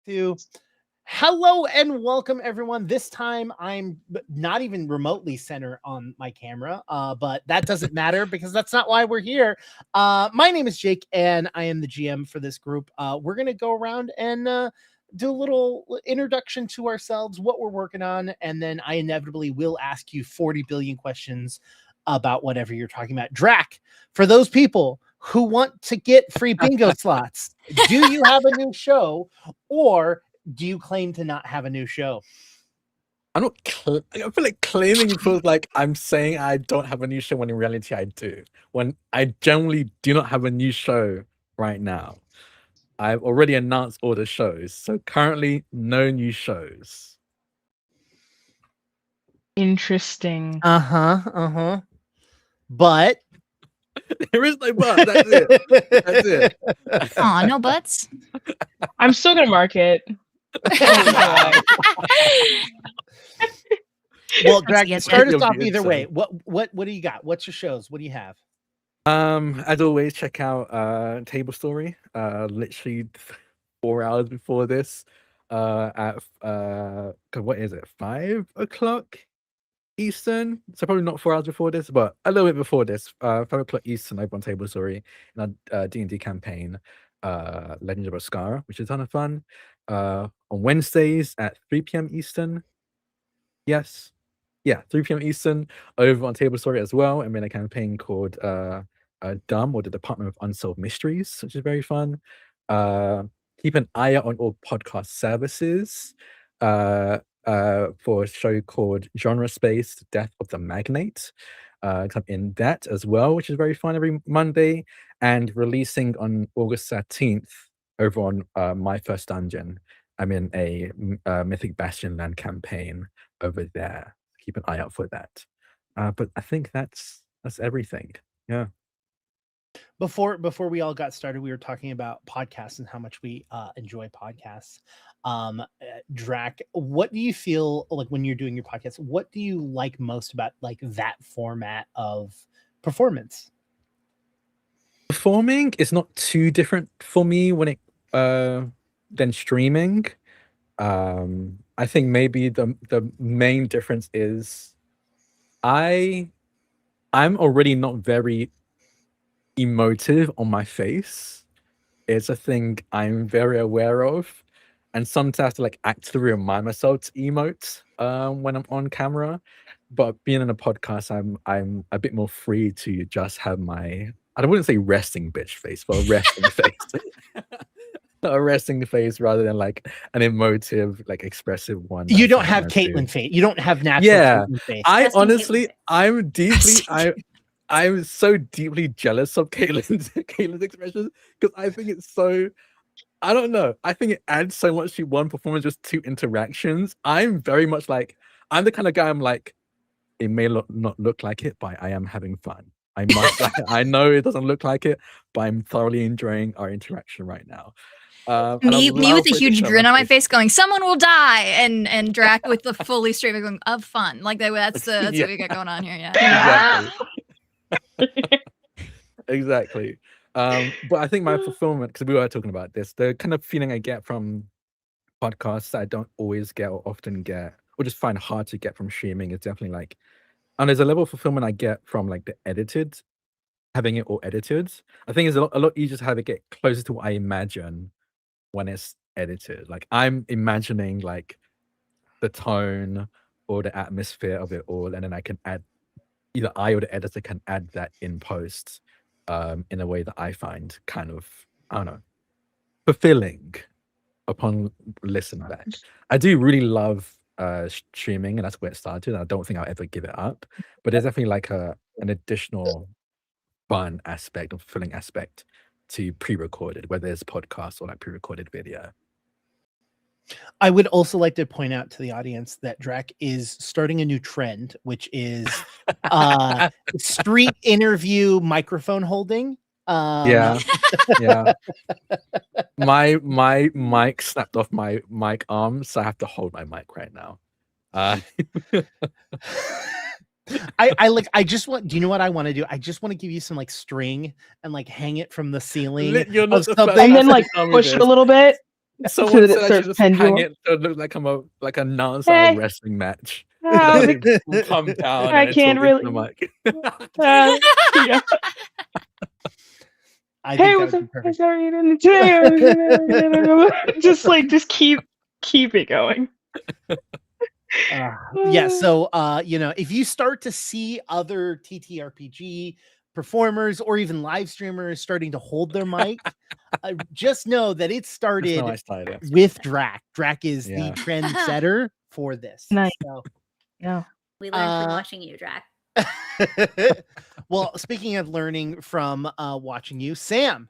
to hello and welcome everyone. This time I'm not even remotely center on my camera, but that doesn't matter because that's not why we're here. My name is Jake and I am the GM for this group. We're gonna go around and do a little introduction to ourselves, what we're working on, and then I inevitably will ask you 40 billion questions about whatever you're talking about. Drac, for those people who want to get free bingo slots, do you have a new show, or do you claim to not have a new show? I'm not. I feel like claiming feels like I'm saying I don't have a new show when in reality I do. When I generally do not have a new show right now. I've already announced all the shows, so currently no new shows. Interesting. But there is no but. That's it. That's it. Aw, no buts. I'm still gonna mark it. Well, Greg, Yes, start us you'll off be either way. insane. What do you got? What's your shows? What do you have? As always, check out Table Story. Literally 4 hours before this. At what is it? 5 o'clock Eastern. So probably not 4 hours before this, but a little bit before this. 5 o'clock Eastern over on Table Story in our D&D campaign, Legends of Oscara, which is a ton of fun. On Wednesdays at 3 p.m. Eastern. Yes. Yeah, 3 p.m. Eastern over on Table Story as well. I'm in a campaign called DUM, or the Department of Unsolved Mysteries, which is very fun. Keep an eye out on all podcast services for a show called Genre Space, Death of the Magnate. I'm in that as well, which is very fun every Monday, and releasing on August 13th over on My First Dungeon. I'm in a Mythic Bastion Land campaign over there. Keep an eye out for that. But I think that's everything. Yeah. Before we all got started, we were talking about podcasts and how much we enjoy podcasts. Drac, what do you feel like when you're doing your podcast? What do you like most about like that format of performance? Performing is not too different for me when it than streaming. I think maybe the main difference is I'm already not very emotive on my face. It's a thing I'm very aware of, and sometimes I have to like actively remind myself to emote when I'm on camera. But being in a podcast, I'm a bit more free to just have my, I wouldn't say resting bitch face, but a resting face. A resting face rather than like an emotive, like expressive one. You don't have Caitlin face. You don't have natural Caitlin face. I honestly, I'm so deeply jealous of Caitlin's expressions because I think it's so, I don't know. I think it adds so much to one performance, just 2 interactions. I'm very much like, I'm the kind of guy I'm like, it may not look like it, but I am having fun. I must, I know it doesn't look like it, but I'm thoroughly enjoying our interaction right now. Me with a huge grin on my face going, someone will die, and Drac with the fully straight face going, of fun. Like that's what we got going on here, yeah. Exactly. But I think my fulfillment, because we were talking about this, the kind of feeling I get from podcasts that I don't always get or often get, or just find hard to get from streaming, is definitely like, and there's a level of fulfillment I get from like the edited, having it all edited. I think it's a lot easier to have it get closer to what I imagine when it's edited. Like I'm imagining like the tone or the atmosphere of it all, and then I can add, either I or the editor can add that in post in a way that I find kind of, I don't know, fulfilling upon listen back. I do really love streaming, and that's where it started, and I don't think I'll ever give it up, but there's definitely like an additional fun aspect or fulfilling aspect to pre-recorded, whether it's podcast or like pre-recorded video. I would also like to point out to the audience that Drac is starting a new trend, which is street interview microphone holding. Yeah. My mic snapped off my mic arm, so I have to hold my mic right now. I just want, do you know what I want to do? I just want to give you some like string and like hang it from the ceiling You're not of something. And then like push it a little bit. Someone that it said I starts should just hang pendulum. it so it looked like a non-style Eh. wrestling match. Ah, Will come down I and can't talk into really- the mic. yeah. I Hey, think that what's would up? be perfect. Sorry, today just keep it going. Yeah, so if you start to see other TTRPG performers or even live streamers starting to hold their mic, just know that it started No, I started it. with Drac. Drac is Yeah. the trendsetter for this. Nice. So, Yeah. We learned from watching you, Drac. well, speaking of learning from watching you, Sam,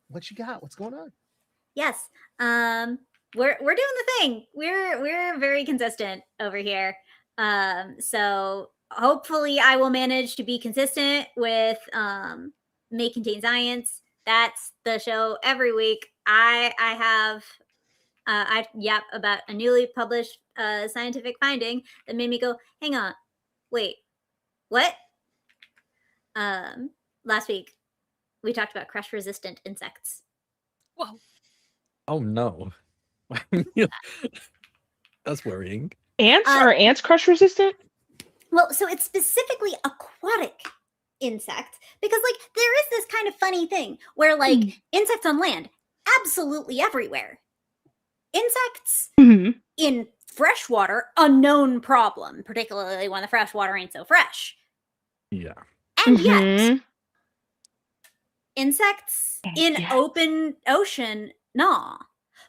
what you got? What's going on? Yes. We're doing the thing. We're very consistent over here. So hopefully I will manage to be consistent with May Contain Science. That's the show every week. I have yap about a newly published scientific finding that made me go, hang on, wait, what? Last week we talked about crush resistant insects. Whoa. Oh no. That's worrying. Ants? Are ants crush resistant? Well, so it's specifically aquatic insect because there is this kind of funny thing where insects on land absolutely everywhere. Insects in freshwater, a known problem, particularly when the freshwater ain't so fresh. Yeah. And yet insects in open ocean, nah.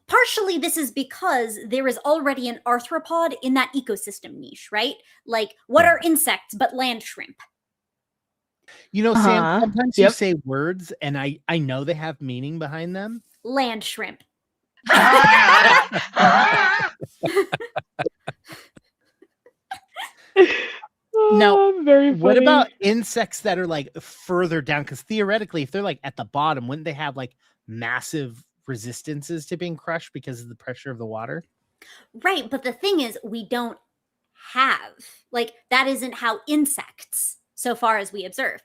Partially, this is because there is already an arthropod in that ecosystem niche, right? What are insects but land shrimp? Sam, sometimes you say words, and I know they have meaning behind them. Land shrimp. Now, very funny. what about insects that are further down? Because theoretically, if they're at the bottom, wouldn't they have massive resistances to being crushed because of the pressure of the water? Right, but the thing is, we don't have that isn't how insects, so far as we observe.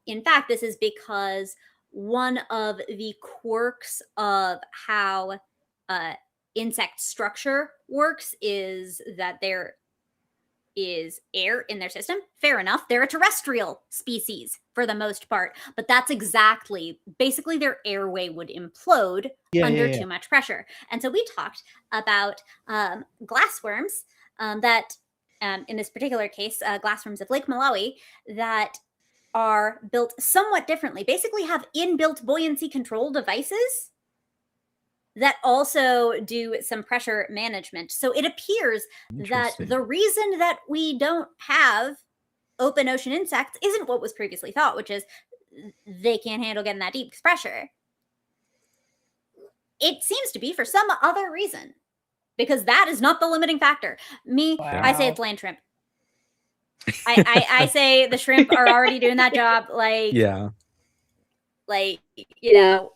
In fact, this is because one of the quirks of how insect structure works is that there is air in their system. Fair enough. They're a terrestrial species for the most part, but that's basically their airway would implode under too much pressure. And so we talked about glassworms that, in this particular case, glassworms of Lake Malawi that are built somewhat differently, basically have inbuilt buoyancy control devices that also do some pressure management. So it appears that the reason that we don't have open ocean insects isn't what was previously thought, which is they can't handle getting that deep with pressure. It seems to be for some other reason, because that is not the limiting factor. I say it's land shrimp. I say the shrimp are already doing that job.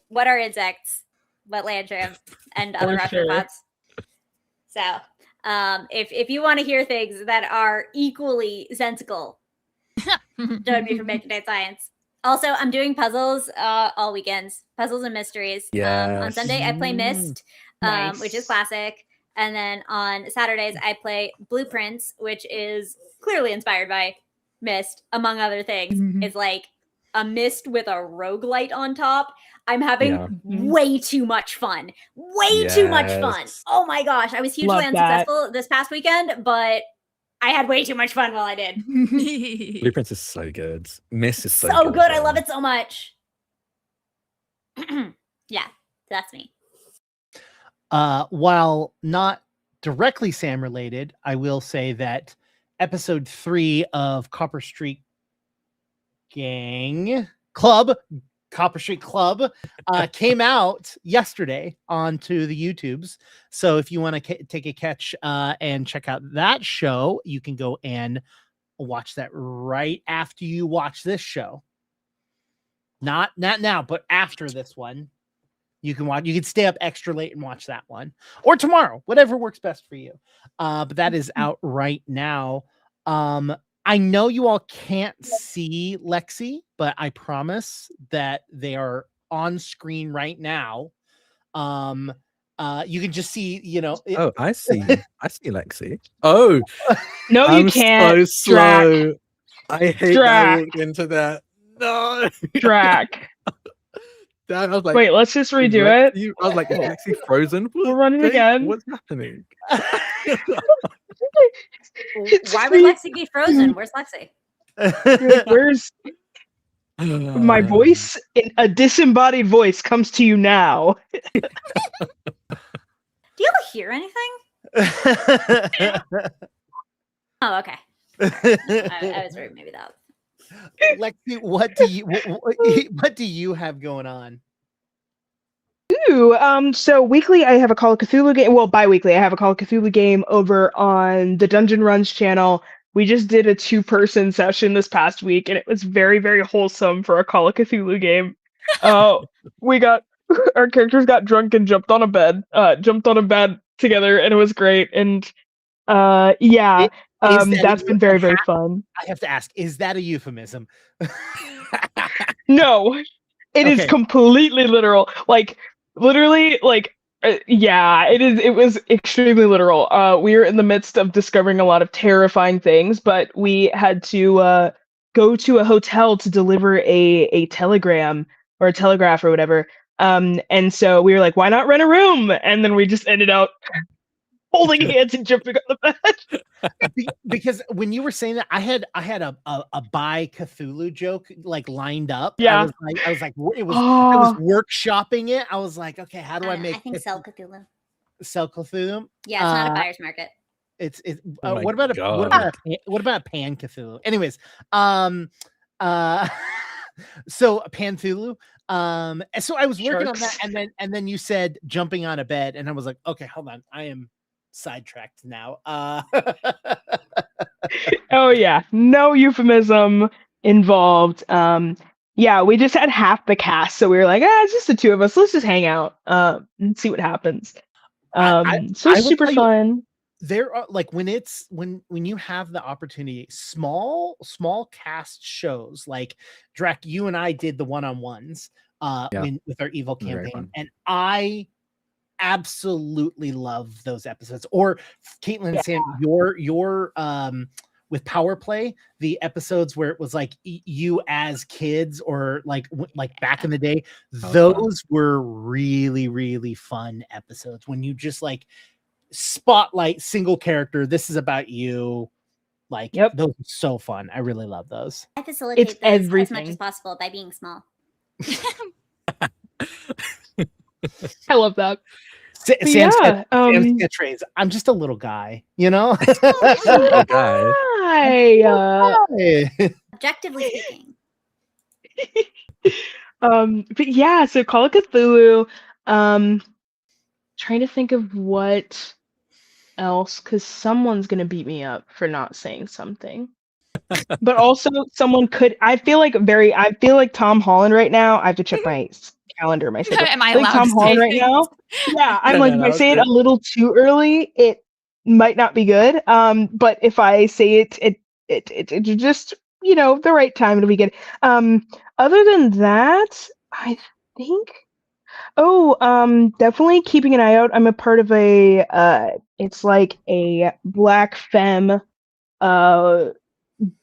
What are insects but land shrimp and other arthropods? So if you want to hear things that are equally sensical, join me for Make Contain Science. Also, I'm doing puzzles all weekends, puzzles and mysteries. On Sunday I play Myst, which is classic, and then on Saturdays I play Blueprints, which is clearly inspired by Myst, among other things. It's a Myst with a roguelite on top. I'm having way too much fun. Too much fun. Oh my gosh. I was hugely unsuccessful this past weekend, but I had way too much fun while I did. Blueprints is so good. Myst is so good. I love it so much. Yeah, that's me. While not directly Sam related, I will say that episode 3 of Copper Street Club came out yesterday onto the YouTubes. So if you want to take a catch and check out that show, you can go and watch that right after you watch this show. Not now, but after this one. You can stay up extra late and watch that one, or tomorrow, whatever works best for you. But that is out right now. I know you all can't see Lexi, but I promise that they are on screen right now. You can just see, you know. Oh, I see Lexi. Oh, No, you I'm can't. so slow. I hate that I Drac. walked into that. No. Drac. Damn, I was like, Wait, let's just is redo it. Lexi- I was like, is Lexi frozen? We'll run it Jake, again. What's happening? Why would Lexi be frozen? Where's Lexi? You're like, where's my voice? A disembodied voice comes to you now. Do you ever hear anything? Oh, okay. I was worried maybe that. Lexi, what do you have going on? Ooh, so weekly I have a Call of Cthulhu game. Well, bi-weekly I have a Call of Cthulhu game over on the Dungeon Runs channel. We just did a 2-person session this past week, and it was very, very wholesome for a Call of Cthulhu game. Our characters got drunk and jumped on a bed together, and it was great. And that's been very, very fun. I have to ask, is that a euphemism? No, it is Okay. completely literal. Like, literally, like, it is. It was extremely literal. We were in the midst of discovering a lot of terrifying things, but we had to go to a hotel to deliver a telegram or a telegraph or whatever. And so we were like, why not rent a room? And then we just ended up holding hands and jumping on the bed. Because when you were saying that, I had a bi Cthulhu joke like lined up. Yeah. I was workshopping it. I was like, okay, how do I make? I think sell Cthulhu. Sell Cthulhu. Yeah, it's not a buyer's market. It's Oh my what about God. what about Pan Cthulhu? Anyways, so Pan Cthulhu. So I was working on that, and then you said jumping on a bed, and I was like, okay, hold on, I am sidetracked now. Oh yeah, no euphemism involved. We just had half the cast, so we were like, it's just the two of us. Let's just hang out and see what happens. So it's super fun. There are like when you have the opportunity, small cast shows like Drac, you and I did the one-on-ones with our evil campaign, and I absolutely love those episodes. Or Caitlin, Sam, your with Power Play, the episodes where it was like you as kids, or like back in the day, those were really, really fun episodes when you just like spotlight single character. This is about you. Like, those are so fun. I really love those. I facilitate It's those everything. as much as possible by being small. I love that. Sam's catchphrase, I'm just a little guy, you know? Little guy. Objectively speaking. But yeah, so Call of Cthulhu. Trying to think of what else, because someone's gonna beat me up for not saying something. But also someone could. I feel like Tom Holland right now. I have to check my calendar, my schedule. Am I like allowed Tom to Holland say right things? now? Yeah, I'm No, like, if I say it a little too early, it might not be good. But if I say it just, the right time, it'll be good. Other than that, I think. Definitely keeping an eye out. I'm a part of it's like a Black femme,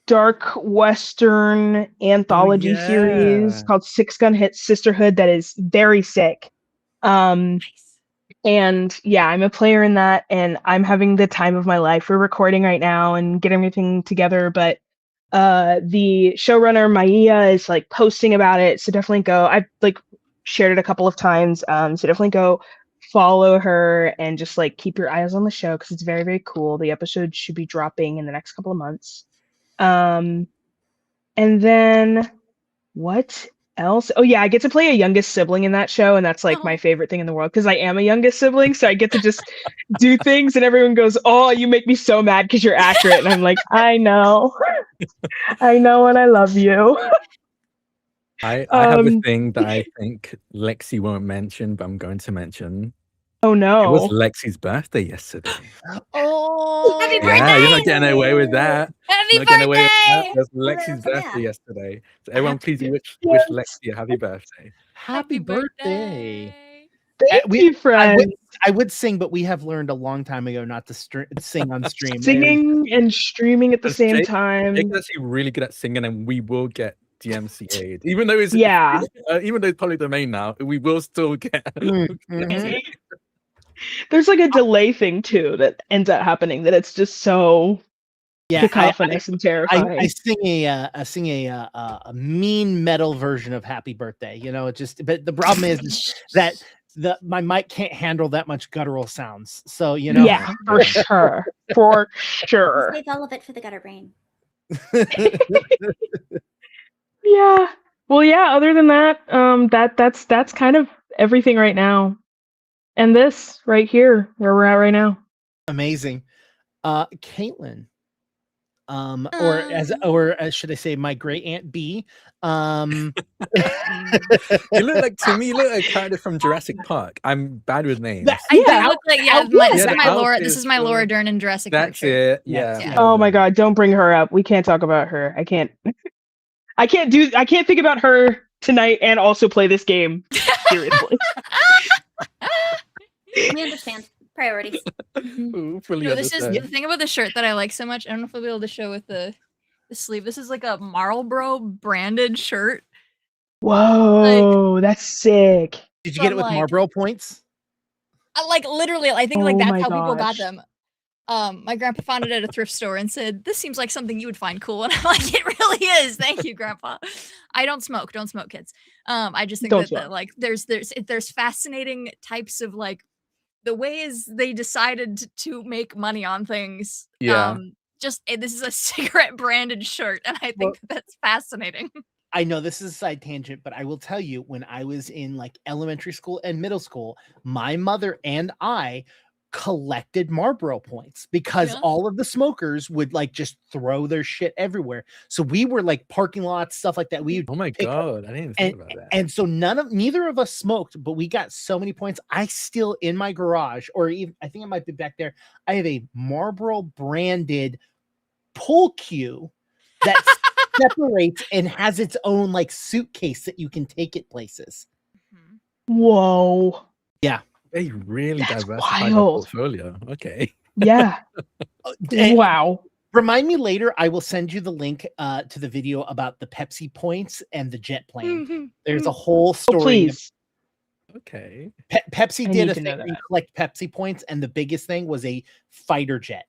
dark Western anthology series called Six Gun Hit Sisterhood that is very sick. And yeah, I'm a player in that, and I'm having the time of my life. We're recording right now and getting everything together, but the showrunner Maya is like posting about it, so definitely go. I've like shared it a couple of times, so definitely go follow her and just like keep your eyes on the show because it's very, very cool. The episode should be dropping in the next couple of months. And then what else? Oh yeah, I get to play a youngest sibling in that show, and that's like my favorite thing in the world because I am a youngest sibling, so I get to just do things, and everyone goes, "Oh, you make me so mad because you're accurate," and I'm like, "I know, I know, and I love you." I have a thing that I think Lexi won't mention, but I'm going to mention. Oh no! It was Lexi's birthday yesterday. Happy birthday! Yeah, you're not getting away with that. Happy Not getting away with that. birthday! It was Lexi's birthday yesterday. So everyone, please wish Lexi a happy birthday. Happy birthday. Thank you, friend. I would sing, but we have learned a long time ago not to sing on stream. Singing and streaming at the same Jake time. is actually really good at singing, and we will get DMCA'd. Even though it's even though it's public domain now, we will still get. There's like a delay thing too that ends up happening that it's just so cacophonous and terrifying. I sing a mean metal version of Happy Birthday. You know, but the problem is that my mic can't handle that much guttural sounds. So you know, yeah, for sure, for sure. Save all of it for the gutter brain. Yeah. Well, yeah. Other than that, that's kind of everything right now. And this right here, where we're at right now. Amazing. Caitlin. Or should I say my great aunt B? You look like, to me, you look like kind of from Jurassic Park. I'm bad with names. I do look like this is my Laura Dern in Jurassic Park. That's it. Yeah. Oh my God! Don't bring her up. We can't talk about her. I can't think about her tonight and also play this game. Seriously. We understand priorities. This is the thing about the shirt that I like so much. I don't know if I'll be able to show with the sleeve. This is like a Marlboro branded shirt. Whoa, that's sick. Did you get it with Marlboro points? Literally, I think that's how people got them. My grandpa found it at a thrift store and said, "This seems like something you would find cool." And I'm like, "It really is. Thank you, Grandpa." I don't smoke. Don't smoke, kids. I just think that there's fascinating types of the ways they decided to make money on things. Yeah. This is a cigarette branded shirt, and I think that's fascinating. I know this is a side tangent, but I will tell you, when I was in elementary school and middle school, my mother and I collected Marlboro points because all of the smokers would just throw their shit everywhere. So we were parking lots, stuff like that. Oh my God, I didn't even think about that. And so neither of us smoked, but we got so many points. I still, in my garage, or even I think it might be back there, I have a Marlboro branded pull cue that separates and has its own suitcase that you can take it places. Whoa. Yeah. They really diversified the portfolio. Okay. Yeah. Wow. Remind me later. I will send you the link to the video about the Pepsi points and the jet plane. There's a whole story. Oh, please. Okay. Pepsi did a thing where you collect Pepsi points, and the biggest thing was a fighter jet.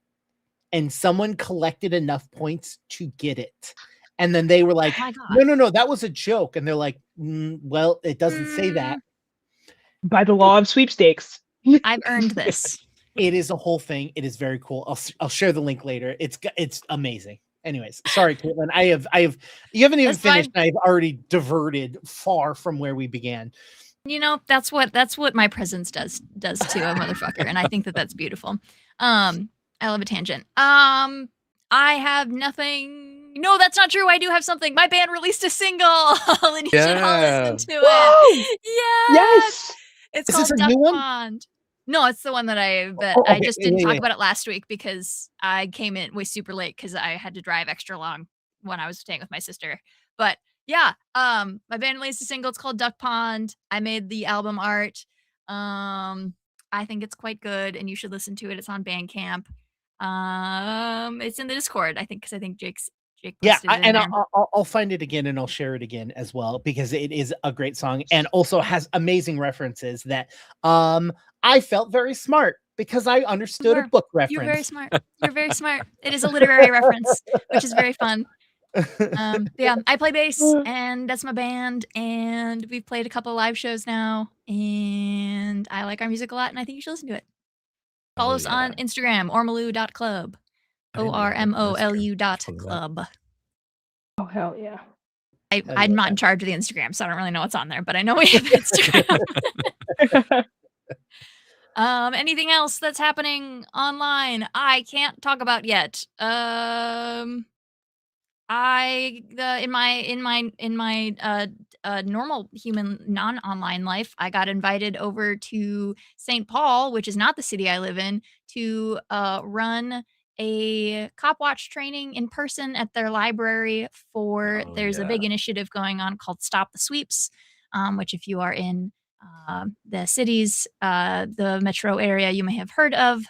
And someone collected enough points to get it. And then they were like, no, that was a joke. And they're like, well, it doesn't say that. By the law of sweepstakes. I've earned this. It is a whole thing. It is very cool. I'll share the link later. It's amazing. Anyways, sorry, Caitlin. I have you haven't even finished. I've already diverted far from where we began. You know, that's what my presence does to a motherfucker, and I think that's beautiful. I love a tangent. I have nothing. No, that's not true. I do have something. My band released a single, and you should all listen to it. Yes. It's called Duck Pond. No, it's the one that I just didn't talk about it last week because I came in way super late because I had to drive extra long when I was staying with my sister. But yeah, my band released a single. It's called Duck Pond. I made the album art. I think it's quite good, and you should listen to it. It's on Bandcamp. It's in the Discord, I think, because I think Jake I'll find it again and I'll share it again as well because it is a great song and also has amazing references that I felt very smart because I understood a book reference. You're very smart. You're very smart. It is a literary reference, which is very fun. Yeah, I play bass and that's my band, and we've played a couple of live shows now, and I like our music a lot, and I think you should listen to it. Follow us on Instagram, ormolu.club. ORMOLU.club. Oh, hell yeah. I'm not in charge of the Instagram, so I don't really know what's on there, but I know we have Instagram. Anything else that's happening online? I can't talk about yet. In my normal human non-online life, I got invited over to St. Paul, which is not the city I live in, to run a cop watch training in person at their library there's a big initiative going on called Stop the Sweeps, which if you are in the cities, the metro area you may have heard of.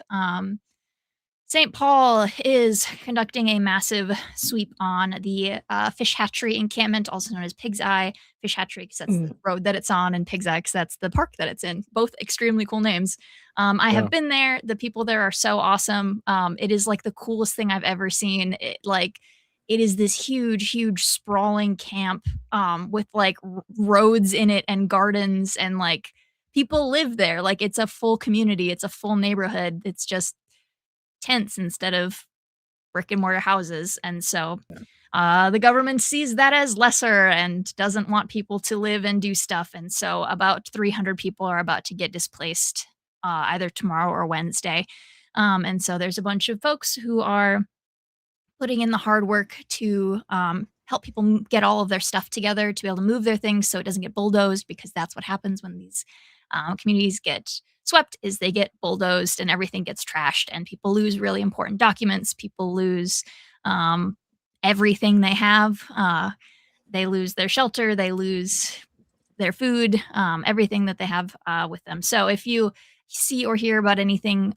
St. Paul is conducting a massive sweep on the fish hatchery encampment, also known as Pig's Eye. Fish hatchery because that's the road that it's on, and Pig's Eye because that's the park that it's in. Both extremely cool names. I have been there. The people there are so awesome. It is like the coolest thing I've ever seen. It is this huge sprawling camp with like roads in it and gardens, and like people live there. Like it's a full community. It's a full neighborhood. It's just tents instead of brick and mortar houses. And so the government sees that as lesser and doesn't want people to live and do stuff. And so about 300 people are about to get displaced either tomorrow or Wednesday. And so there's a bunch of folks who are putting in the hard work to help people get all of their stuff together to be able to move their things so it doesn't get bulldozed, because that's what happens when these communities get swept, is they get bulldozed and everything gets trashed, and people lose really important documents. People lose everything they have. They lose their shelter. They lose their food, everything that they have with them. So if you see or hear about anything,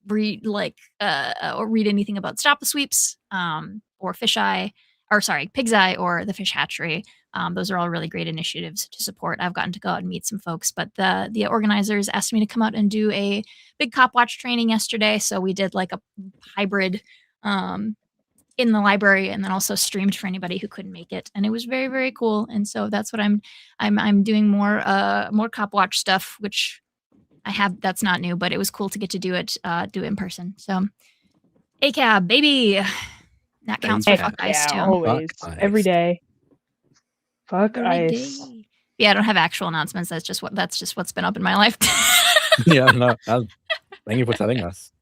read anything about Stop the Sweeps or Pig's Eye or the Fish Hatchery. Those are all really great initiatives to support. I've gotten to go out and meet some folks, but the organizers asked me to come out and do a big cop watch training yesterday. So we did like a hybrid in the library, and then also streamed for anybody who couldn't make it. And it was very, very cool. And so that's what I'm doing more cop watch stuff, which I have. That's not new, but it was cool to get to do it in person. So ACAB, baby. That counts for fuck ice too. Always. Every day. Fuck Every ice. day. Yeah, I don't have actual announcements. That's just what's been up in my life. Yeah, no. Thank you for telling us.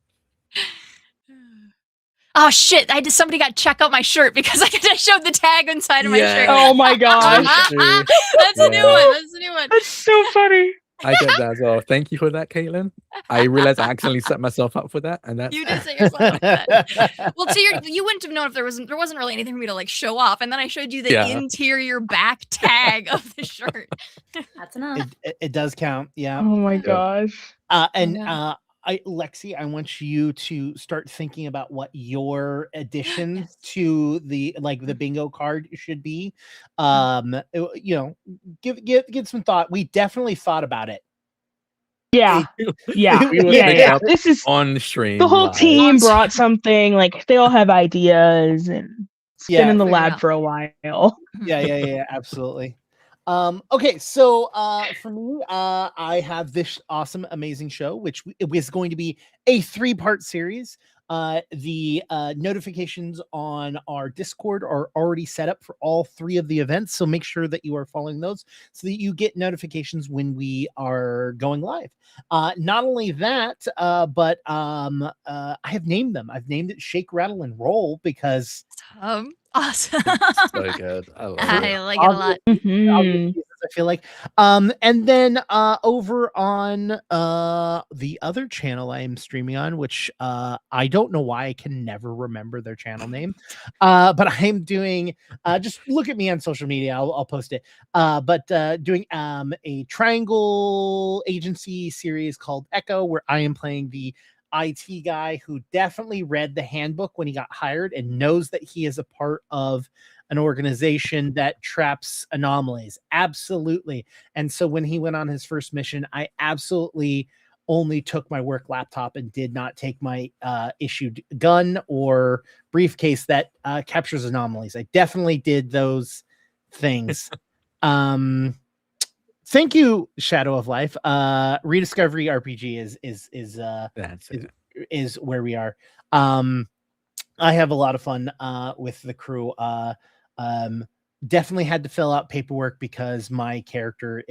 Oh shit! Somebody got to check out my shirt because I showed the tag inside of my shirt. Oh my gosh. That's a new one. That's a new one. That's so funny. I get that as well. Thank you for that, Caitlin. I realized I accidentally set myself up for that, and that's You did set yourself up for that. Well, you wouldn't have known if there wasn't really anything for me to like show off, and then I showed you the interior back tag of the shirt. That's enough. It does count. Yeah. Oh my gosh. Lexi, I want you to start thinking about what your addition to the bingo card should be. Give some thought. We definitely thought about it. Yeah. This is on stream. The whole team brought something. Like they all have ideas, and it's been in the lab for a while. Yeah, absolutely. Okay, so for me, I have this awesome, amazing show, which is going to be a 3-part series. The notifications on our Discord are already set up for all 3 of the events, so make sure that you are following those so that you get notifications when we are going live. Not only that, but I have named them. I've named it Shake, Rattle, and Roll because awesome. So good. I like it a lot. Mm-hmm. I feel like and then over on the other channel I am streaming on, which I don't know why I can never remember their channel name, but I'm doing just look at me on social media, I'll post it, but doing a triangle agency series called Echo, where I am playing the IT guy who definitely read the handbook when he got hired and knows that he is a part of an organization that traps anomalies. Absolutely. And so when he went on his first mission, I absolutely only took my work laptop and did not take my issued gun or briefcase that captures anomalies. I definitely did those things. Thank you, Shadow of Life. Rediscovery RPG is where we are. I have a lot of fun with the crew. Definitely had to fill out paperwork because my character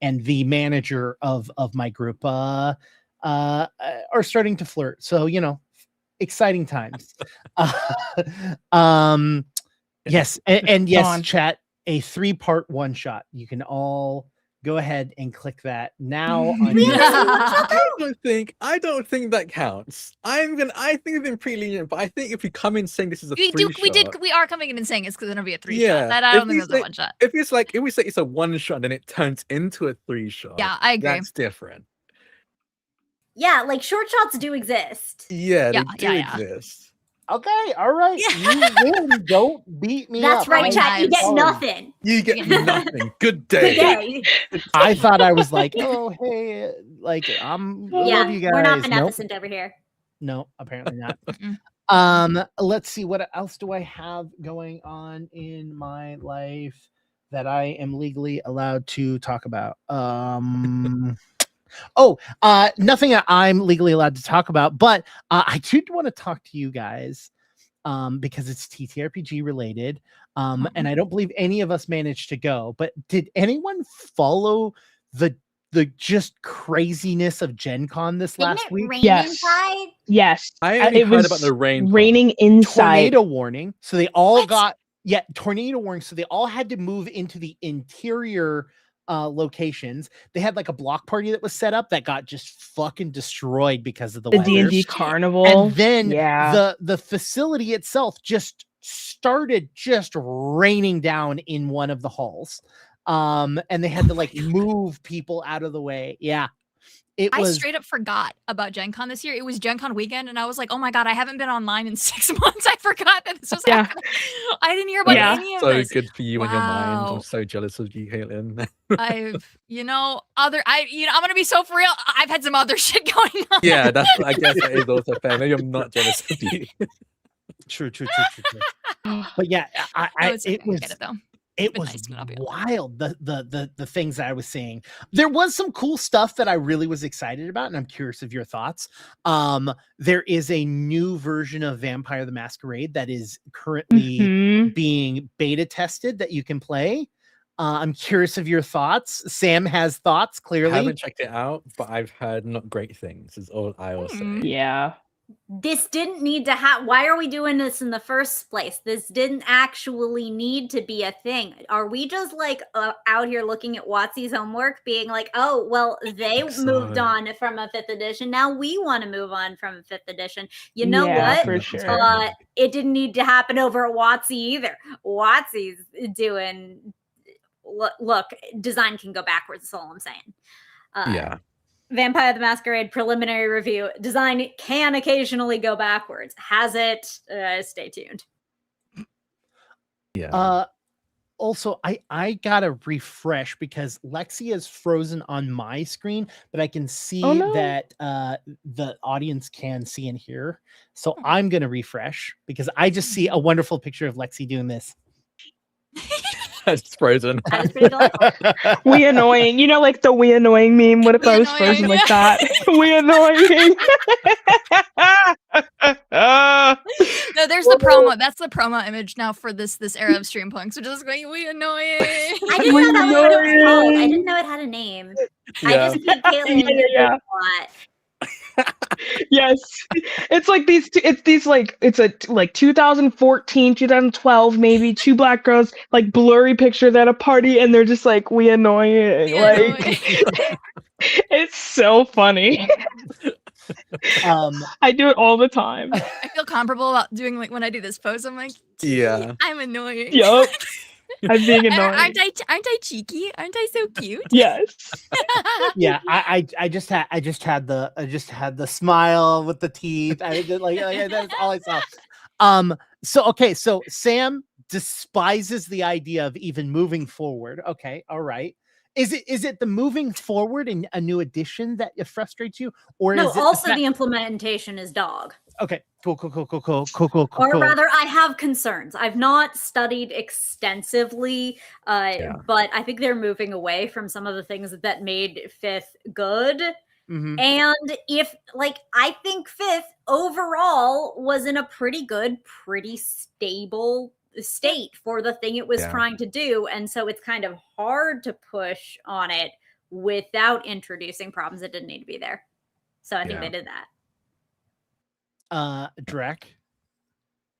and the manager of my group are starting to flirt. So, exciting times. Yes. And yes, chat, a 3-part one-shot. You can all go ahead and click that now. On We your- haven't seen one shot I don't think that counts. I think it's been pretty lenient, but I think if you come in saying this is a we are coming in and saying it's gonna be a 3-shot. Yeah, That I if don't think we that's a say- 1-shot. if we say it's a 1-shot, then it turns into a 3-shot. Yeah, I agree. That's different. Yeah, like short shots do exist. Yeah, they Yeah, do yeah. exist. Okay, all right. You win. Don't beat me That's up. right, I'm chat. You get sorry. nothing. You get Yeah. nothing. Good Good day. day. I thought I was like, oh hey, like I love you guys. We're not Nope. beneficent over here. No, apparently not. Mm-mm. Let's see, what else do I have going on in my life that I am legally allowed to talk about? Nothing that I'm legally allowed to talk about, but I did want to talk to you guys because it's TTRPG related. And I don't believe any of us managed to go, but did anyone follow the just craziness of Gen Con this Didn't last it week? rain Yes. inside? Yes. I only It heard was about the rain. raining inside. Tornado warning. So they all What? got tornado warning. So they all had to move into the interior locations. They had like a block party that was set up that got just fucking destroyed because of the The weather. D&D shit. carnival. And then yeah. the facility itself just started just raining down in one of the halls. And they had to like move people out of the way. Yeah. I was straight up forgot about Gen Con this year. It was Gen Con weekend, and I was like, oh my god, I haven't been online in 6 months. I forgot that this was Yeah. happening. I didn't hear about Yeah. any of So this. good for you and your mind. Wow. I'm so jealous of you, Caitlin. I'm gonna be so for real. I've had some other shit going on. Yeah, I guess that is also fair. Maybe I'm not jealous of you. true. But yeah, It was, I get it though. it been was nice to not be able to. wild. The things that I was seeing. There was some cool stuff that I really was excited about, and I'm curious of your thoughts. There is a new version of Vampire the Masquerade that is currently Mhm. being beta tested that you can play. I'm curious of your thoughts. Sam has thoughts, I clearly. haven't checked it out, but I've heard not great things. Is all I will say. Yeah. This didn't need to have. Why are we doing this in the first place? This didn't actually need to be a thing. Are we just like out here looking at Watsy's homework, being like, oh, well, they moved on from a 5th edition. Now we want to move on from a 5th edition. You know Yeah, what? for sure. It didn't need to happen over at Watsy either. Watsy's doing. Look, design can go backwards. That's all I'm saying. Yeah. Vampire the Masquerade preliminary review. Design can occasionally go backwards. Has it? Stay tuned. Yeah. Also, I gotta refresh because Lexi is frozen on my screen, but I can see that the audience can see and hear. So I'm gonna refresh because I just see a wonderful picture of Lexi doing this. It's frozen. That is pretty delightful. We annoying. You know, like the we annoying meme. What if We I was annoying, frozen like yeah. that? We annoying. No, there's the promo. That's the promo image now for this era of streampunks. We're just going, we annoying. I didn't know that was what it was called. I didn't know it had a name. I Yeah. just keep Caitlin Yeah. a lot. Yes, it's like these. It's a like 2014, 2012, maybe 2 black girls like blurry pictures at a party, and they're just like we annoying. We Like annoying. it's so funny. I do it all the time. I feel comparable about doing like when I do this pose. I'm like, Yeah. I'm annoying. Yup, I'm being And annoying. aren't I cheeky? Aren't I so cute? Yes. Yeah, I just had the smile with the teeth. I did like that's all I saw. So Sam despises the idea of even moving forward. Okay, all right. Is it the moving forward in a new edition that frustrates you, or No, is it also fact- the implementation is dog. Okay, cool. Or rather, I have concerns. I've not studied extensively, but I think they're moving away from some of the things that made 5th good. Mhm. And I think 5th overall was in a pretty good, pretty stable state for the thing it was trying to do. And so it's kind of hard to push on it without introducing problems that didn't need to be there. So I think they did that. Drek.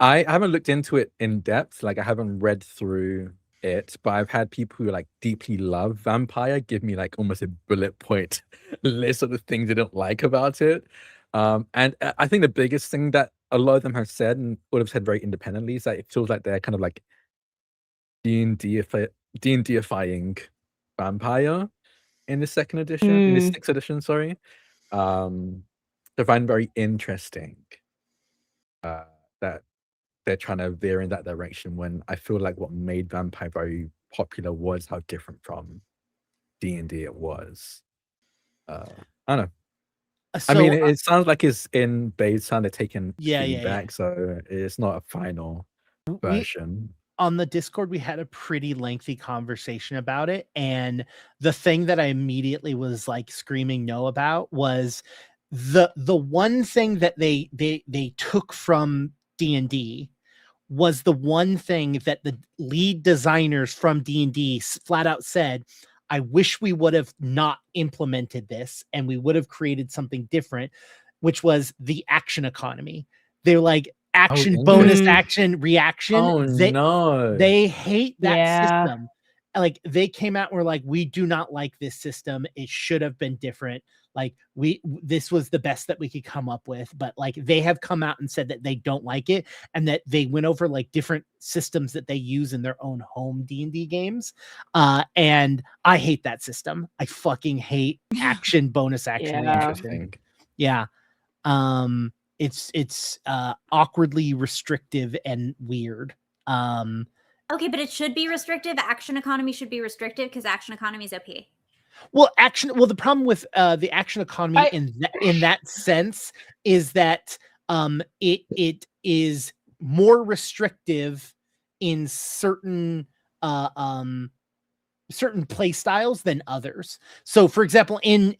I haven't looked into it in depth. Like I haven't read through it, but I've had people who like deeply love Vampire give me like almost a bullet point list of the things they don't like about it. And I think the biggest thing that a lot of them have said, and would have said very independently, is that it feels like they're kind of like D&D-ifying Vampire in the second edition, in the sixth edition, sorry. I find very interesting that they're trying to veer in that direction when I feel like what made Vampire very popular was how different from D&D it was. I don't know. I mean, it sounds like it's in Babe's sound, they're taking feedback, so it's not a final version. On the Discord, we had a pretty lengthy conversation about it, and the thing that I immediately was like screaming no about was the one thing that they took from D&D was the one thing that the lead designers from D&D flat out said, I wish we would have not implemented this and we would have created something different, which was the action economy. They're like, action, bonus action, reaction. Oh, no. They hate that system. Like, they came out and were like, we do not like this system. It should have been different. Like, this was the best that we could come up with. But like, they have come out and said that they don't like it, and that they went over like different systems that they use in their own home D&D games. And I hate that system. I fucking hate action, bonus action. Interesting. Yeah. It's awkwardly restrictive and weird. Okay, but it should be restrictive. Action economy should be restrictive because action economy is OP. Well, the problem with the action economy in that sense is that it is more restrictive in certain certain play styles than others. So, for example, in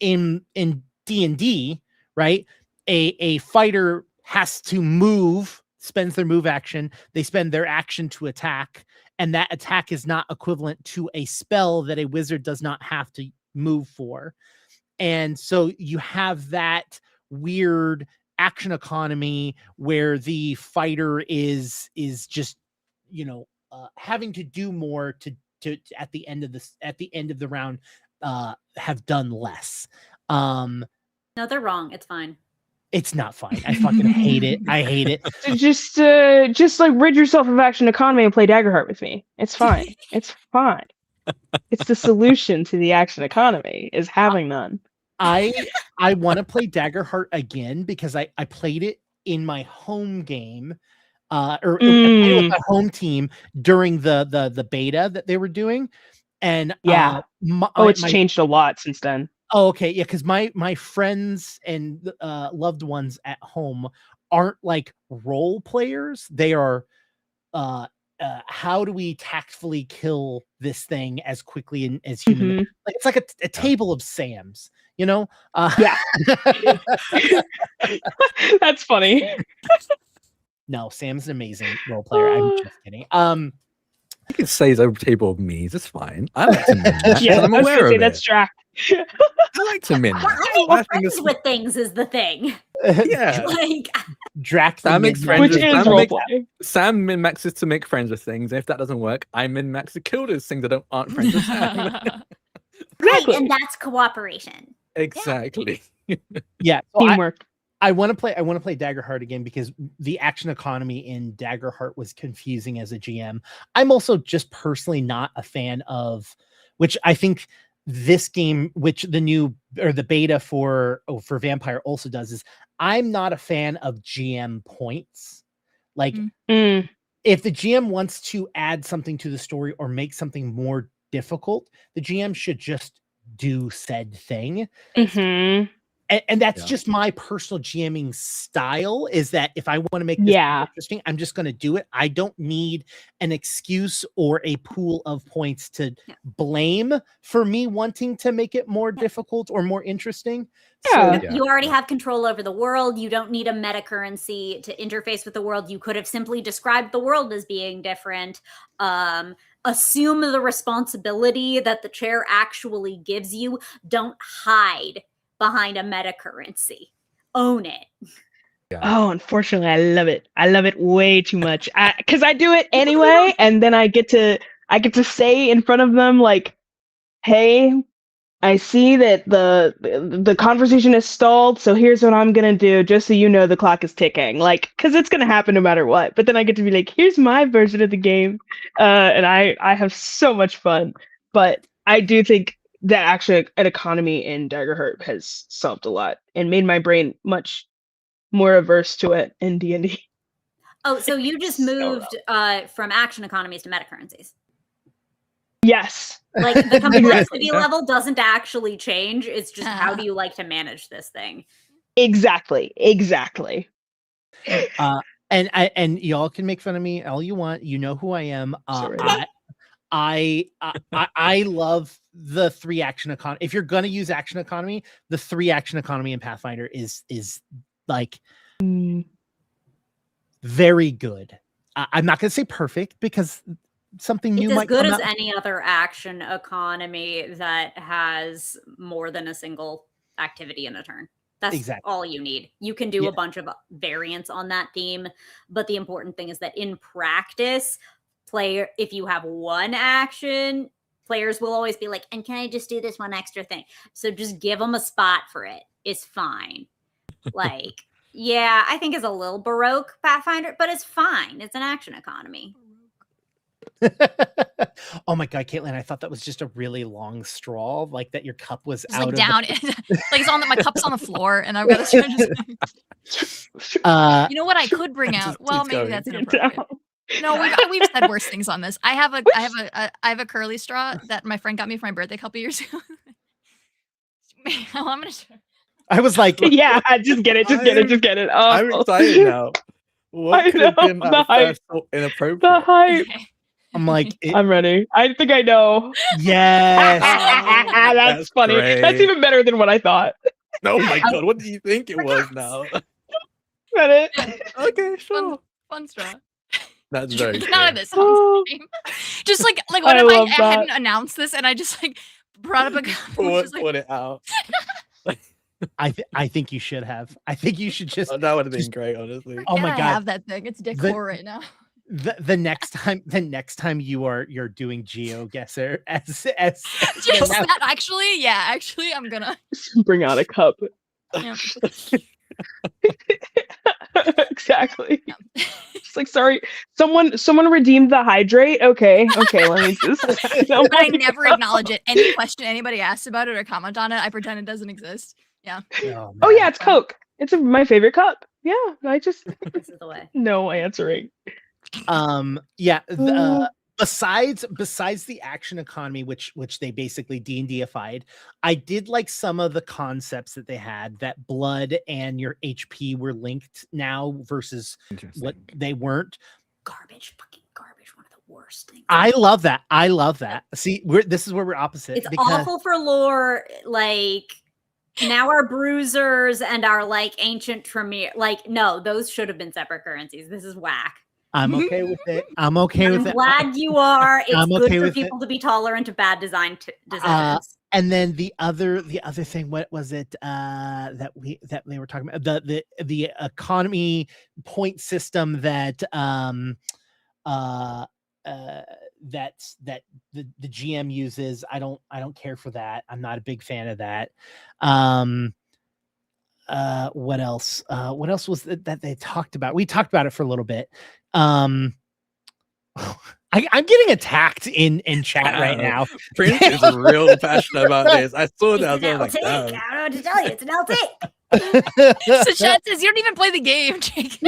D&D, right, a fighter has to move, spends their move action, they spend their action to attack, and that attack is not equivalent to a spell that a wizard does not have to move for. And so you have that weird action economy where the fighter is just, having to do more to at the end of the round have done less. No, they're wrong. It's fine. It's not fine. I fucking hate it. I hate it. Just like rid yourself of action economy and play Daggerheart with me. It's fine. It's fine. It's the solution to the action economy is having none. I want to play Daggerheart again because I played it in my home game, or with my home team during the beta that they were doing, and it's changed a lot since then. Oh, okay, yeah, because my friends and loved ones at home aren't like role players. They are how do we tactfully kill this thing as quickly and as human? Like, it's like a table of Sams, Yeah. That's funny. No, Sam's an amazing role player. I'm just kidding. You can say he's over table of me. That's fine. I like to min that. Yeah, I'm aware of it. That's Drac. I like to min that. Well, friends with things is the thing. Yeah. Like, Drac Sam makes friends which with is roleplay. Sam min maxes to make friends with things. And if that doesn't work, I min max to kill those things that aren't friends with Sam. Right, and that's cooperation. Exactly. Yeah. So teamwork. I want to play Daggerheart again because the action economy in Daggerheart was confusing as a GM. I'm also just personally not a fan of, which I think this game, which the new or the beta for Vampire also does, is I'm not a fan of GM points. Like if the GM wants to add something to the story or make something more difficult, the GM should just do said thing. And that's just my personal GMing style, is that if I want to make this interesting, I'm just going to do it. I don't need an excuse or a pool of points to blame for me wanting to make it more difficult or more interesting. You already have control over the world. You don't need a meta currency to interface with the world. You could have simply described the world as being different. Assume the responsibility that the chair actually gives you. Don't hide behind a meta currency. Own it. Oh, unfortunately, I love it. I love it way too much. Because I do it anyway, and then I get to I get to say in front of them like, "Hey, I see that the conversation is stalled, so here's what I'm gonna do, just so you know the clock is ticking." Like, because it's gonna happen no matter what. But then I get to be like, "Here's my version of the game," and I have so much fun. But I do think that actually an economy in Daggerheart has solved a lot and made my brain much more averse to it in D&D. Oh, so you just moved from action economies to meta currencies. Yes. Like the complexity level doesn't actually change. It's just how do you like to manage this thing? Exactly. And y'all can make fun of me all you want. You know who I am. I love the 3 action economy. If you're gonna use action economy, the 3 action economy in Pathfinder is like very good. I'm not gonna say perfect because something new might come out. It's as good as any other action economy that has more than a single activity in a turn. That's exactly all you need. You can do a bunch of variants on that theme, but the important thing is that in practice, if you have one action, players will always be like, and can I just do this one extra thing? So just give them a spot for it. It's fine. Like, yeah, I think it's a little Baroque Pathfinder, but it's fine. It's an action economy. Oh my god, Caitlin, I thought that was just a really long straw, like that your cup was just out like down like it's on my cup's on the floor and I've got to just you know what I could bring out? Well, maybe that's inappropriate. No, we've said worse things on this. I have a curly straw that my friend got me for my birthday a couple years ago. I'm gonna I was like, yeah, just get it. Oh, I'm excited now. What could have been that first inappropriate? The hype. I'm like, I'm ready. I think I know. Yes. That's funny. Great. That's even better than what I thought. Oh my god, what do you think it was now? Read it. Okay, sure. Fun straw. That's very cool. None of this. Just like what if I hadn't announced this and I just like brought up a put it out. I think you should have. I think you should just. That would have been great, honestly. Oh my god, I have that thing. It's decor right now. The next time you're doing GeoGuessr as just that actually I'm gonna bring out a cup. Yeah. Exactly. It's like, sorry, someone redeemed the hydrate. Okay, let me just. I never acknowledge it. Any question anybody asks about it or comment on it, I pretend it doesn't exist. Yeah. Oh yeah, it's Coke. It's my favorite cup. Yeah, I just this is the way. No answering. Besides the action economy, which they basically D&Dified, I did like some of the concepts that they had, that blood and your HP were linked now versus what they weren't. Fucking garbage. One of the worst things. I love that. See, this is where we're opposite. It's awful for lore. Like, now our bruisers and our like ancient Tremere, like, no, those should have been separate currencies. This is whack. I'm okay with it. I'm glad you are. It's good for people to be tolerant of bad design decisions. And then the other thing, what was it that they were talking about? The economy point system that that the GM uses. I don't care for that. I'm not a big fan of that. What else? What else was that they talked about? We talked about it for a little bit. I'm getting attacked in chat right now. Prince is real passionate about this. I saw that. I was like, I don't know what to tell you. It's an LT. So chat says you don't even play the game, Jake.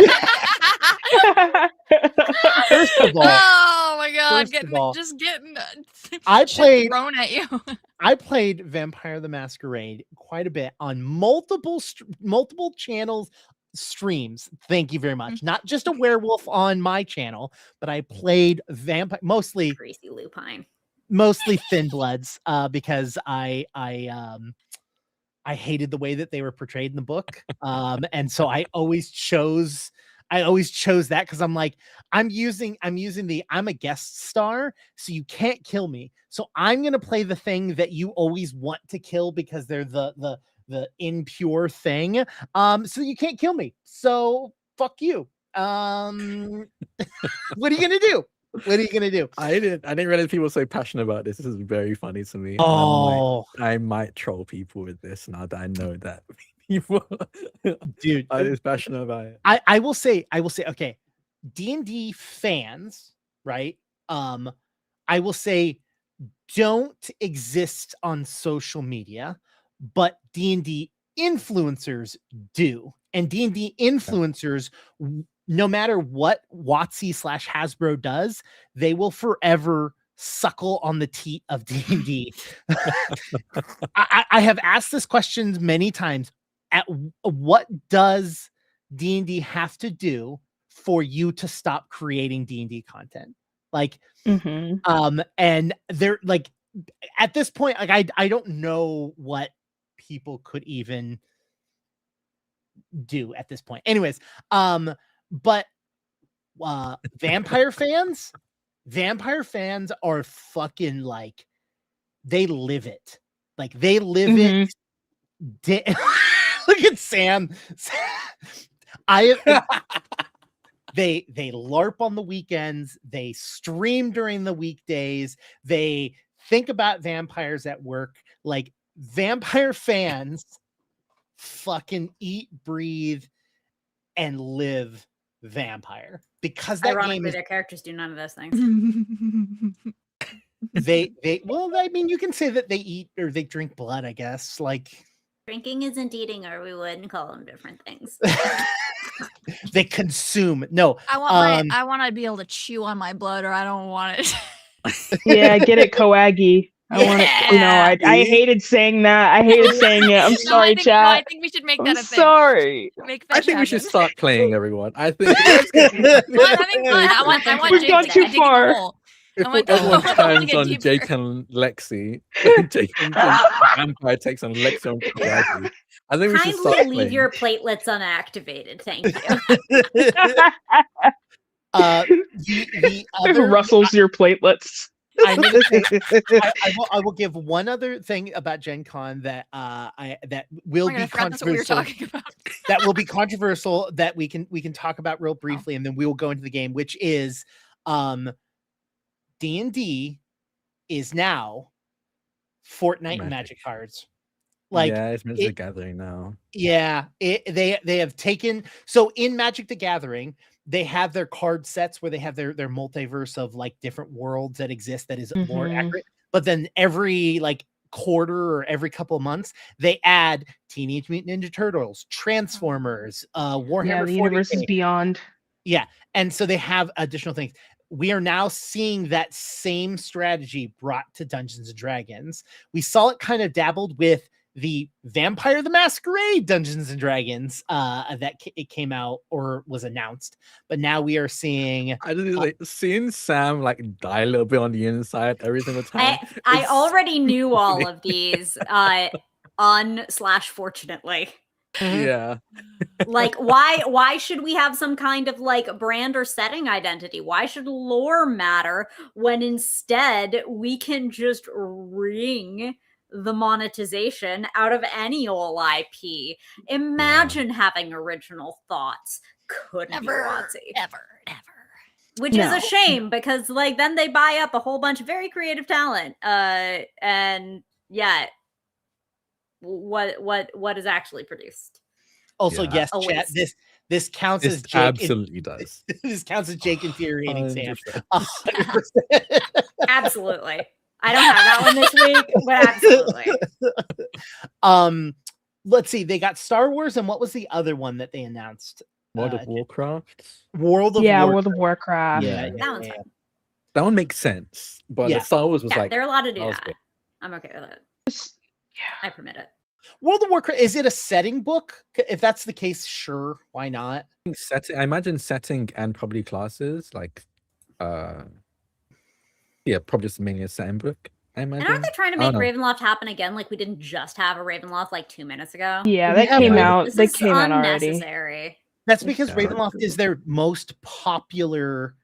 First of all, oh my god, I played thrown at you. I played Vampire the Masquerade quite a bit on multiple channels, streams. Thank you very much. Not just a werewolf on my channel, but I played vampire, mostly Greasy Lupine, mostly Thin Bloods, because I hated the way that they were portrayed in the book, and so I always chose that because I'm like, I'm using I'm a guest star, so you can't kill me. So I'm gonna play the thing that you always want to kill because they're the impure thing. So you can't kill me. So fuck you. What are you gonna do? What are you gonna do? I didn't realize people were so passionate about this. This is very funny to me. Oh, I might troll people with this now that I know that people dude, are this passionate about it. I will say, okay, D&D fans, right? I will say don't exist on social media, but D&D influencers do. And D&D influencers, no matter what WotC/Hasbro does, they will forever suckle on the teat of D&D. I have asked this question many times. What does D&D have to do for you to stop creating D&D content? Like, and they're like, at this point, like I don't know what people could even do at this point. Anyways, but vampire fans are fucking like, they live it. Like they live it. Look at Sam. They LARP on the weekends. They stream during the weekdays. They think about vampires at work. Like vampire fans fucking eat, breathe, and live vampire, because that ironically, game is, their characters do none of those things. they well, I mean, you can say that they eat or they drink blood, I guess. Like Drinking isn't eating, or we wouldn't call them different things. they consume. No, I want to be able to chew on my blood, or I don't want it. Yeah, get it, Coagi. I want it. You know, I hated saying that. I hated saying it. I'm sorry, No, chat. I think we should make that I'm a thing. sorry. I think we should start playing, everyone. I think I'm having fun. I want We've Jake gone to too dig in the far. hole. if I want everyone to turns get on deeper. Jake and Lexi, Jake and Vampire takes on Lexi and Koyaki, I think we should start Kindly leave playing. your platelets unactivated. Thank you. the other Rustles your platelets. I'm gonna say, I will give one other thing about Gen Con that that will Oh my God, I be forgot that's what we were controversial. talking about. That will be controversial, that we can talk about real briefly, and then we will go into the game, which is D&D is now Fortnite and Magic cards. Like, yeah, it's Magic the Gathering now. Yeah, they have taken, so in Magic the Gathering, they have their card sets where they have their multiverse of like different worlds that exist that is more accurate. But then every like quarter or every couple of months, they add Teenage Mutant Ninja Turtles, Transformers, Warhammer. Yeah, the universe is beyond. Yeah, and so they have additional things. We are now seeing that same strategy brought to Dungeons and Dragons. We saw it kind of dabbled with the Vampire the Masquerade Dungeons and Dragons it came out or was announced, but now we are seeing I just like seeing Sam like die a little bit on the inside every single time. I already knew all of these fortunately. Yeah. Like why should we have some kind of like brand or setting identity? Why should lore matter when instead we can just wring the monetization out of any old IP? Imagine having original thoughts. Couldn't be WotC. Ever. Which is a shame, because like then they buy up a whole bunch of very creative talent. And yeah, what is actually produced. Also, Yeah. yes, chat, this counts as Jake. Absolutely does. This counts as Jake infuriating Sam. 100%. 100%. Absolutely. I don't have that one this week, but absolutely. Let's see. They got Star Wars, and what was the other one that they announced? World of Warcraft. World of Warcraft. Yeah, That one's fine. That one makes sense, but Yeah. the Star Wars was Yeah, like they're allowed to do that was that. good. I'm okay with it. I permit it. World of Warcraft, is it a setting book? If that's the case, sure, why not? I imagine setting and probably classes like yeah, probably just mainly a setting book. I imagine. And aren't they trying to make know. Ravenloft happen again? Like we didn't just have a Ravenloft like 2 minutes ago. Yeah, We that have came one. out. This They is came out already. unnecessary. That's because Yeah. Ravenloft is their most popular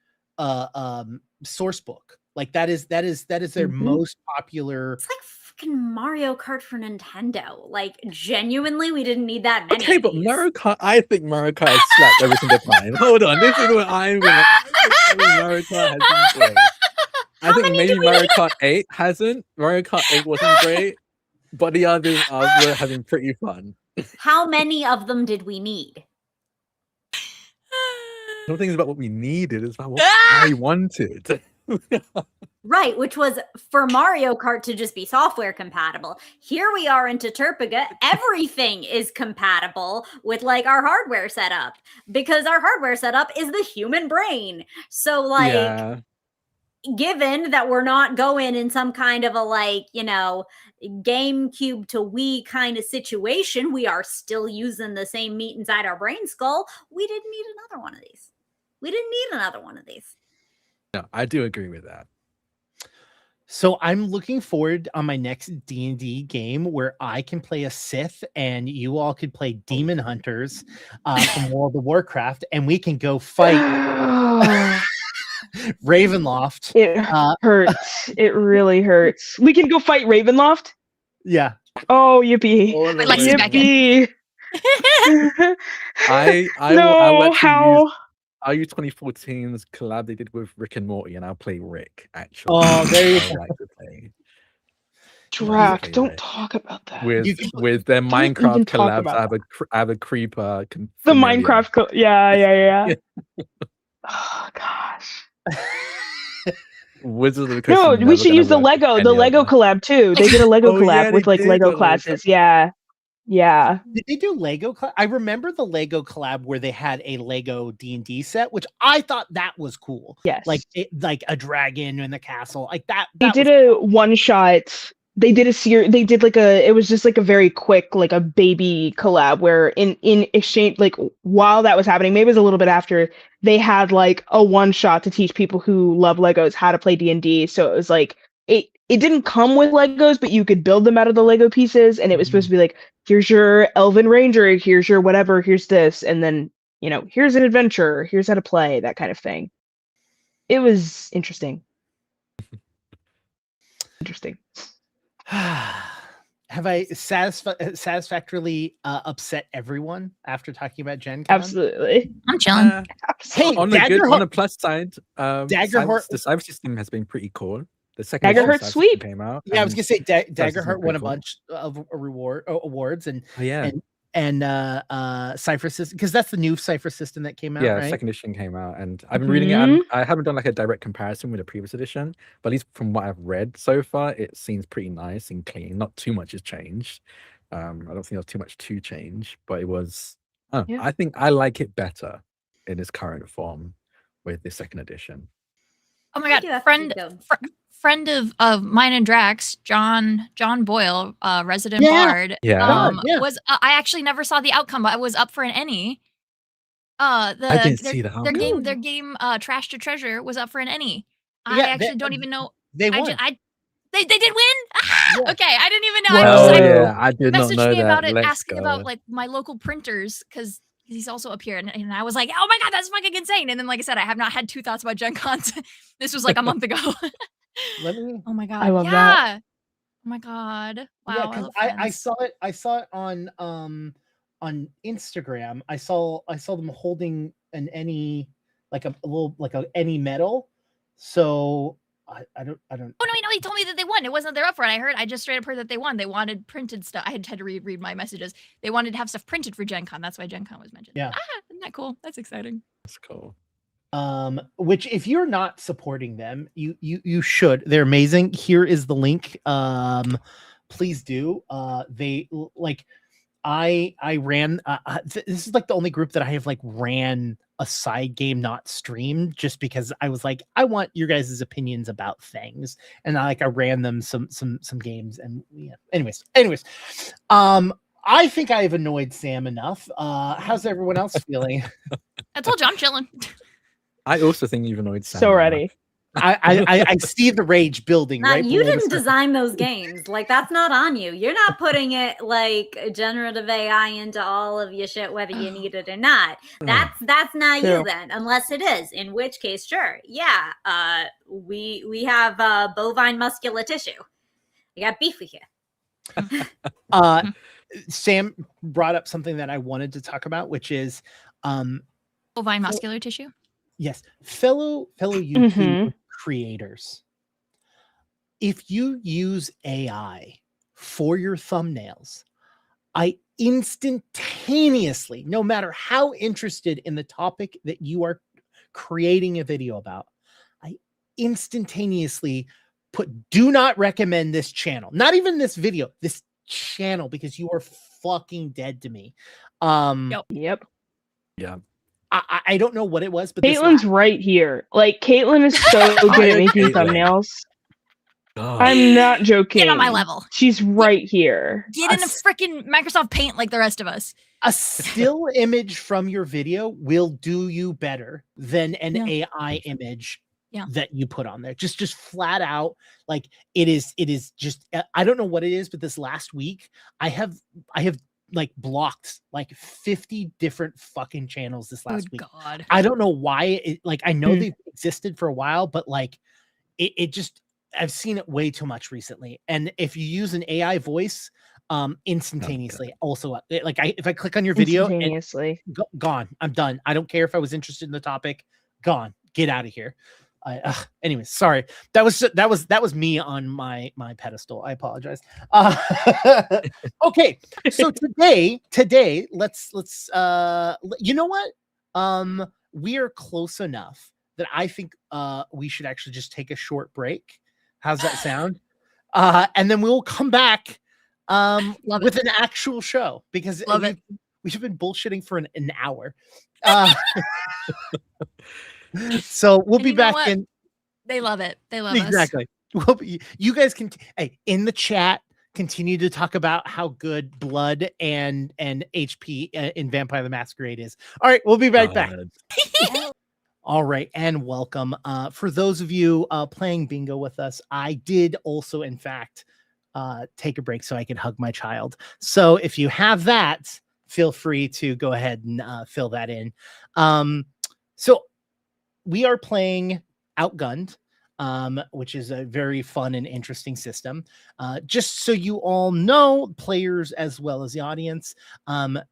source book. Like that is their most popular. It's like fucking Mario Kart for Nintendo. Like genuinely, we didn't need that many. Okay, of but these. Mario Kart, I think Mario Kart is slapped every single time. Hold on, this is what I'm gonna. Mario Kart has been great. I think many maybe do we Mario need? Kart 8 hasn't. Mario Kart 8 wasn't great, but the others were having pretty fun. How many of them did we need? No thing is about what we needed, it's about what I wanted. Right, which was for Mario Kart to just be software compatible. Here we are in ttrpg, everything is compatible with like our hardware setup because our hardware setup is the human brain. So like Yeah. given that we're not going in some kind of a like, you know, GameCube to Wii kind of situation, we are still using the same meat inside our brain skull. We didn't need another one of these. We didn't need another one of these. No, I do agree with that. So I'm looking forward on my next D&D game where I can play a Sith and you all could play Demon Hunters from World of Warcraft, and we can go fight Ravenloft. It hurts. It really hurts. We can go fight Ravenloft? Yeah. Oh, yippee. All of Wait, Lexi's it. back in. Yippee. I no, will actually how? I'll use 2014's collab they did with Rick and Morty, and I'll play Rick, actually. Oh, there you I would go. like to play. Drac, Okay, don't right. talk about that. With their even Minecraft talk collabs, about I have a creeper. The familiar. Minecraft, yeah. Oh gosh. Wizards of the Coast No, is we never should gonna use the work with Lego any other. collab too. They did a Lego Oh, collab yeah, with they like did Lego a Lego classes. Yeah. Did they do Lego collab? I remember the Lego collab where they had a Lego D&D set, which I thought that was cool. Yes. Like a dragon in the castle. Like that. They did a one shot. They did a series. They did like it was just like a very quick, like a baby collab where in exchange, like while that was happening, maybe it was a little bit after, they had like a one shot to teach people who love Legos how to play D&D. So it was like, it didn't come with Legos, but you could build them out of the Lego pieces. And it was supposed to be like, here's your Elven Ranger, here's your whatever, here's this. And then, you know, here's an adventure, here's how to play, that kind of thing. It was interesting. Interesting. Have I satisfactorily upset everyone after talking about Gen Con? Absolutely. I'm chilling. Hey, on the plus side, Daggerheart, the cyber system has been pretty cool. The second Daggerheart cyber sweep system came out. Yeah, I was gonna say Daggerheart won a cool. bunch of awards and yeah. and Cypher system, because that's the new Cypher system that came out. Yeah, right? second edition came out, and I've been reading it. I haven't done like a direct comparison with the previous edition, but at least from what I've read so far, it seems pretty nice and clean. Not too much has changed. I don't think there's too much to change, but it was. Yeah. I think I like it better in its current form with the second edition. Oh my god, friend of mine and Drax, John Boyle, resident bard. Was I actually never saw the outcome, but I was up for an NE. I didn't see the outcome. Their game Trash to Treasure was up for an NE. I Yeah, actually don't even know. They won. They did win. Yeah. Okay, I didn't even know. I did not know messaged me that. about it, asking about like my local printers because he's also up here, and I was like, oh my god, that's fucking insane. And then, like I said, I have not had two thoughts about Gen Con. This was like a month ago. Oh my god! I love that. Oh my god! Wow! Yeah, because I saw it. I saw it on Instagram. I saw them holding an NE, like a little like a NE medal. So I don't. Oh no! He told me that they won. It wasn't they're up for it. I just straight up heard that they won. They wanted printed stuff. I had to read my messages. They wanted to have stuff printed for Gen Con. That's why Gen Con was mentioned. Yeah. Isn't that cool? That's exciting. That's cool. Which if you're not supporting them, you should. They're amazing. Here is the link. Please do. They like I ran this is like the only group that I have like ran a side game not streamed, just because I was like, I want your guys' opinions about things, and I ran them some games, and yeah. Anyways, I think I have annoyed Sam enough. How's everyone else feeling? I told you I'm chilling. I also think you've annoyed Sam. So ready. I see the rage building. Now, right, you didn't design those games. Like, that's not on you. You're not putting it like generative AI into all of your shit, whether you need it or not. That's not you then, unless it is. In which case, sure, yeah. We have bovine muscular tissue. You got beef here. Sam brought up something that I wanted to talk about, which is bovine muscular tissue. Yes, fellow YouTube creators, if you use AI for your thumbnails, I instantaneously, no matter how interested in the topic that you are creating a video about, I instantaneously put do not recommend this channel, not even this video, this channel, because you are fucking dead to me. Yep. Yeah. I don't know what it was, but Caitlin's right here. Like, Caitlin is so good at making thumbnails. I'm not joking. Get on my level. She's right here. Get in a freaking Microsoft Paint like the rest of us. A still image from your video will do you better than an AI image that you put on there. Just flat out, like it is just, I don't know what it is, but this last week I have like blocked like 50 different fucking channels this last week. God. I don't know why like I know they've existed for a while, but like it just, I've seen it way too much recently. And if you use an AI voice, instantaneously also like if I click on your video instantaneously gone, I'm done. I don't care if I was interested in the topic, gone, get out of here. Anyways, sorry, that was me on my pedestal. I apologize. Okay, so today let's you know what, we are close enough that I think we should actually just take a short break. How's that sound? And then we'll come back with an actual show, because we've been bullshitting for an hour. So we'll be back in. They love it. They love exactly. us. Well, you guys can in the chat continue to talk about how good blood and HP in Vampire the Masquerade is. All right, we'll be right back. All right, and welcome. For those of you playing bingo with us, I did also, in fact, take a break so I could hug my child. So if you have that, feel free to go ahead and fill that in. So we are playing Outgunned, which is a very fun and interesting system. Just so you all know, players as well as the audience,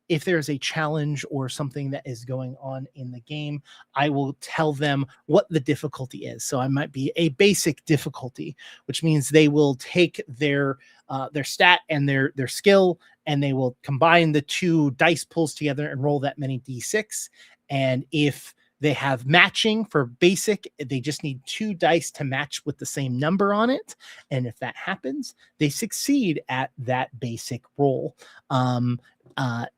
if there's a challenge or something that is going on in the game, I will tell them what the difficulty is. So I might be a basic difficulty, which means they will take their stat and their skill, and they will combine the two dice pulls together and roll that many d6. And if they have matching for basic, they just need 2 dice to match with the same number on it. And if that happens, they succeed at that basic roll.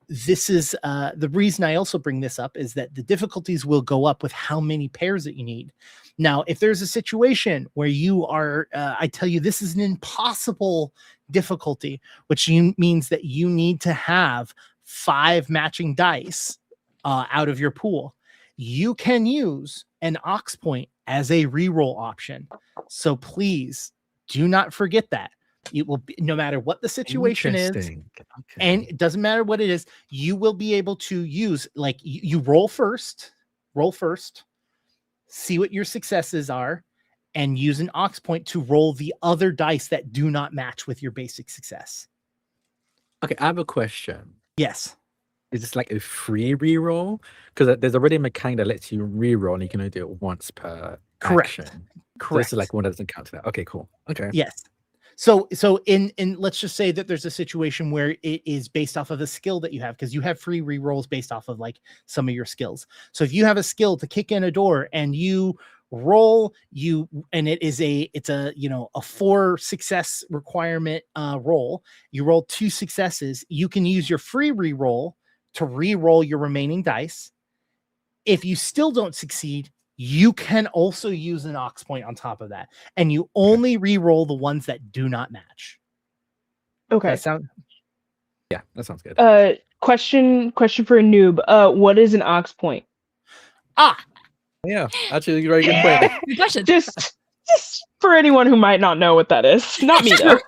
This is the reason I also bring this up, is that the difficulties will go up with how many pairs that you need. Now, if there's a situation where you are, I tell you, this is an impossible difficulty, which means that you need to have 5 matching dice out of your pool. You can use an ox point as a reroll option. So please do not forget that. It will be, no matter what the situation is, and it doesn't matter what it is, you will be able to use, like, you roll first, see what your successes are, and use an ox point to roll the other dice that do not match with your basic success. Okay, I have a question. Yes. Is this like a free reroll? Because there's already a mechanic that lets you reroll, and you can only do it once per action. Correct. So this is like one that doesn't count to that. Okay, cool. Okay. Yes. So in let's just say that there's a situation where it is based off of a skill that you have, because you have free rerolls based off of like some of your skills. So if you have a skill to kick in a door and you roll, and it's a 4 success requirement roll, you roll 2 successes, you can use your free reroll to re-roll your remaining dice. If you still don't succeed, you can also use an ox point on top of that, and you only re-roll the ones that do not match. Okay. That sound? Yeah, that sounds good. Question for a noob. What is an ox point? Yeah, actually, very good point. Good question. Just for anyone who might not know what that is. Not me though.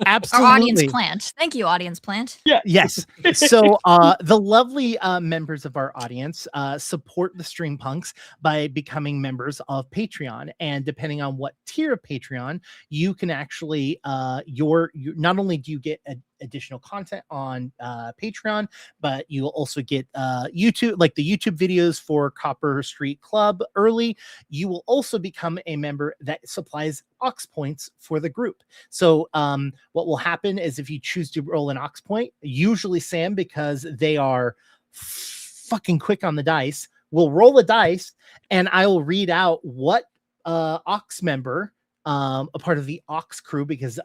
Absolutely. Our audience plant. Thank you, audience plant. Yeah. Yes. So the lovely members of our audience support the Stream Punks by becoming members of Patreon. And depending on what tier of Patreon, you can actually, not only do you get additional content on Patreon, but you'll also get YouTube, like the YouTube videos for Copper Street Club early. You will also become a member that supplies Ox points for the group. So what will happen is if you choose to roll an Ox point, usually Sam, because they are fucking quick on the dice, will roll a dice, and I will read out what Ox member, a part of the Ox crew, because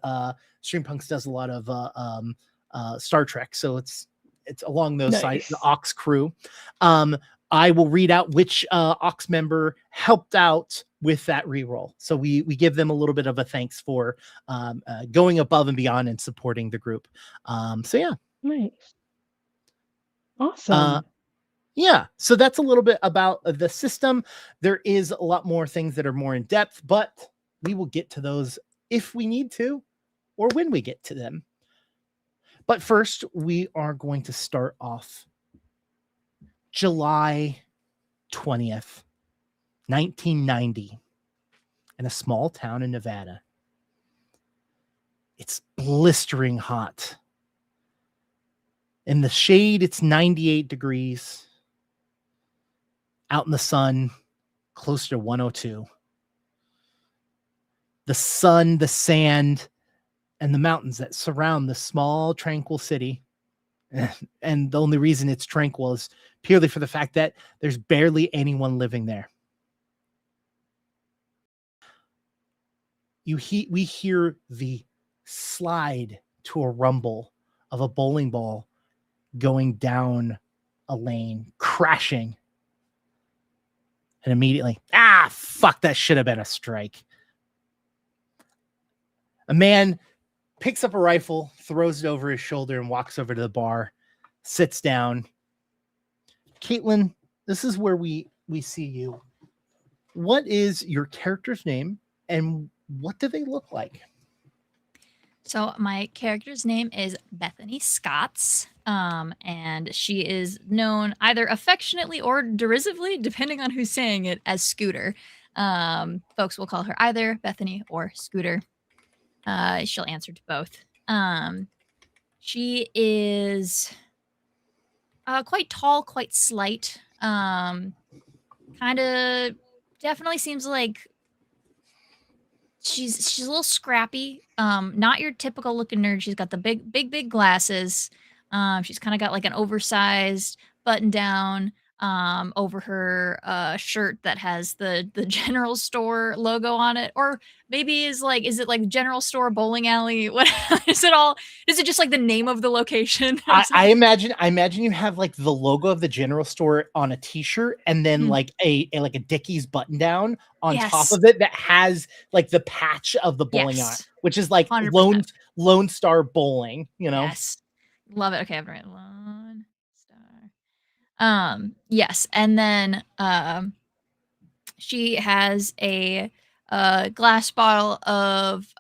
Streampunks does a lot of Star Trek, so it's along those sides, the Ox crew. I will read out which Ox member helped out with that reroll. So we give them a little bit of a thanks for going above and beyond and supporting the group. So yeah. Nice. Awesome. Yeah, so that's a little bit about the system. There is a lot more things that are more in depth, but we will get to those if we need to, or when we get to them. But first, we are going to start off July 20th, 1990, in a small town in Nevada. It's blistering hot. In the shade, it's 98 degrees. Out in the sun, closer to 102. The sun, the sand, and the mountains that surround the small, tranquil city. And the only reason it's tranquil is purely for the fact that there's barely anyone living there. We hear the slide to a rumble of a bowling ball going down a lane, crashing. And immediately, fuck, that should have been a strike. A man picks up a rifle, throws it over his shoulder, and walks over to the bar, sits down. Caitlin, this is where we see you. What is your character's name, and what do they look like? So my character's name is Bethany Scotts, and she is known either affectionately or derisively, depending on who's saying it, as Scooter. Folks will call her either Bethany or Scooter. She'll answer to both. She is quite tall, quite slight. Kind of definitely seems like she's a little scrappy. Not your typical looking nerd. She's got the big glasses. She's kind of got like an oversized button down over her shirt that has the general store logo on it, or maybe is it like general store bowling alley? What is it all? Is it just like the name of the location? I imagine you have like the logo of the general store on a t-shirt, and then like a Dickies button down on top of it that has like the patch of the bowling on it, which is like 100%. Lone Star Bowling, you know? Yes. Love it. Okay, I've written Lone Star. Yes, and then she has a glass bottle of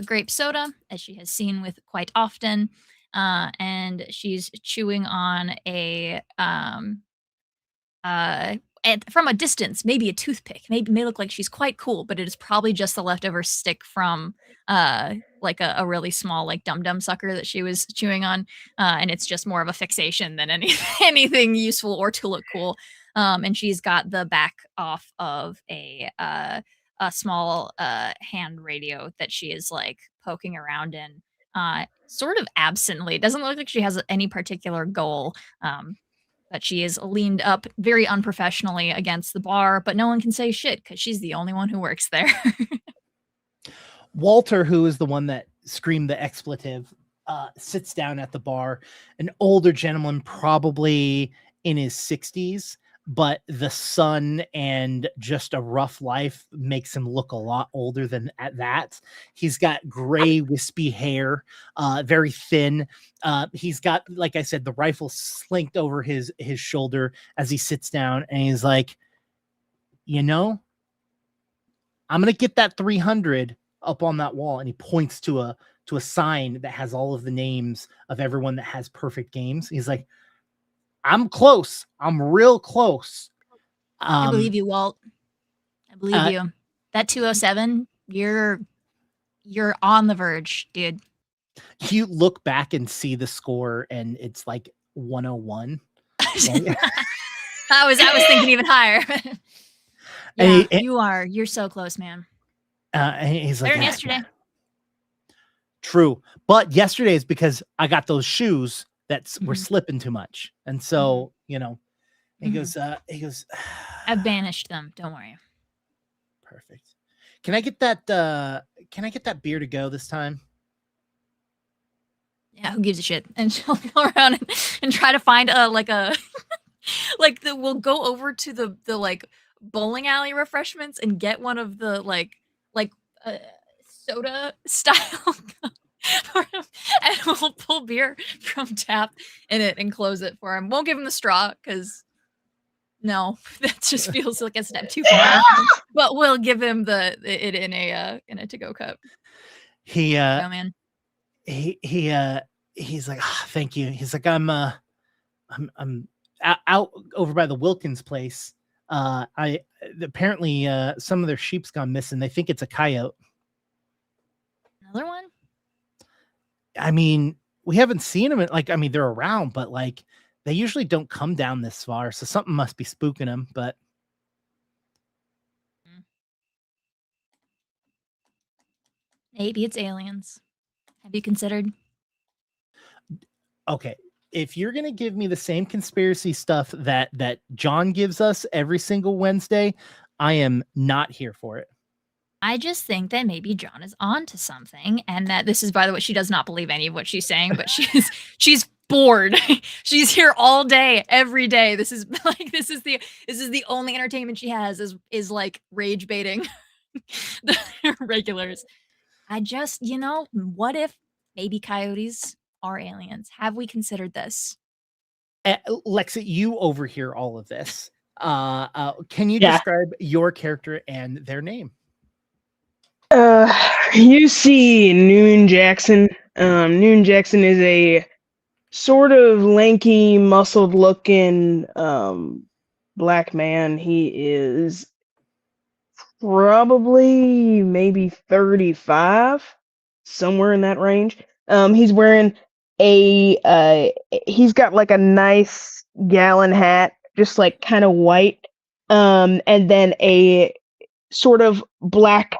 grape soda, as she has seen with quite often, and she's chewing on a and from a distance, maybe a toothpick. Maybe may look like she's quite cool, but it is probably just the leftover stick from like a really small like dum dum sucker that she was chewing on, and it's just more of a fixation than anything useful or to look cool. And she's got the back off of a small hand radio that she is like poking around in, sort of absently. It doesn't look like she has any particular goal. But she is leaned up very unprofessionally against the bar, but no one can say shit because she's the only one who works there. Walter, who is the one that screamed the expletive, sits down at the bar. An older gentleman, probably in his 60s, but the sun and just a rough life makes him look a lot older than at that. He's got gray, wispy hair, very thin. He's got, like I said, the rifle slinked over his shoulder as he sits down, and he's like, you know, I'm going to get that 300 up on that wall. And he points to a sign that has all of the names of everyone that has perfect games. He's like, I'm close. I'm real close. I believe you, Walt. I believe you. That 207, you're on the verge, dude. You look back and see the score, and it's like 101. Right? I was thinking even higher. Yeah, you're so close, man. And he's like, Better than yesterday. True, but yesterday is because I got those shoes that were Mhm. slipping too much, and so you know, he goes, I've banished them. Don't worry. Perfect. Can I get that? Can I get that beer to go this time? Yeah, who gives a shit? And she'll go around and try to find like we'll go over to the like bowling alley refreshments and get one of the like soda style and we'll pull beer from tap in it and close it for him. Won't give him the straw because no, that just feels like a step too far. But we'll give him it in a to-go cup. He go, man. He's like, thank you. He's like, I'm out over by the Wilkins place. I apparently some of their sheep's gone missing. They think it's a coyote. Another one? I mean, we haven't seen them. I mean, they're around, but like they usually don't come down this far, so something must be spooking them. But maybe it's aliens. Have you considered? Okay, if you're gonna give me the same conspiracy stuff that John gives us every single Wednesday, I am not here for it. I just think that maybe John is on to something, and that this is, by the way, she does not believe any of what she's saying, but she's bored. She's here all day, every day. This is the only entertainment she has is like rage baiting the regulars. I just, what if maybe coyotes are aliens? Have we considered this? Lexa, you overhear all of this. Can you describe your character and their name? You see Noon Jackson. Noon Jackson is a sort of lanky, muscled-looking black man. He is probably maybe 35, somewhere in that range. He's wearing he's got like a nice gallon hat, just like kind of white, and then a sort of black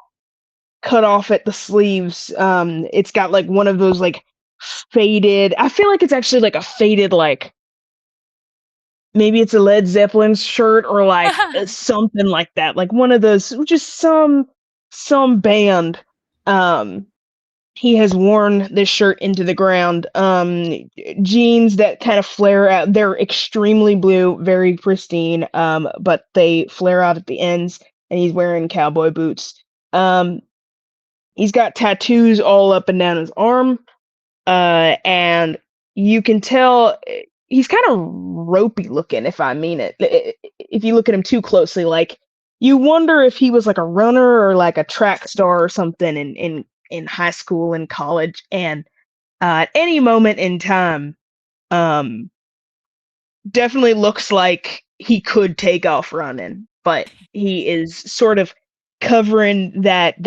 cut off at the sleeves. It's got like one of those like faded, I feel like it's actually like a faded, like maybe it's a Led Zeppelin shirt or like something like that, like one of those, just some band. He has worn this shirt into the ground. Jeans that kind of flare out. They're extremely blue, very pristine, but they flare out at the ends, and he's wearing cowboy boots. He's got tattoos all up and down his arm, and you can tell he's kind of ropey looking, if I mean it. If you look at him too closely, like you wonder if he was like a runner or like a track star or something in high school and college. And at any moment in time, definitely looks like he could take off running, but he is sort of covering that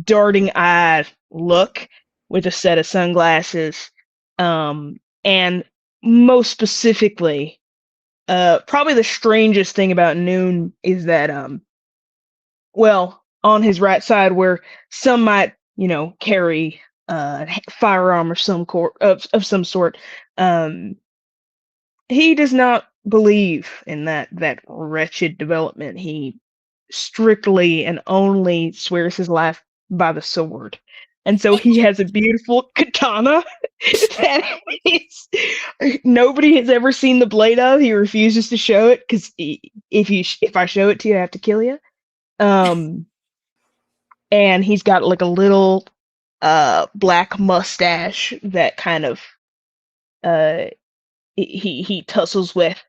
darting eye look with a set of sunglasses. And most specifically, probably the strangest thing about Noon is that, well, on his right side, where some might, carry firearm or of some sort, he does not believe in that wretched development. He strictly and only swears his life by the sword. And so he has a beautiful katana that nobody has ever seen the blade of. He refuses to show it because if I show it to you, I have to kill you. And he's got like a little black mustache that kind of he tussles with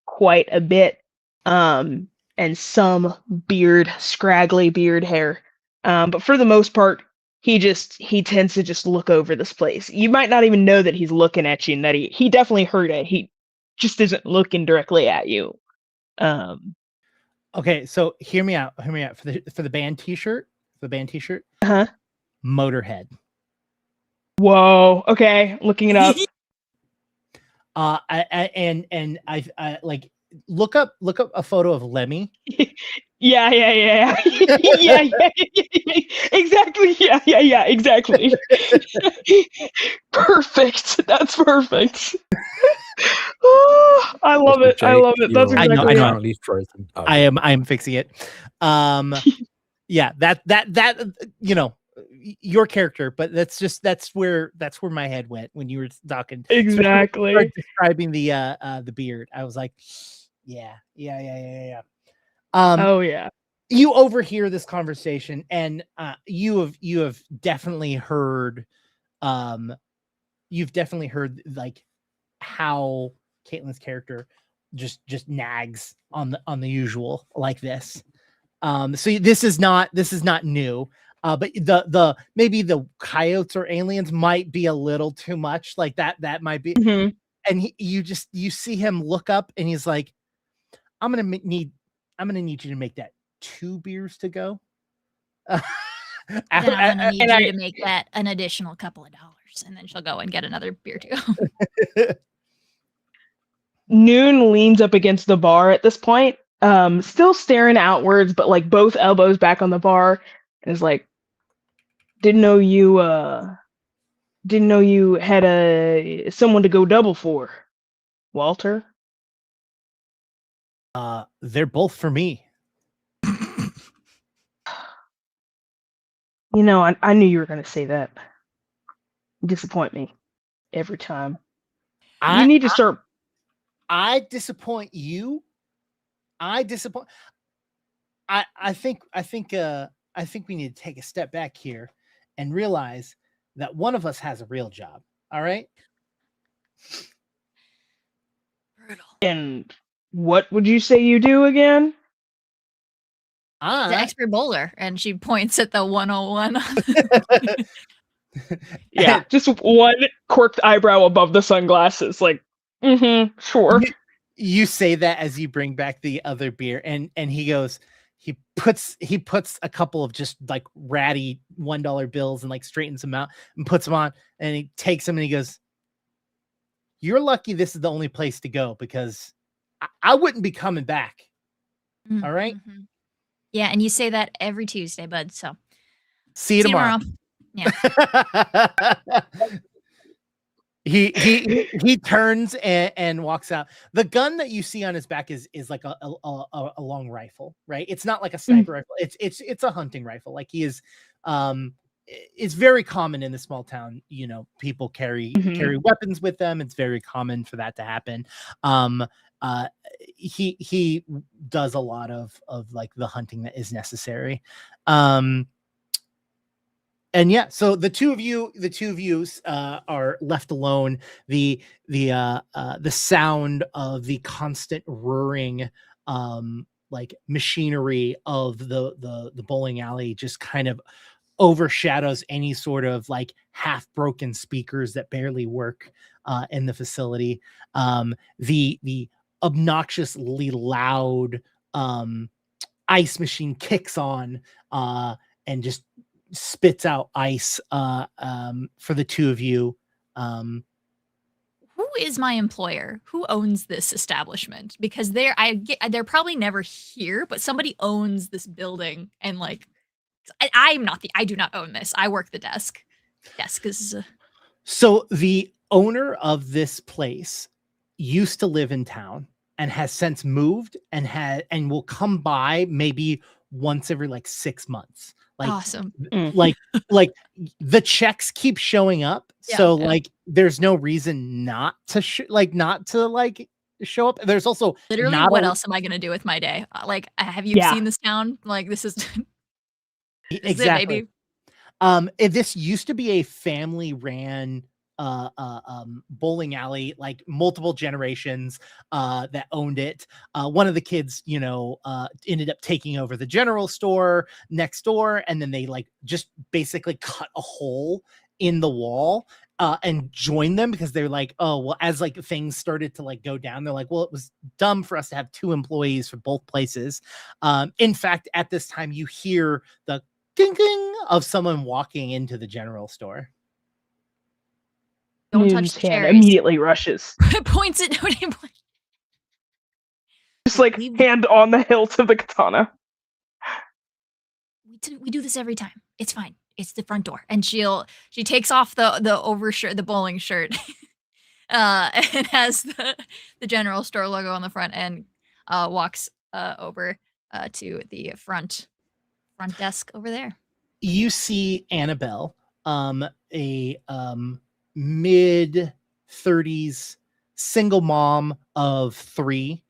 quite a bit, and some scraggly beard hair. But for the most part, he tends to just look over this place. You might not even know that he's looking at you, and that he definitely heard it. He just isn't looking directly at you. Okay, so hear me out. For the band T-shirt. Uh-huh. Motorhead. Whoa. Okay, looking it up. I like look up a photo of Lemmy. Yeah. Yeah. Exactly. Yeah. Exactly. Perfect. That's perfect. Oh, I love it. I Jake, love it. That's you're exactly know. it. currently frozen. Oh, I am fixing it. Yeah, that you know, your character, but that's where my head went when you were talking. Especially when you started Exactly. describing the beard. I was like, yeah. Oh yeah. You overhear this conversation, and you have definitely heard like how Caitlin's character just nags on the usual like this. So this is not new. But the maybe the coyotes or aliens might be a little too much. Like that might be. Mhm. And you see him look up, and he's like, I'm gonna need you to make that 2 beers to go. Then I'm gonna need and you I- to make that an additional couple of dollars, and then she'll go and get another beer to go. Noon leans up against the bar at this point, still staring outwards, but like both elbows back on the bar, and is like, didn't know you had someone to go double for, Walter. They're both for me. You know, I knew you were gonna say that. You disappoint me every time. You need to start. I disappoint you. I think we need to take a step back here and realize that one of us has a real job. All right. Brutal. And what would you say you do again? The expert bowler, and she points at the 101. Yeah, just one quirked eyebrow above the sunglasses. Like, sure. You say that as you bring back the other beer, and he goes, he puts a couple of just like ratty $1 bills and like straightens them out and puts them on, and he takes them and he goes, "You're lucky this is the only place to go, because I wouldn't be coming back." All right. Mm-hmm. Yeah, and you say that every Tuesday, bud. So See you tomorrow. Yeah. He turns and walks out. The gun that you see on his back is like a long rifle, right? It's not like a sniper rifle. It's a hunting rifle. Like he is, it's very common in the small town. You know, people carry weapons with them. It's very common for that to happen. He does a lot of like the hunting that is necessary. And yeah, so the two of you are left alone. The sound of the constant roaring like machinery of the bowling alley just kind of overshadows any sort of like half broken speakers that barely work in the facility. The obnoxiously loud ice machine kicks on and just spits out ice for the two of you. Who is my employer? Who owns this establishment? Because they're probably never here, but somebody owns this building, and like I do not own this. I work the desk. Desk is So the owner of this place used to live in town and has since moved and will come by maybe once every like 6 months. Like, awesome. like the checks keep showing up. Yeah, So yeah. like there's no reason not to show up. There's also Literally, what else am I going to do with my day? Like, have you seen this town? Like, this is exactly. This used to be a family ran bowling alley, like multiple generations that owned it. One of the kids, ended up taking over the general store next door, and then they like just basically cut a hole in the wall and joined them, because they're like, oh well, as like things started to like go down, they're like, well, it was dumb for us to have 2 employees for both places. In fact, at this time you hear the ding of someone walking into the general store. Don't touch Noon's the hand cherries. immediately rushes. Points at nobody. Just like Leave- hand on the hilt of the katana. We do this every time. It's fine. It's the front door. And she takes off the overshirt, the bowling shirt, and has the general store logo on the front, and walks over to the front desk over there. You see Annabelle, a mid 30s single mom of 3,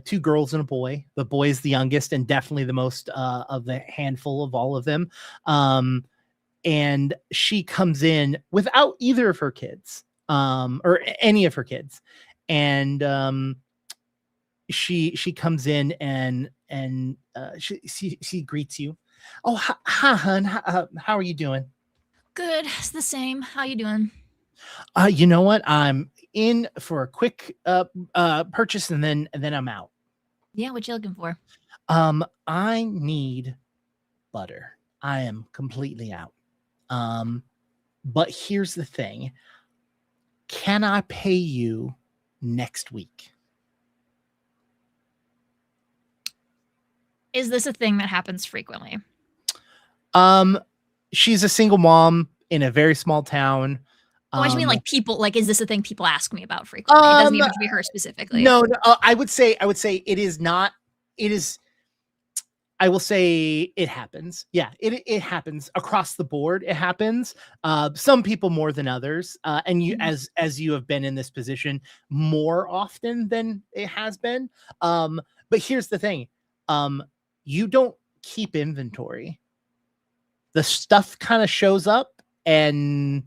2 girls and a boy. The boy is the youngest and definitely the most of the handful of all of them. And she comes in without either of her kids, or any of her kids, and she comes in and she greets you. Oh, hi, hun. How are you doing? Good. It's the same. How you doing? You know what? I'm in for a quick purchase and then I'm out. Yeah, what you looking for? I need butter. I am completely out. But here's the thing. Can I pay you next week? Is this a thing that happens frequently? She's a single mom in a very small town. Oh, I just mean like people. Like, is this a thing people ask me about frequently? It doesn't even have to be her specifically. No, I would say it is not. It is. I will say it happens. Yeah, it happens across the board. It happens. Some people more than others, and you, as you have been in this position more often than it has been. But here's the thing: you don't keep inventory. The stuff kind of shows up, and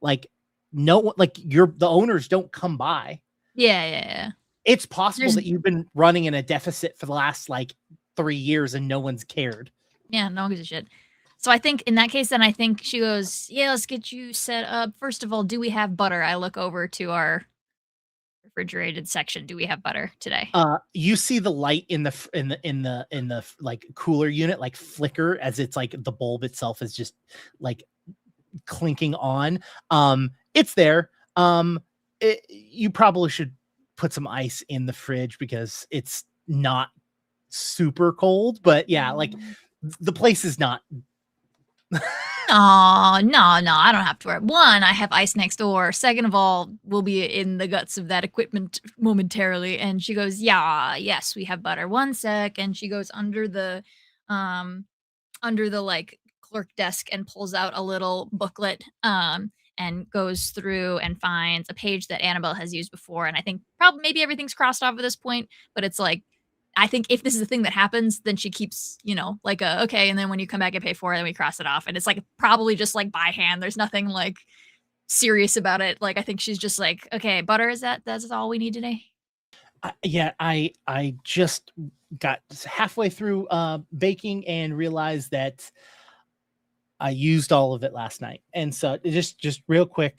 like the owners don't come by. Yeah. It's possible that you've been running in a deficit for the last 3 years and no one's cared. Yeah, no one gives a shit. So I think in that case, then I think she goes, yeah, let's get you set up. First of all, do we have butter? I look over to our refrigerated section. Do we have butter today? You see the light in the cooler unit flicker as it's the bulb itself is just clinking on. It's there. You probably should put some ice in the fridge because it's not super cold, but yeah, the place is not. Oh, no, I don't have to worry. One, I have ice next door. Second of all, we'll be in the guts of that equipment momentarily. And she goes, yeah, yes, we have butter. One sec. And she goes under the clerk desk and pulls out a little booklet and goes through and finds a page that Annabelle has used before. And I think probably maybe everything's crossed off at this point, but it's I think if this is a thing that happens, then she keeps, okay. And then when you come back and pay for it, then we cross it off. And it's probably just by hand. There's nothing serious about it. I think she's just okay, butter, that's all we need today. Yeah, I just got halfway through baking and realized that I used all of it last night. And so just real quick.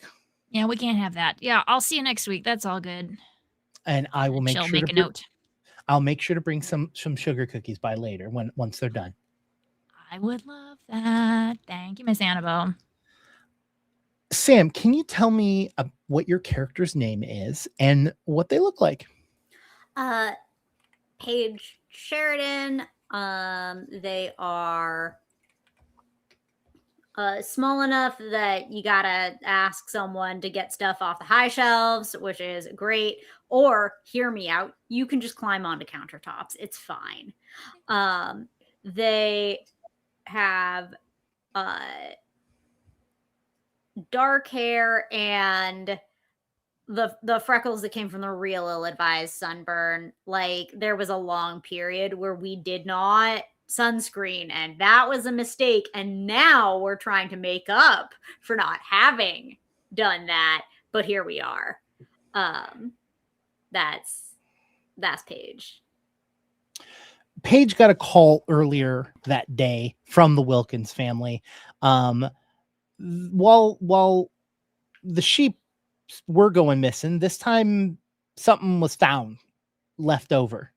Yeah, we can't have that. Yeah, I'll see you next week. That's all good. And I will make a note. I'll make sure to bring some sugar cookies by later once they're done. I would love that. Thank you, Miss Annabelle. Sam, can you tell me what your character's name is and what they look like? Paige Sheridan. They are small enough that you gotta ask someone to get stuff off the high shelves, which is great. Or hear me out, you can just climb onto countertops. It's fine. They have dark hair and the freckles that came from the real ill-advised sunburn. There was a long period where we did not sunscreen, and that was a mistake. And now we're trying to make up for not having done that. But here we are. That's Paige. Paige got a call earlier that day from the Wilkins family. While the sheep were going missing, this time something was found left over.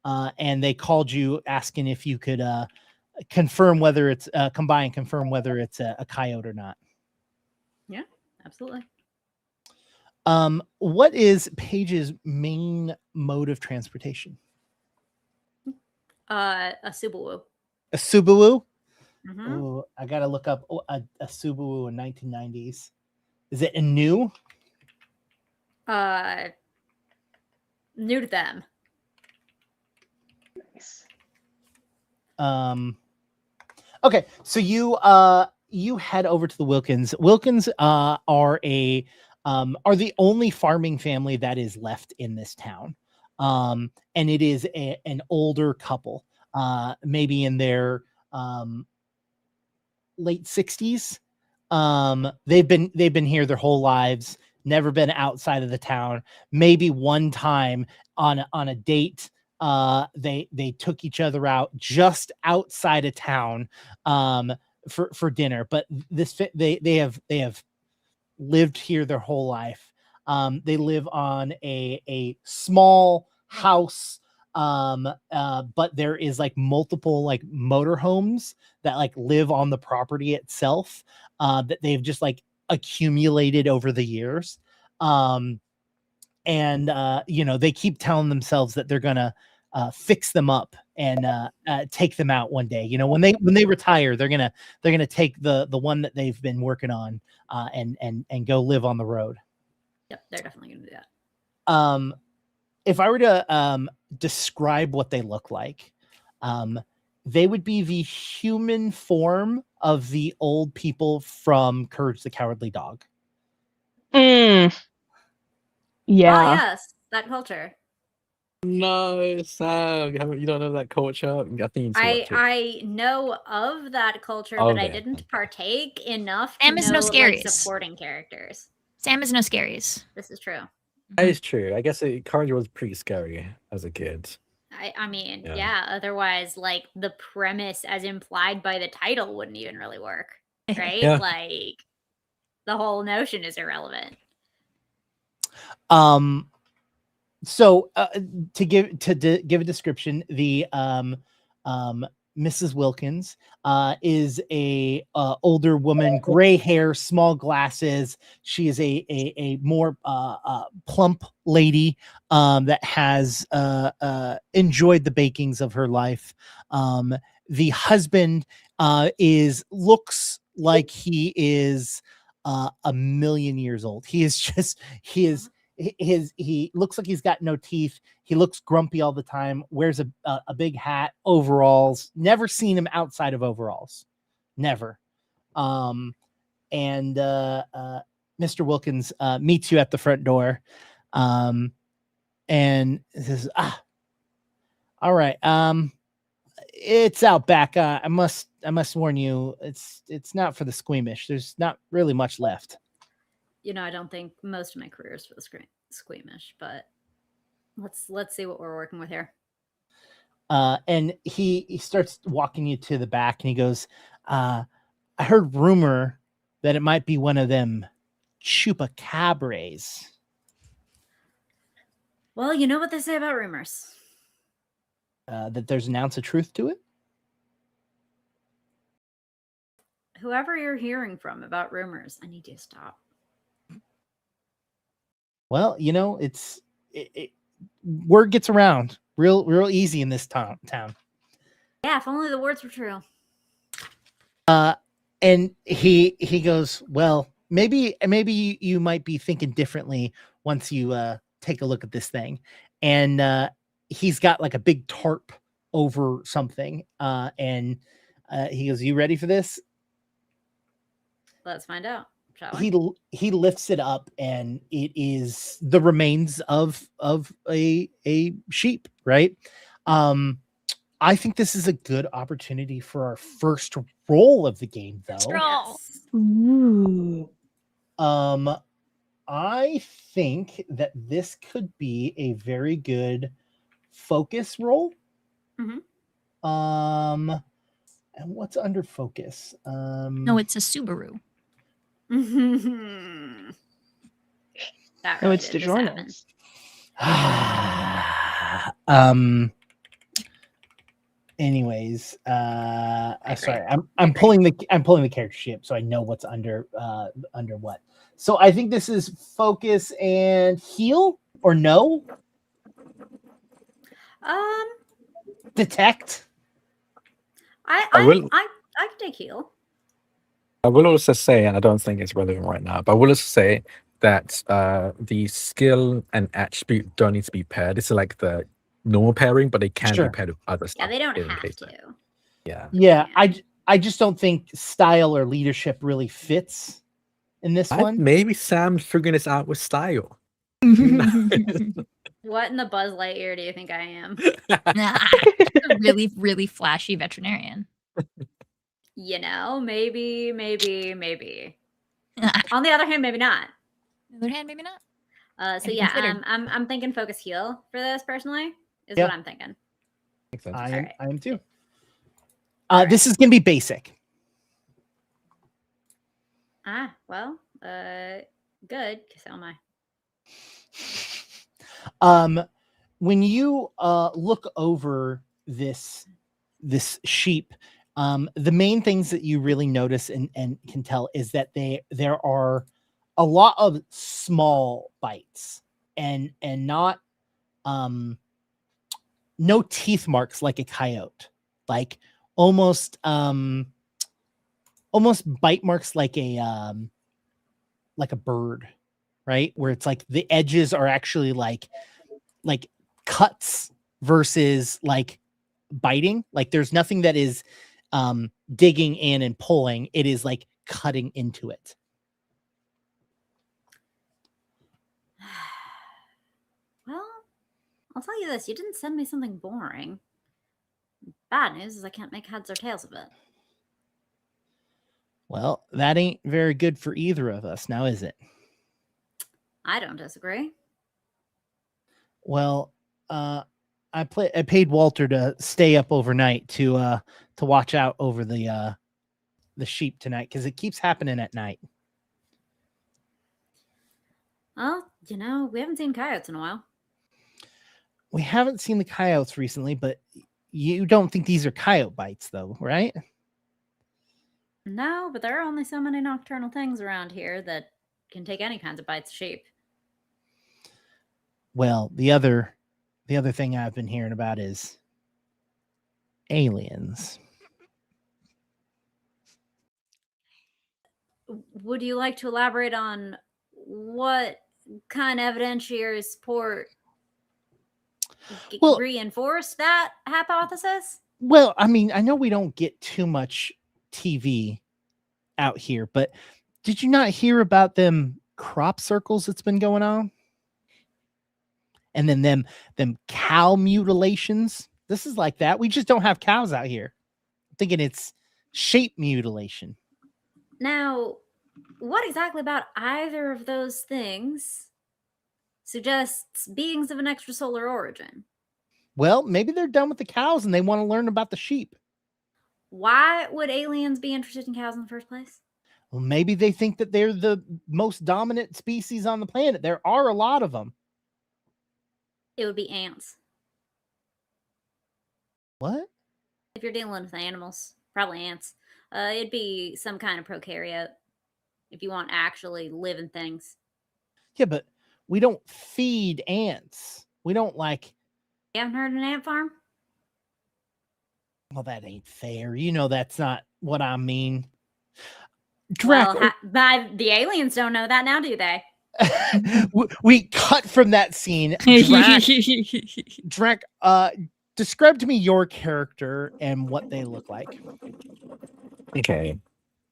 And they called you asking if you could confirm whether it's come by and confirm whether it's a coyote or not. Yeah, absolutely. What is Paige's main mode of transportation? A Subaru. A Subaru? Mhm. Oh, I gotta look up a Subaru in 1990s. Is it a new? New to them. Nice. Okay, so you head over to the Wilkins. Wilkins are the only farming family that is left in this town. And it is an older couple, maybe in their late 60s. They've been here their whole lives, never been outside of the town. Maybe one time on a date, they took each other out just outside of town for dinner. But they have lived here their whole life. They live on a small house, but there is like multiple like motorhomes that like live on the property itself, that they've just like accumulated over the years. And they keep telling themselves that they're gonna fix them up and take them out one day. When they retire, they're gonna take the one that they've been working on and go live on the road. Yep, they're definitely gonna do that. If I were to describe what they look like, they would be the human form of the old people from Courage the Cowardly Dog. Yeah. Oh yes, that culture. No, Sam, you don't know that culture. I think you need to watch it. I know of that culture, but I didn't partake enough to Sam is no know like scaries. supporting characters. Sam is no scaries. This is true. That is true. I guess Courage was pretty scary as a kid. I mean, yeah. Otherwise, like the premise as implied by the title wouldn't even really work, right? Yeah. Like the whole notion is irrelevant. So to give a description, the Mrs. Wilkins is a older woman, gray hair, small glasses. She is a more plump lady that has enjoyed the bakings of her life. The husband looks like he is a million years old. He looks like he's got no teeth. He looks grumpy all the time, wears a big hat, overalls. Never seen him outside of overalls. Never. And Mr. Wilkins meets you at the front door, and says, all right, it's out back. I must warn you, it's not for the squeamish. There's not really much left. I don't think most of my career is for the squeamish, but let's see what we're working with here. And he starts walking you to the back, and he goes, I heard rumor that it might be one of them chupacabras. Well, you know what they say about rumors. That there's an ounce of truth to it. Whoever you're hearing from about rumors, I need you to stop. Well, word gets around real easy in this town. Yeah, if only the words were true. And he goes, well, maybe you might be thinking differently once you take a look at this thing. And he's got like a big tarp over something. And he goes, you ready for this? Let's find out. He lifts it up, and it is the remains of a sheep, right? I think this is a good opportunity for our first roll of the game, though. Yes. Ooh. I think that this could be a very good focus roll. Mm-hmm. And what's under focus? No, it's a Subaru. No, it's DiGiorno's. Anyways, sorry, I'm pulling the character sheet up so I know what's under what. So I think this is focus and heal, or no? Detect. I I will- can take heal. I will also say, and I don't think it's relevant right now, but I will also say that the skill and attribute don't need to be paired. This is like the normal pairing, but they can Sure. be paired with other stuff. Yeah, they don't in have case to. that- Yeah. Yeah, I just don't think style or leadership really fits in this one. Maybe Sam's figuring this out with style. What in the Buzz Lightyear do you think I am? A really, really flashy veterinarian. You know, maybe. On the other hand, maybe not. On the other hand, maybe not. So be yeah, considered. I'm thinking focus heal for this personally. Is Yeah. what I'm thinking. Makes sense. I Alright. am too. Alright. This is gonna be basic. Well, good. Cause so am I. When you look over this sheep, the main things that you really notice and can tell is that there are a lot of small bites and not no teeth marks like a coyote, like almost bite marks like a bird, right? Where it's like the edges are actually like cuts versus like biting. Like there's nothing that is digging in and pulling. It is like cutting into it. Well, I'll tell you this: you didn't send me something boring. Bad news is I can't make heads or tails of it. Well, that ain't very good for either of us, now is it? I don't disagree. Well, I paid Walter to stay up overnight to watch out over the sheep tonight because it keeps happening at night. Well, you know, we haven't seen coyotes in a while. We haven't seen the coyotes recently, but you don't think these are coyote bites, though, right? No, but there are only so many nocturnal things around here that can take any kinds of bites of sheep. Well, the other thing I've been hearing about is aliens. Would you like to elaborate on what kind of evidentiary support Well- reinforced that hypothesis? Well, I mean, I know we don't get too much TV out here, but did you not hear about them crop circles that's been going on? And then them cow mutilations. This is like that. We just don't have cows out here. I'm thinking it's shape mutilation. Now, what exactly about either of those things suggests beings of an extrasolar origin? Well, maybe they're done with the cows and they want to learn about the sheep. Why would aliens be interested in cows in the first place? Well, maybe they think that they're the most dominant species on the planet. There are a lot of them. It would be ants. What? If you're dealing with animals, probably ants. It'd be some kind of prokaryote if you want actually living things. Yeah, but we don't feed ants. We don't like. You haven't heard of an ant farm? Well, that ain't fair. You know that's not what I mean. Drac, Well, the aliens don't know that now, do they? we cut from that scene. Drac, describe to me your character and what they look like. Okay.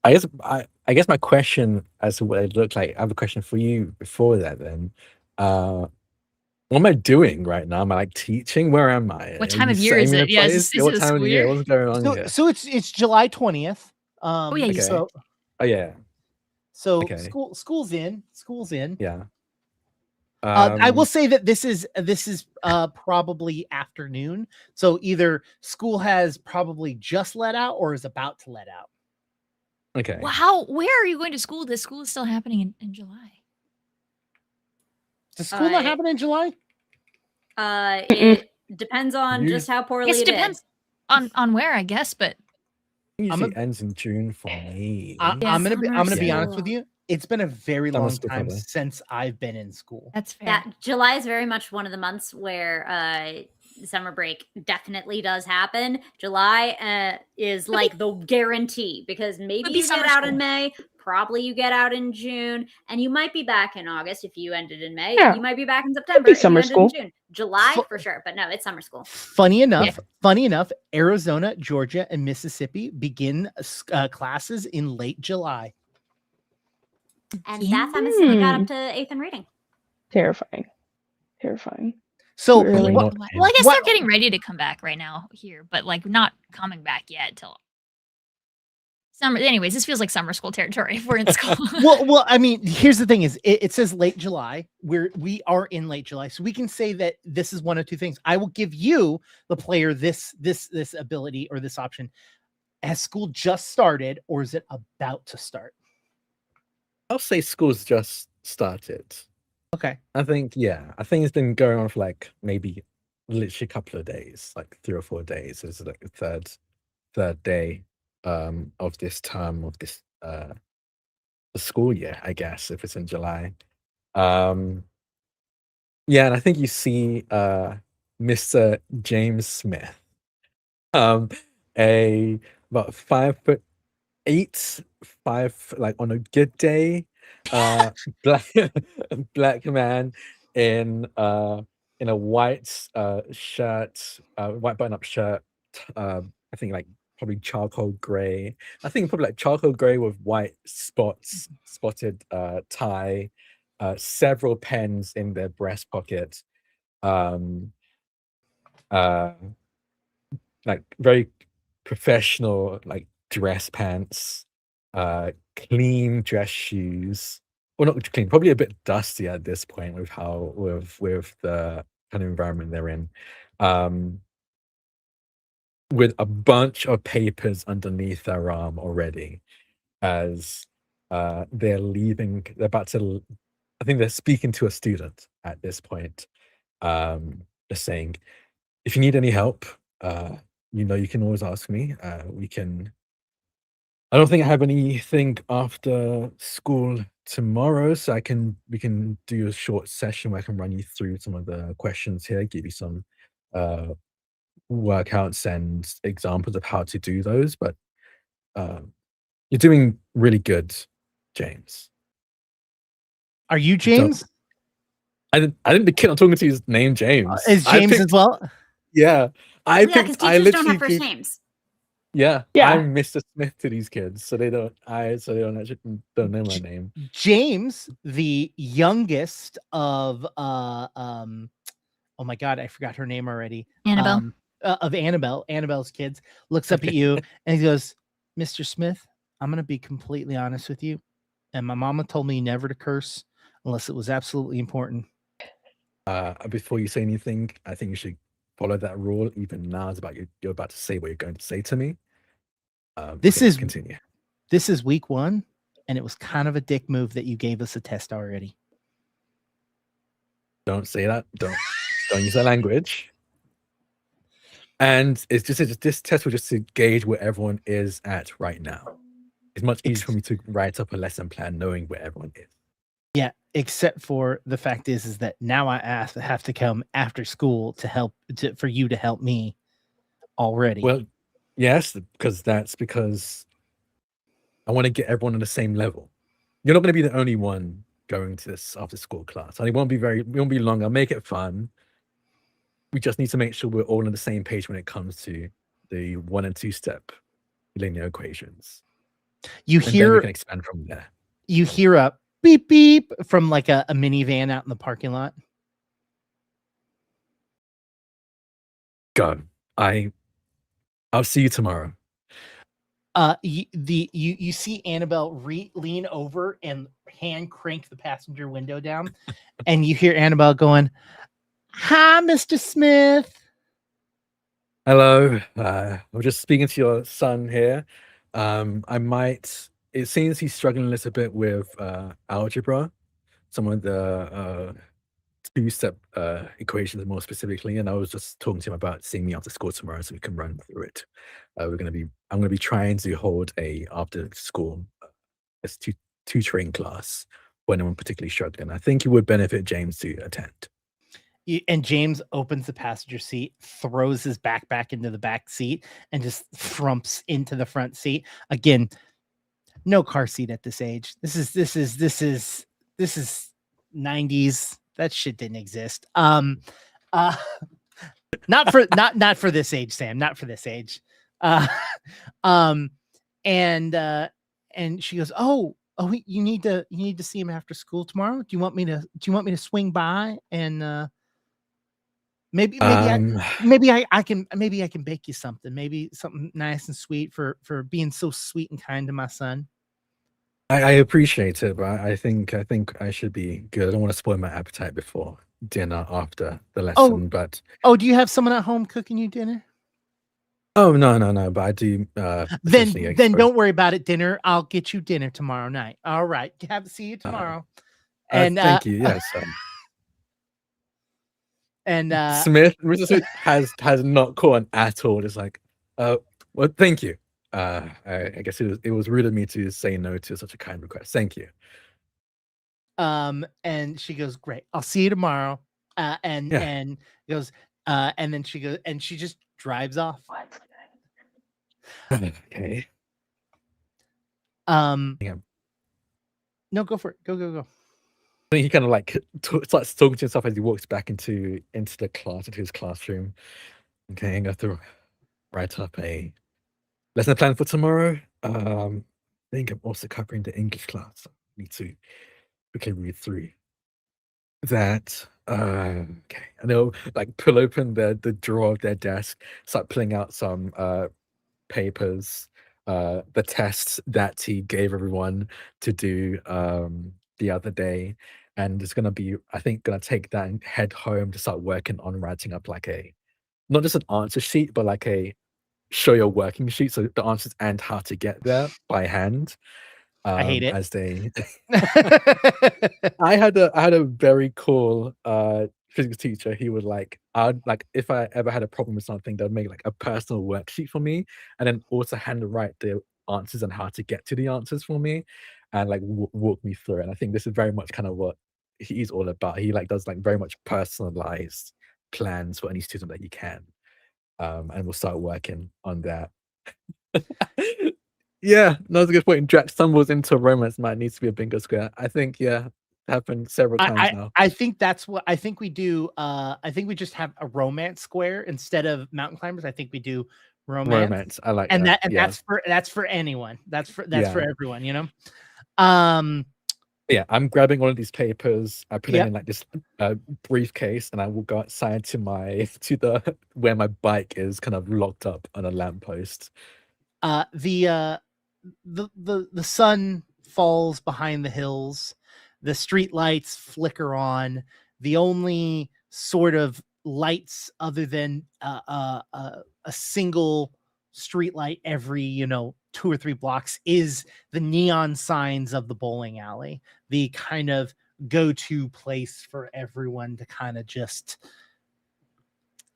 I guess my question as to what they look like, I have a question for you before that then. What am I doing right now? Am I like teaching? Where am I? What Are time you of year is setting me it? a Yeah, place? is What it a time of school the year? year? What's going on here? So it's July 20th. Oh, yeah, you Okay. So Oh yeah, so Okay. school's in. yeah. I will say that this is probably afternoon. So either school has probably just let out or is about to let out. Okay. Wow, where are you going to school? This school is still happening in July. Does school not Uh, happen in July? It depends on You- just how I poorly guess it it depends on where, I guess, but Usually I'm ends in June for me. I'm Yeah, gonna be summer honest school. with you. It's been a very Summer long school, time probably. since I've been in school. That's fair. That July is very much one of the months where summer break definitely does happen. July is like the guarantee because maybe be you get summer out in school. May, probably you get out in June, and you might be back in August if you ended in May. Yeah. You might be back in September be if you summer ended school. in June. July Fu- for sure, but no, it's summer school. Funny enough, Arizona, Georgia, and Mississippi begin classes in late July. And that's how Mississippi got up to 8th in reading. Terrifying. So Really? Well, I guess What- they're getting ready to come back right now here, but like not coming back yet till summer. Anyways, this feels like summer school territory if we're in school. well, I mean, here's the thing: is it says late July. We are in late July, so we can say that this is one of two things. I will give you, the player, this ability or this option. Has school just started, or is it about to start? I'll say school's just started. Okay. I think it's been going on for like maybe literally a couple of days, like 3 or 4 days. It's like the third day of this term of this the school year, I guess, if it's in July. And I think you see Mr. James Smith, a about 5'8", like on a good day, black man in a white shirt, white button-up shirt. I think like probably charcoal gray. I think probably like charcoal gray with white spotted tie, several pens in their breast pocket, like very professional, like dress pants, clean dress shoes. Well, not clean, probably a bit dusty at this point with the kind of environment they're in. With a bunch of papers underneath their arm already, as they're leaving. They're about to. I think they're speaking to a student at this point. They're saying, "If you need any help, you can always ask me. We can." I don't think I have anything after school tomorrow, so we can do a short session where I can run you through some of the questions here, give you some workouts and examples of how to do those. But you're doing really good, James. Are you James? I didn't be kidding. I'm talking to his name, James. Is James as well? Yeah, Because teachers don't have first names. Yeah, Yeah. I'm Mr. Smith to these kids, so they don't actually don't know my name. James, the youngest of oh my god, I forgot her name already. Annabelle. Of Annabelle's kids, looks up at you and he goes, "Mr. Smith, I'm gonna be completely honest with you, and my mama told me never to curse unless it was absolutely important." Before you say anything, I think you should follow that rule. Even now, you're about to say what you're going to say to me. Continue. This is week 1, and it was kind of a dick move that you gave us a test already. Don't say that. Don't use that language. And it's just this test will just to gauge where everyone is at right now. It's much easier for me to write up a lesson plan knowing where everyone is. Yeah, except for the fact is that now I have to come after school for you to help me already. Well, yes, because I want to get everyone on the same level. You're not going to be the only one going to this after school class. And it won't be long. I'll make it fun. We just need to make sure we're all on the same page when it comes to the 1 and 2 step linear equations. You and hear then we can expand from there. You hear a beep beep from like a minivan out in the parking lot. Go. I'll see you tomorrow. You see Annabelle lean over and hand crank the passenger window down, and you hear Annabelle going, "Hi, Mr. Smith." Hello. I'm just speaking to your son here. It seems he's struggling a little bit with algebra, some of the 2-step equations more specifically, and I was just talking to him about seeing me after school tomorrow so we can run through it. I'm gonna be trying to hold a after school tutoring class for anyone particularly struggling. I think it would benefit James to attend. And James opens the passenger seat, throws his backpack into the back seat, and just frumps into the front seat. Again, no car seat at this age. This is 90s. That shit didn't exist. Not for this age, Sam. Not for this age. And she goes, oh, you need to see him after school tomorrow. Do you want me to swing by and maybe I can bake you something, maybe something nice and sweet for being so sweet and kind to my son. I appreciate it, but I think I should be good. I don't want to spoil my appetite before dinner after the lesson. But do you have someone at home cooking you dinner? Oh no, but I do. Then don't worry about it. Dinner, I'll get you dinner tomorrow night. All right, see you tomorrow. And thank you. Yes. And Mr. Smith has not caught on at all. It's like, well, thank you. I guess it was rude of me to say no to such a kind request. Thank you. And she goes, great. I'll see you tomorrow. And goes, and then she goes, and she just drives off. Okay. No, go for it. Go. I think he kind of like starts talking to himself as he walks back into the class, into his classroom. Okay, I'm going to write up a lesson plan for tomorrow. I think I'm also covering the English class. So I need to quickly read through that. Okay, and they'll like pull open the drawer of their desk, start pulling out some papers, the tests that he gave everyone to do the other day, and it's gonna be, I think, gonna take that and head home to start working on writing up like a, not just an answer sheet, but like a show your working sheet, so the answers and how to get there by hand. I hate it. As they I had a very cool physics teacher. He would I'd if I ever had a problem with something, they'd make like a personal worksheet for me, and then also handwrite the answers and how to get to the answers for me, and like walk me through it. And I think this is very much kind of what he's all about. He does very much personalized plans for any student that he can, and we'll start working on that. Yeah, that's a good point. Drax stumbles into romance might needs to be a bingo square. I think, happened several times now. I think that's what I think we do. I think we just have a romance square instead of mountain climbers. I think we do romance. I like that. And yeah. that's for anyone. That's for everyone, you know. Yeah, I'm grabbing all of these papers. I put it in like this briefcase, and I will go outside to the where my bike is kind of locked up on a lamppost. The sun falls behind the hills. The street lights flicker on. The only sort of lights other than a single street light every 2 or 3 blocks is the neon signs of the bowling alley, the kind of go-to place for everyone to kind of just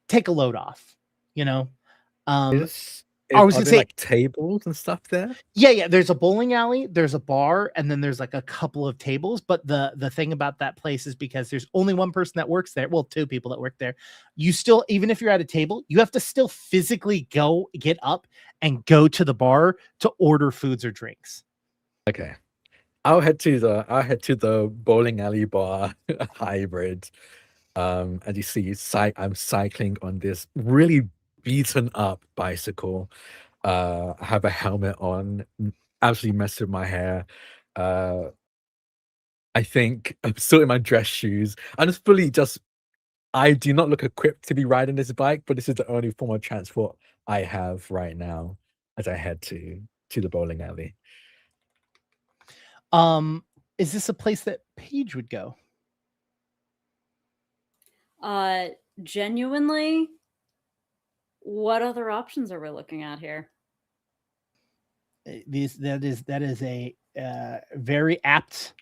take a load off, I was gonna say, like tables and stuff there. Yeah. There's a bowling alley, there's a bar, and then there's like a couple of tables. But the thing about that place is because there's only one person that works there. Well, 2 people that work there. You still, even if you're at a table, you have to still physically get up and go to the bar to order foods or drinks. Okay, I'll head to the bowling alley bar hybrid. As you see, I'm cycling on this really beaten up bicycle. I have a helmet on, absolutely messed with my hair. I think I'm still in my dress shoes. I'm I do not look equipped to be riding this bike, but this is the only form of transport I have right now as I head to the bowling alley. Is this a place that Paige would go? Genuinely, what other options are we looking at here? That is a very apt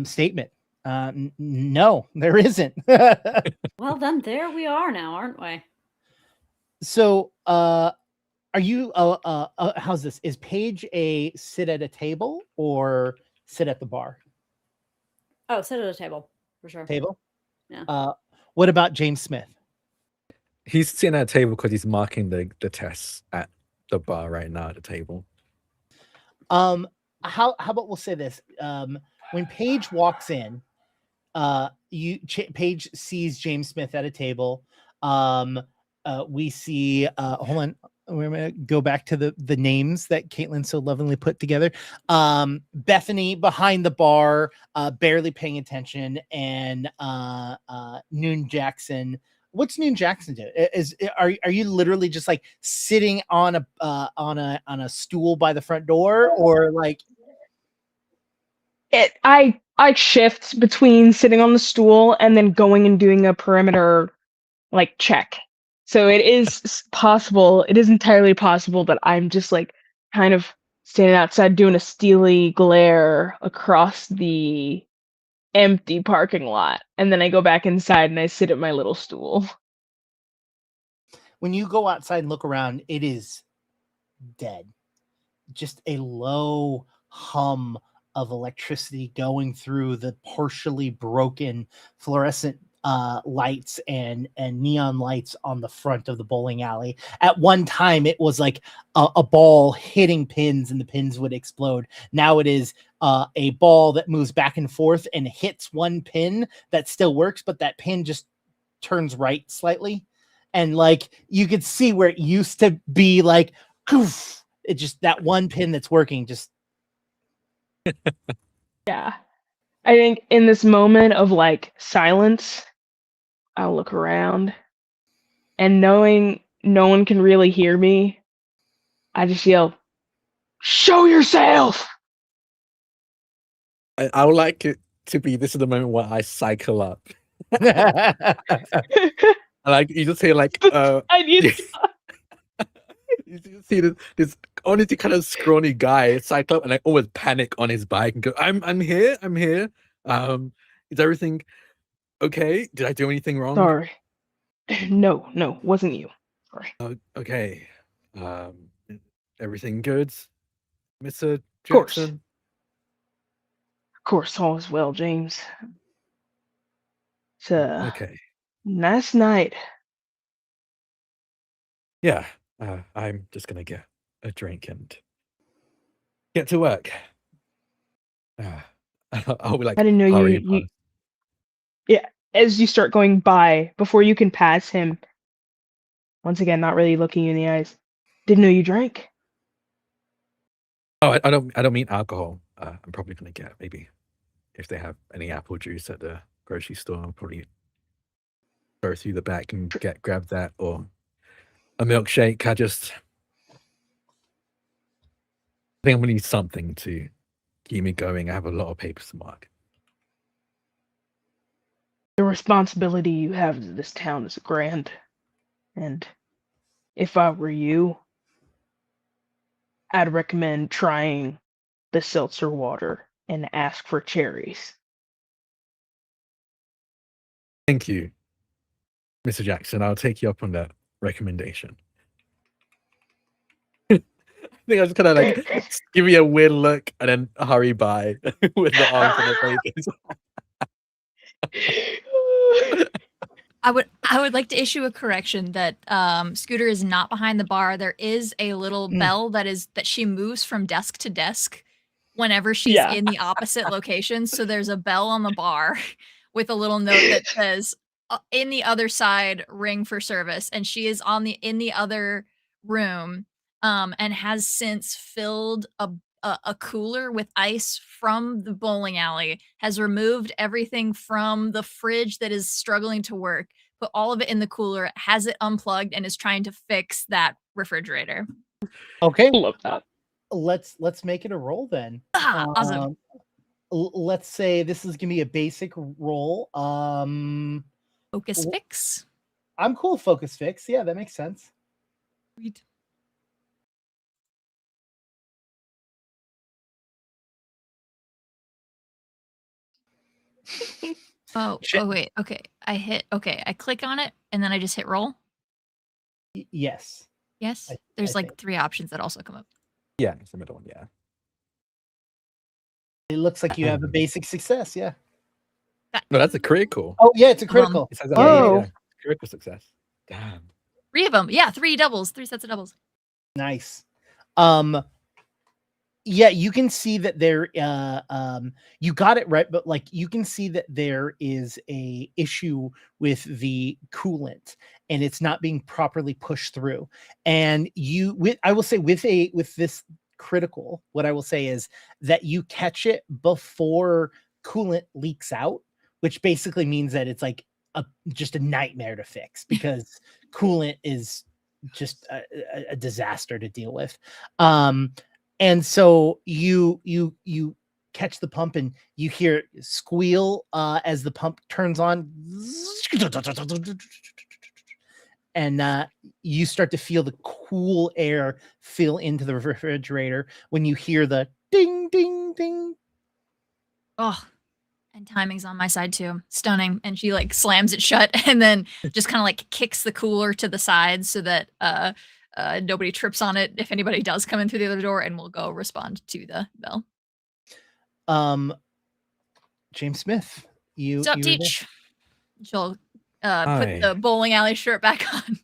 statement. No, there isn't. Well, then there we are now, aren't we? So, are you? How's this? Is Paige a sit at a table, or sit at the bar? Oh, sit at a table for sure. Table? Yeah. What about James Smith? He's sitting at a table because he's marking the tests at the bar right now at the table. How about we'll say this? When Paige walks in, Paige sees James Smith at a table. We see hold on, we're gonna go back to the names that Caitlin so lovingly put together. Bethany behind the bar, barely paying attention, and Noon Jackson. What's Noon Jackson do? Are you literally just like sitting on a stool by the front door, or like I shift between sitting on the stool and then going and doing a perimeter like check. So it is possible, it is entirely possible that I'm just like kind of standing outside doing a steely glare across the empty parking lot, and then I go back inside and I sit at my little stool. When you go outside and look around, it is dead. Just a low hum of electricity going through the partially broken fluorescent lights and neon lights on the front of the bowling alley. At one time, it was like a ball hitting pins and the pins would explode. Now it is a ball that moves back and forth and hits one pin that still works, but that pin just turns right slightly. And like you could see where it used to be like, poof, it just that one pin that's working just. Yeah. I think in this moment of like silence, I'll look around, and knowing no one can really hear me, I just yell, "Show yourself!" I would like it to be this is the moment where I cycle up. Like you just hear like I need you just see this honestly kind of scrawny guy cycle up and I always panic on his bike and go, I'm here. Is everything okay? Did I do anything wrong? Sorry. No, wasn't you. Sorry. Okay. Everything good, Mr. Course. Jackson? Of course, all is well, James. It's a Okay. nice night. Yeah. I'm just gonna get a drink and get to work. I'll be like, I didn't know hurry you. Yeah, as you start going by, before you can pass him, once again, not really looking you in the eyes. Didn't know you drank. Oh, I don't mean alcohol. I'm probably gonna get maybe if they have any apple juice at the grocery store, I'll probably go through the back and grab that, or a milkshake. I think I'm gonna need something to keep me going. I have a lot of papers to mark. The responsibility you have to this town is grand, and if I were you, I'd recommend trying the seltzer water and ask for cherries. Thank you, Mr. Jackson. I'll take you up on that recommendation. I think I was kind of like give me a weird look and then hurry by with the arms on the papers. I would like to issue a correction that Scooter is not behind the bar. There is a little bell that she moves from desk to desk whenever she's in the opposite location. So there's a bell on the bar with a little note that says in the other side, ring for service, and she is in the other room and has since filled a cooler with ice from the bowling alley, has removed everything from the fridge that is struggling to work, put all of it in the cooler, has it unplugged, and is trying to fix that refrigerator. Okay. Love that. Let's make it a roll then. Awesome. Let's say this is gonna be a basic roll. Focus fix. I'm cool with focus fix. Yeah, that makes sense. Sweet. Oh wait. Okay. I click on it and then I just hit roll. Yes. Yes. There's like 3 options that also come up. Yeah, it's the middle one. Yeah. It looks like you have a basic success. Yeah. No, that's a critical. Oh yeah, it's a critical. It says Yeah, yeah, Oh. yeah. critical success. Damn. 3 of them. Yeah, 3 doubles. 3 sets of doubles. Nice. Yeah, you can see that there you got it right, but like you can see that there is a issue with the coolant and it's not being properly pushed through. And I will say with this critical, what I will say is that you catch it before coolant leaks out, which basically means that it's like just a nightmare to fix because coolant is just a disaster to deal with. And so you catch the pump and you hear it squeal as the pump turns on, and you start to feel the cool air fill into the refrigerator when you hear the ding ding ding. Oh, and timing's on my side too. Stunning. And she like slams it shut and then just kind of like kicks the cooler to the side so that nobody trips on it if anybody does come in through the other door, and we'll go respond to the bell. James Smith, What's up, Teach? She'll put the bowling alley shirt back on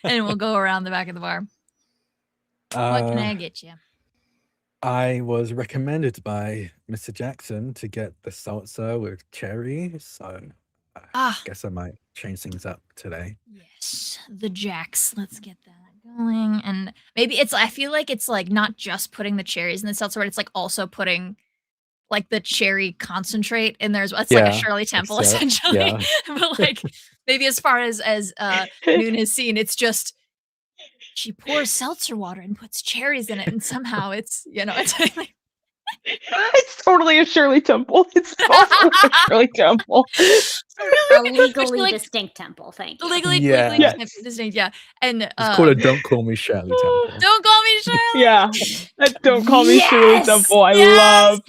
and we'll go around the back of the bar. What can I get you? I was recommended by Mr. Jackson to get the salsa with cherry, so I guess I might change things up today. Yes, the Jacks. Let's get that going. And maybe I feel like it's like not just putting the cherries in the seltzer, but it's like also putting like the cherry concentrate in there as well. It's like a Shirley Temple essentially. Yeah. But like maybe as far as Noon has seen, it's just she pours seltzer water and puts cherries in it, and somehow it's it's like, it's totally a Shirley Temple. It's totally a Shirley Temple. A legally distinct temple, thank you. Legally distinct, yeah. And it's called a Don't Call Me Shirley Temple. Don't call me Shirley. Yeah. Don't call me Shirley Temple. I love.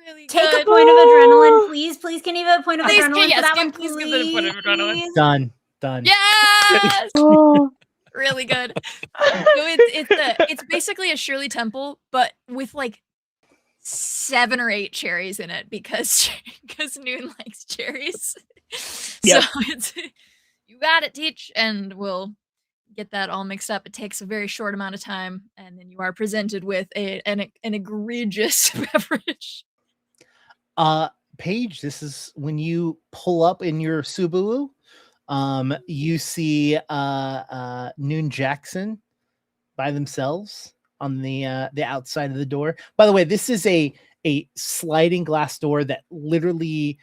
Really take a point of adrenaline, please. Please, can you have a point of adrenaline for that one, please? Give it a point of adrenaline. Done. Yes. Oh. Really good. So it's basically a Shirley Temple, but with like 7 or 8 cherries in it because Noon likes cherries. Yep. So it's you got it, Teach, and we'll get that all mixed up. It takes a very short amount of time, and then you are presented with an egregious beverage. Paige, this is when you pull up in your Subaru. You see Noon Jackson by themselves on the outside of the door. By the way, this is a sliding glass door that literally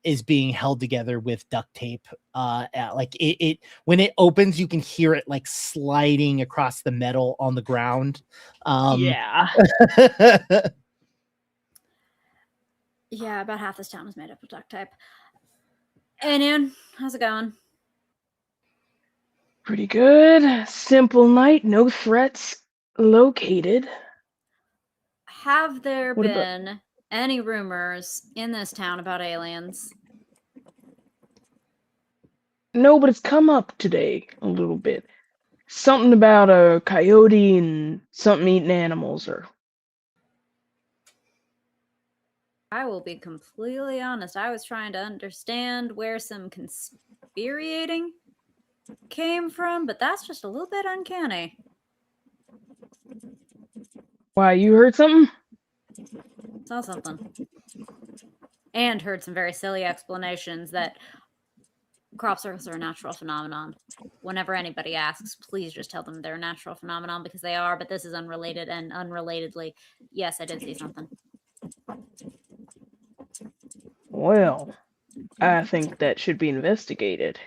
is being held together with duct tape. Like it when it opens, you can hear it like sliding across the metal on the ground. Yeah. Yeah, about half this town is made up of duct tape. Hey, Noon, how's it going? Pretty good. Simple night. No threats located. Have there been any rumors in this town about aliens? No, but it's come up today a little bit. Something about a coyote and something eating animals, or... I will be completely honest. I was trying to understand where some conspirating came from, but that's just a little bit uncanny. Why, you heard something? Saw something. And heard some very silly explanations that crop circles are a natural phenomenon. Whenever anybody asks, please just tell them they're a natural phenomenon because they are, but this is unrelated, and unrelatedly, yes, I did see something. Well, I think that should be investigated.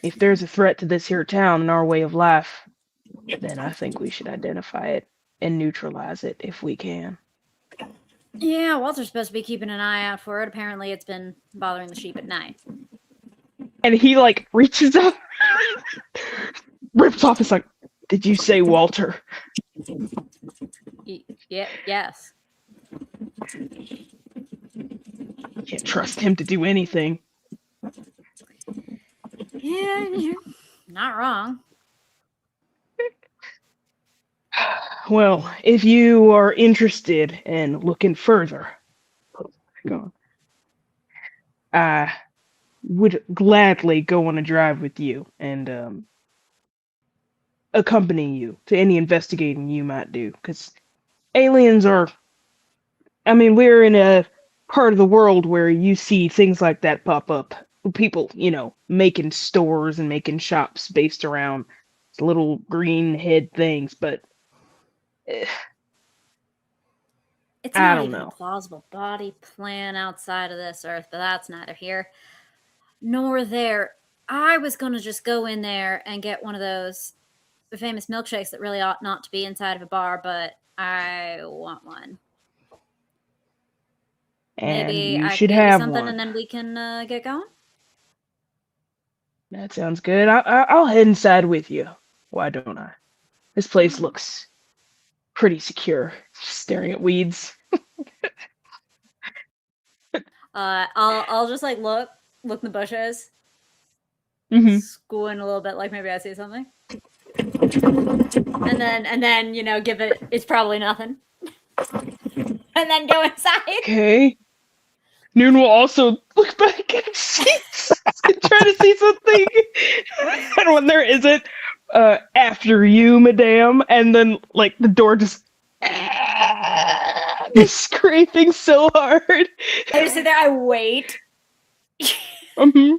If there's a threat to this here town and our way of life, then I think we should identify it and neutralize it if we can. Yeah, Walter's supposed to be keeping an eye out for it. Apparently it's been bothering the sheep at night. And he, like, reaches up, rips off his, like, did you say Walter? Yeah, yes. Can't trust him to do anything. Yeah, you're not wrong. Well, if you are interested in looking further, I would gladly go on a drive with you and accompany you to any investigating you might do. Because aliens are, I mean, we're in a part of the world where you see things like that pop up. People, making stores and making shops based around little green head things, but eh, It's I not don't even a know. plausible body plan outside of this Earth, but that's neither here nor there. I was going to just go in there and get one of those famous milkshakes that really ought not to be inside of a bar, but I want one. And Maybe you I could should get you have something one. and then we can get going. That sounds good. I'll head inside with you. Why don't I? This place looks pretty secure. Staring at weeds. I'll just like look in the bushes, Mm-hmm. squint a little bit, like maybe I see something, and then give it's probably nothing, and then go inside. Okay. Noon will also look back and try to see something, and when there isn't, after you, madame, and then like the door just scraping so hard. I just sit there. I wait Mm-hmm.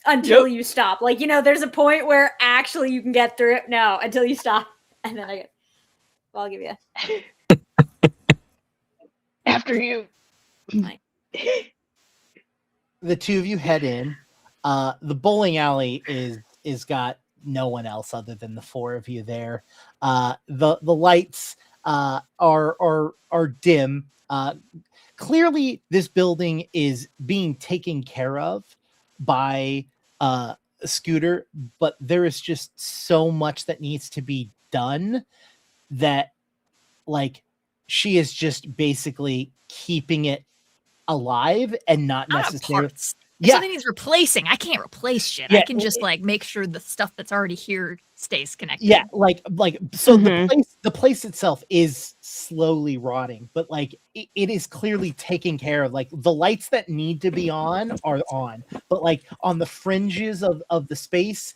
until you stop. Like there's a point where actually you can get through it. No, until you stop, and then I'll give you. After you. Fine. The two of you head in. The bowling alley is got no one else other than the four of you there. The lights are dim. Clearly, this building is being taken care of by Scooter, but there is just so much that needs to be done that, like, she is just basically keeping it alive and not necessarily. If something needs replacing, I can't replace shit. Yeah, I can just like make sure the stuff that's already here stays connected. Yeah, like so Mhm. the place itself is slowly rotting, but like it is clearly taken care of. Like the lights that need to be on are on, but like on the fringes of the space,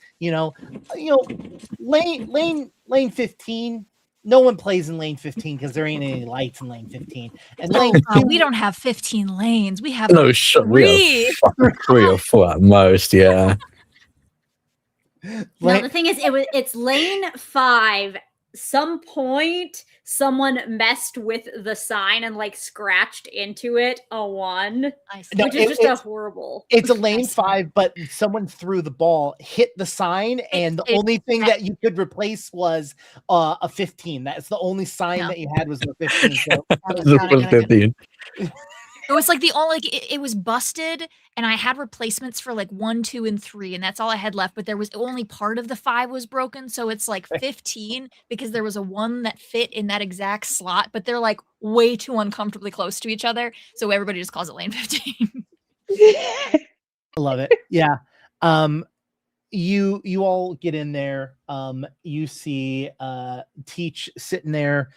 lane 15. No one plays in lane 15 because there ain't any lights in lane 15. And lane We don't have 15 lanes. We have No, shit. We three. have fucking 3 or 4 at most. Yeah. No, the thing is, it's lane 5. Some point, someone messed with the sign and like scratched into it a 1, No, which is just a horrible. It's a lane 5, but someone threw the ball, hit the sign, and the only thing that you could replace was a 15. That's the only sign that you had was the 15. So The 15. It was like the only it was busted, and I had replacements for like 1, 2, and 3, and that's all I had left. But there was only part of the 5 was broken, so it's like 15 because there was a 1 that fit in that exact slot, but they're like way too uncomfortably close to each other, so everybody just calls it lane 15. I love it. Yeah. You all get in there. You see Teach sitting there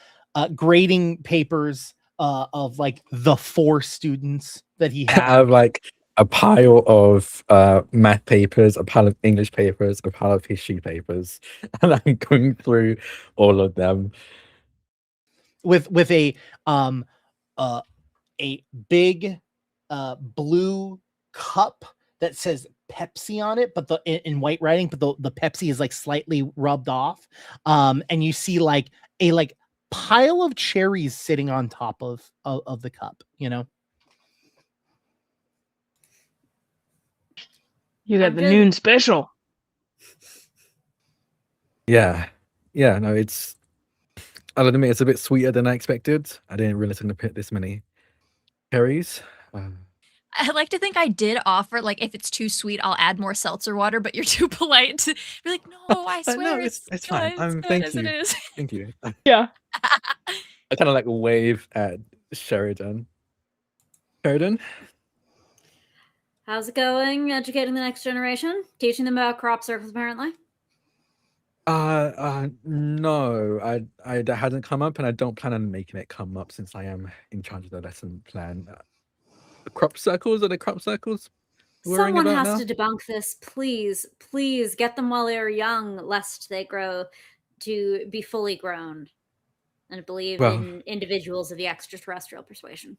grading papers of like the 4 students that he I has. have like a pile of math papers, a pile of English papers, a pile of history papers, and I'm going through all of them with a big blue cup that says Pepsi on it, but in white writing, but the Pepsi is like slightly rubbed off. And you see like a pile of cherries sitting on top of the cup, You got the noon special. Yeah. No, I'll admit it's a bit sweeter than I expected. I didn't realize I'm gonna put this many cherries. I like to think I did offer, like, if it's too sweet, I'll add more seltzer water, but you're too polite to be like, no, I swear No, it's fine. good, it's good Thank as you. it is. Thank you. Yeah. I kind of like wave at Sheridan. Sheridan? How's it going? Educating the next generation, teaching them about crop circles, apparently. No, that hasn't come up, and I don't plan on making it come up since I am in charge of the lesson plan. The crop circles, are the crop circles worrying Someone about has now? to debunk this. Please, please get them while they are young, lest they grow to be fully grown and believe Well, in individuals of the extraterrestrial persuasion.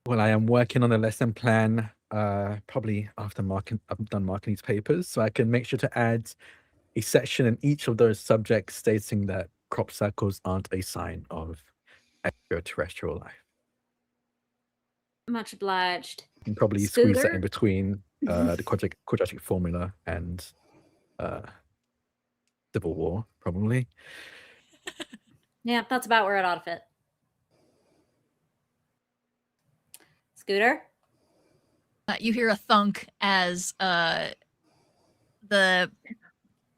well, I am working on a lesson plan. Probably after I'm done marking these papers, so I can make sure to add a section in each of those subjects stating that crop circles aren't a sign of extraterrestrial life. Much obliged. And probably squeeze that in Scooter? between the quadratic formula and Civil War, probably. Yeah, that's about where it ought to fit. Scooter? You hear a thunk as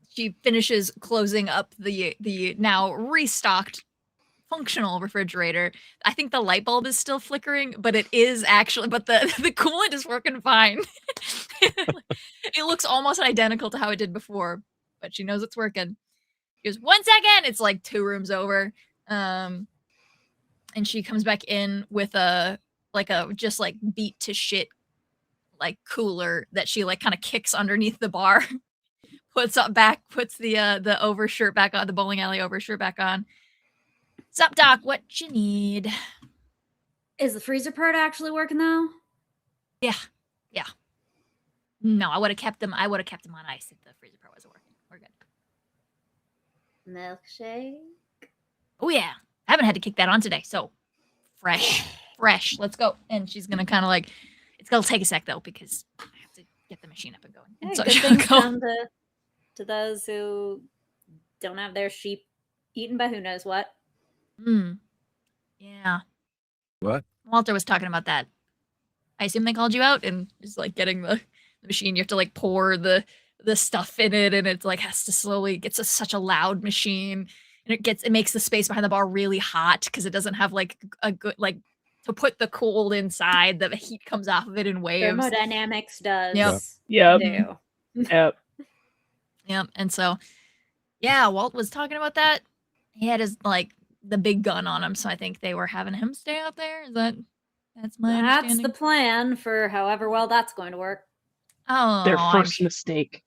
she finishes closing up the now restocked functional refrigerator. I think the light bulb is still flickering, but it is actually, but the coolant is working fine. It looks almost identical to how it did before, but she knows it's working. She goes, 1 second. It's like 2 rooms over. And she comes back in with a just like beat to shit like cooler that she like kind of kicks underneath the bar. Puts the overshirt back on, the bowling alley overshirt back on. Sup, Doc, what you need? Is the freezer part actually working though? Yeah. No, I would have kept them on ice if the freezer part wasn't working. We're good. Milkshake? Oh yeah. I haven't had to kick that on today, so fresh. Let's go. And she's gonna kind of like, it's gonna take a sec though because I have to get the machine up and going. Hey, And so good she'll things go. come to those who don't have their sheep eaten by who knows what. Yeah. What? Walter was talking about that. I assume they called you out and just like getting the machine. You have to like pour the stuff in it, and it's like has to slowly gets such a loud machine, and it makes the space behind the bar really hot because it doesn't have like a good like to put the cold inside. The heat comes off of it in waves. Thermodynamics does. Yep. Do. Yep. Yep. And so, yeah, Walt was talking about that. He had his like the big gun on him, so I think they were having him stay out there. That's my understanding. That's the plan for however well that's going to work. Oh, Their first mistake.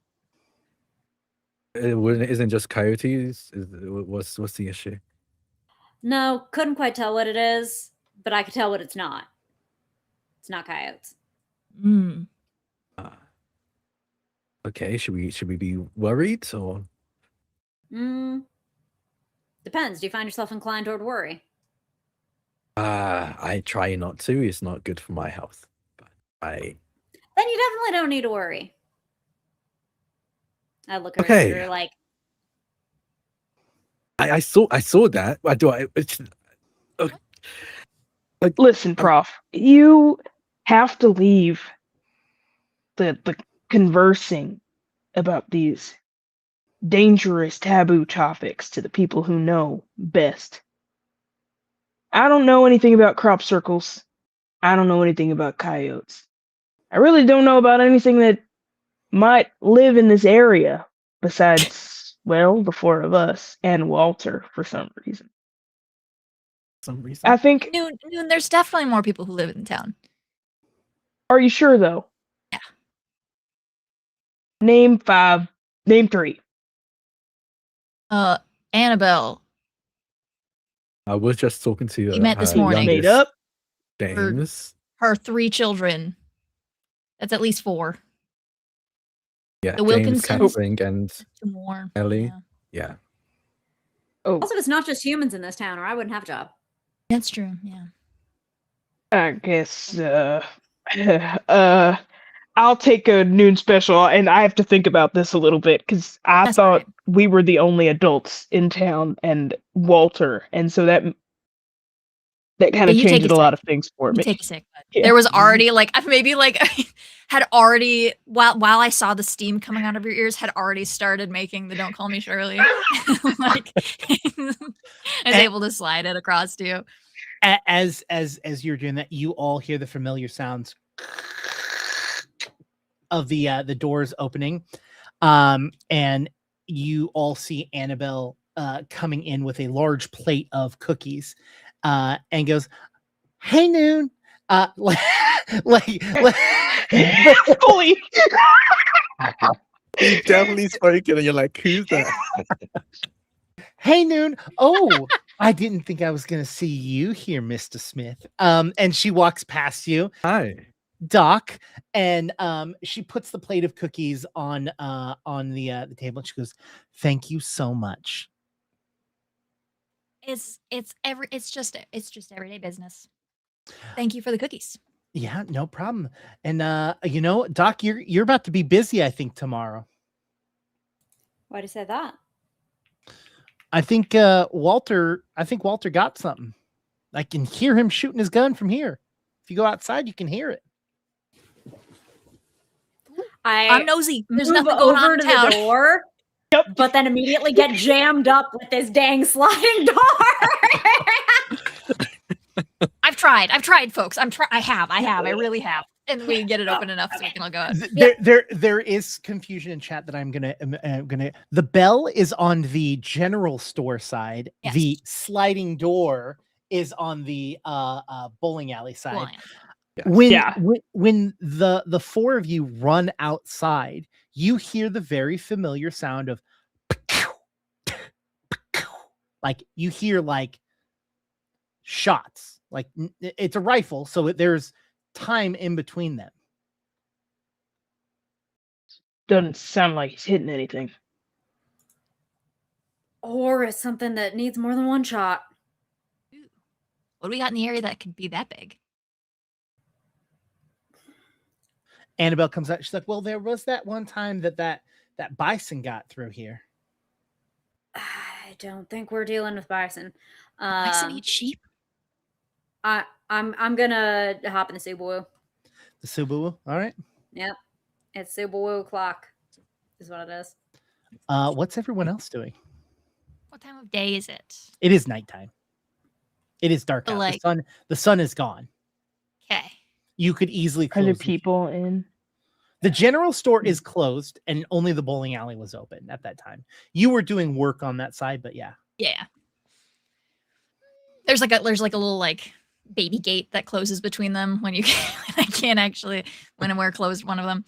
It isn't just coyotes. What's the issue? No, couldn't quite tell what it is, but I could tell what it's not. It's not coyotes. Okay, should we be worried or? Depends. Do you find yourself inclined toward worry? I try not to. It's not good for my health. But Then you definitely don't need to worry. I look at Okay. her like, I saw that. Why do I? Listen, Prof, you have to leave the conversing about these dangerous taboo topics to the people who know best. I don't know anything about crop circles. I don't know anything about coyotes. I really don't know about anything that might live in this area besides, well, the 4 of us and Walter for some reason. I think. Noon, there's definitely more people who live in town. Are you sure though? Yeah. Name 3. Annabelle. I was just talking to We met this morning. Made up. James. Her 3 children. That's at least 4. Yeah, The James, Wilkinsons. Catherine, and 2 more. Ellie. Yeah. Oh, also, it's not just humans in this town, or I wouldn't have a job. That's true. Yeah. I guess. I'll take a noon special, and I have to think about this a little bit because I That's thought right. we were the only adults in town, and Walter, and so that kind of you take changed a a lot sec. of things for You me. take a sec. Bud. Yeah. There was already like maybe like had already while I saw the steam coming out of your ears had already started making the "Don't Call Me Shirley." Like I was able to slide it across to you. As you're doing that, you all hear the familiar sounds of the doors opening, and you all see Annabelle coming in with a large plate of cookies and goes, "Hey, Noon." Like Fully. You definitely spoken, and you're like, "Who's that?" "Hey, Noon. Oh, I didn't think I was gonna see you here, Mr. Smith." And she walks past you, Hi. Doc, and she puts the plate of cookies on the table. And she goes, "Thank you so much." It's just everyday business. Thank you for the cookies. Yeah, no problem. And Doc, you're about to be busy, I think, tomorrow. Why'd you say that? I think Walter got something. I can hear him shooting his gun from here. If you go outside, you can hear it. I'm nosy. There's move nothing going on over in to town. the door, but then immediately get jammed up with this dang sliding door. I've tried, folks. I have. I really have. And we get it open enough so we can all go out. There is confusion in chat that I'm gonna. The bell is on the general store side. Yes. The sliding door is on the bowling alley side. Well, Yes. When the four of you run outside, you hear the very familiar sound of like you hear like shots. Like it's a rifle, so there's time in between them. Doesn't sound like he's hitting anything. Or it's something that needs more than one shot. what do we got in the area that could be that big? Annabelle comes out. She's like, "Well, there was that one time that bison got through here." I don't think we're dealing with bison. Bison eat sheep? I'm gonna hop in the Subaru. The Subaru. All right. Yep. It's Subaru o'clock is what it is. What's everyone else doing? What time of day is it? It is nighttime. It is dark So, out. The sun is gone. Okay. You could easily Are there close. people in? The general store is closed, and only the bowling alley was open at that time. You were doing work on that side, but yeah. Yeah. There's like a little like baby gate that closes between them when you I can't actually when and where closed one of them.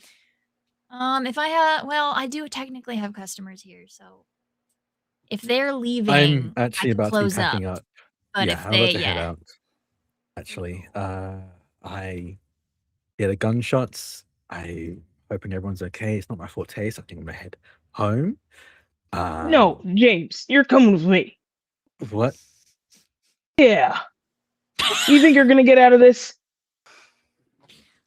If I I do technically have customers here, so if they're leaving, I'm I actually can about to be close packing up. But Yeah, if I'm about they, to head out. Actually, I hear the gunshots. I hoping everyone's okay. It's not my forte, so I think I'm gonna head home. No, James, you're coming with me. What? Yeah. You think you're gonna get out of this?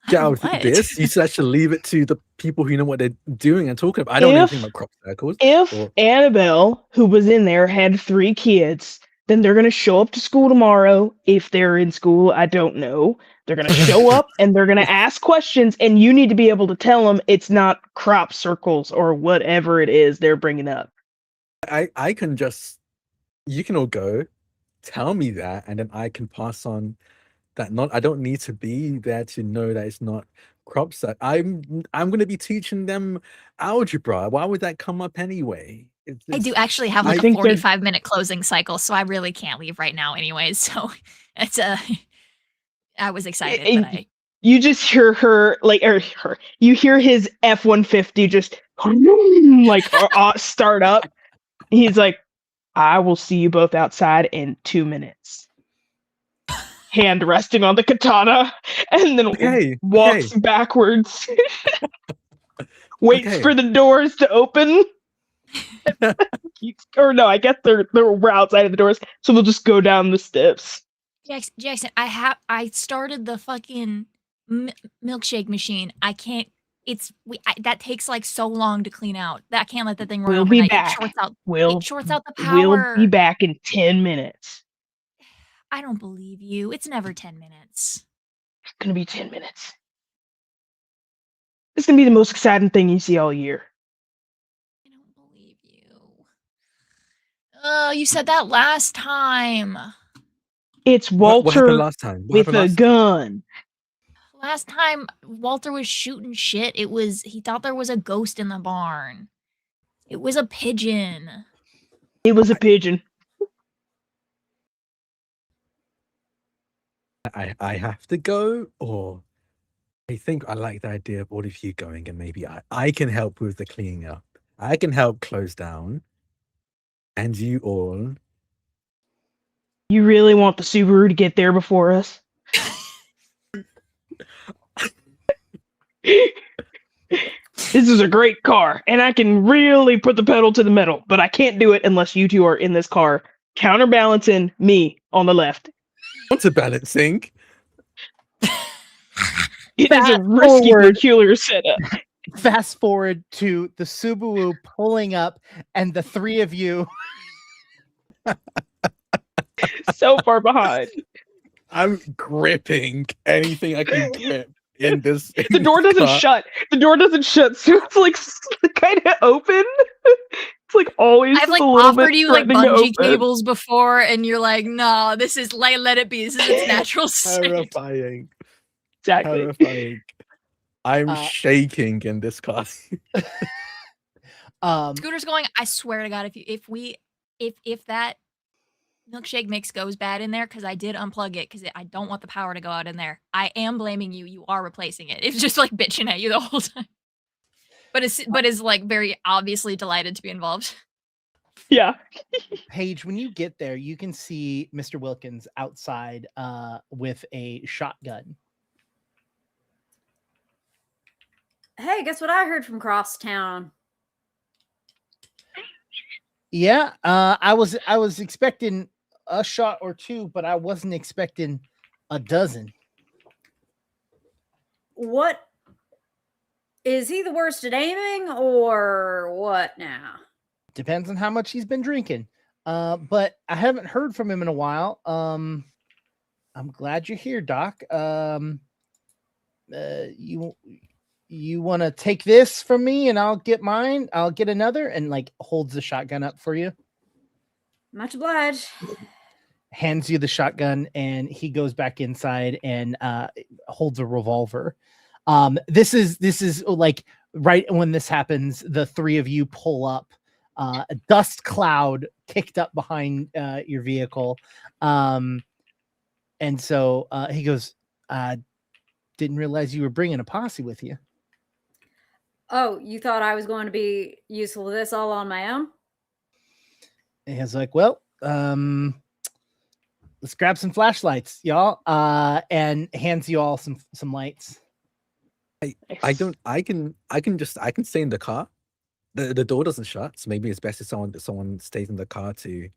Get out of this. You should actually leave it to the people who know what they're doing and talking about. I don't know anything about crop circles. If Annabelle, who was in there, had 3 kids, then they're gonna show up to school tomorrow. If they're in school, I don't know. They're gonna show up and they're gonna ask questions, and you need to be able to tell them it's not crop circles or whatever it is they're bringing up. I can just, you can all go, tell me that, and then I can pass on that. Not, I don't need to be there to know that it's not crop circle. I'm going to be teaching them algebra. Why would that come up anyway? I do actually have like a 45-minute closing cycle, so I really can't leave right now anyways. So it's I was excited, but you just hear her you hear his F-150 just like start up. He's like, I will see you both outside in 2 minutes. Hand resting on the katana, and then walks backwards. Waits for the doors to open. Or no, I guess we're outside of the doors, so they'll just go down the steps. Jackson, I started the fucking milkshake machine. I can't. That takes like so long to clean out. That I can't let that thing run. We'll overnight. be back. It shorts out the power. We'll be back in 10 minutes. I don't believe you. It's never 10 minutes. It's gonna be 10 minutes. It's gonna be the most exciting thing you see all year. I don't believe you. Oh, you said that last time. It's Walter what happened last time? with a gun. Last time Walter was shooting shit. He thought there was a ghost in the barn. It was a pigeon. It was a pigeon. I have to go, or I think I like the idea of all of you going, and maybe I can help with the cleaning up. I can help close down, and you all. You really want the Subaru to get there before us? This is a great car, and I can really put the pedal to the metal, but I can't do it unless you two are in this car, counterbalancing me on the left. Counterbalancing. It is a Fast risky, forward. peculiar setup. Fast forward to the Subaru pulling up, and the three of you. So far behind. I'm gripping anything I can grip in this. The door doesn't shut. The door doesn't shut, so it's like kind of open. It's like always I've like a little bit offered you like threatening to bungee open. cables before, and you're like, no, this is like let it be. This is its natural state. Terrifying. Exactly. Terrifying. I'm Uh, shaking in this car. Scooter's going, I swear to God, if that milkshake mix goes bad in there, because I did unplug it because I don't want the power to go out in there. I am blaming you. You are replacing it. It's just like bitching at you the whole time. But is like very obviously delighted to be involved. Yeah. Paige, when you get there, you can see Mr. Wilkins outside with a shotgun. Hey, guess what I heard from Crosstown? Yeah, I was expecting a shot or two, but I wasn't expecting a dozen. What? Is he the worst at aiming or what now? Depends on how much he's been drinking. But I haven't heard from him in a while. I'm glad you're here, Doc. You want to take this from me and I'll get mine. I'll get another, and like holds the shotgun up for you. Much obliged. Hands you the shotgun, and he goes back inside and holds a revolver. This is like right when this happens, the three of you pull up. A dust cloud kicked up behind your vehicle. And so he goes, didn't realize you were bringing a posse with you. Oh, you thought I was going to be useful with this all on my own? And he's like, well, let's grab some flashlights, y'all. And hands you all some lights. I can stay in the car. The door doesn't shut, so maybe it's best if someone stays in the car to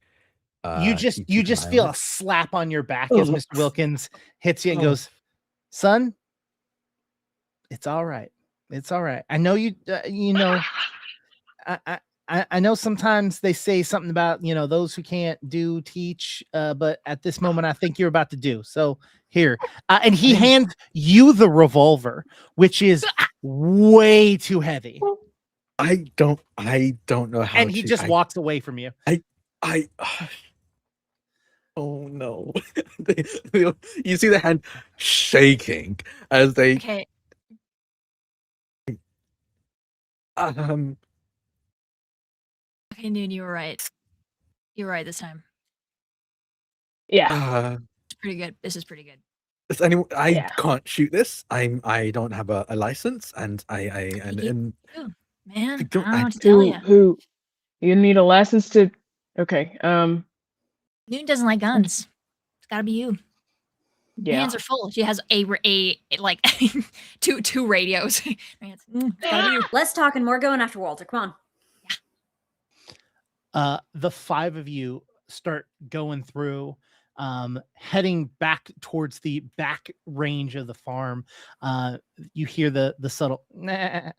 You just feel a slap on your back as Mr. Wilkins hits you and goes, son, it's all right. It's all right. I know you know, I know sometimes they say something about, those who can't do teach, but at this moment, I think you're about to do. So here, and he hands you the revolver, which is way too heavy. I don't know how. And he just walks away from you. Oh no! You see the hand shaking as they. Okay. Um. Okay, Noon, you were right. You were right this time. Yeah. It's pretty good. This is pretty good. Yeah. Can't shoot this. I don't have a license, and Man, I don't- don't know what to tell you. Who? You need a license to? Okay. Noon doesn't like guns. It's gotta be you. Yeah. Hands are full. She has a like two radios. It's gotta be you. Less talking, more going after Walter. Come on. The five of you start going through, heading back towards the back range of the farm. You hear the subtle nah.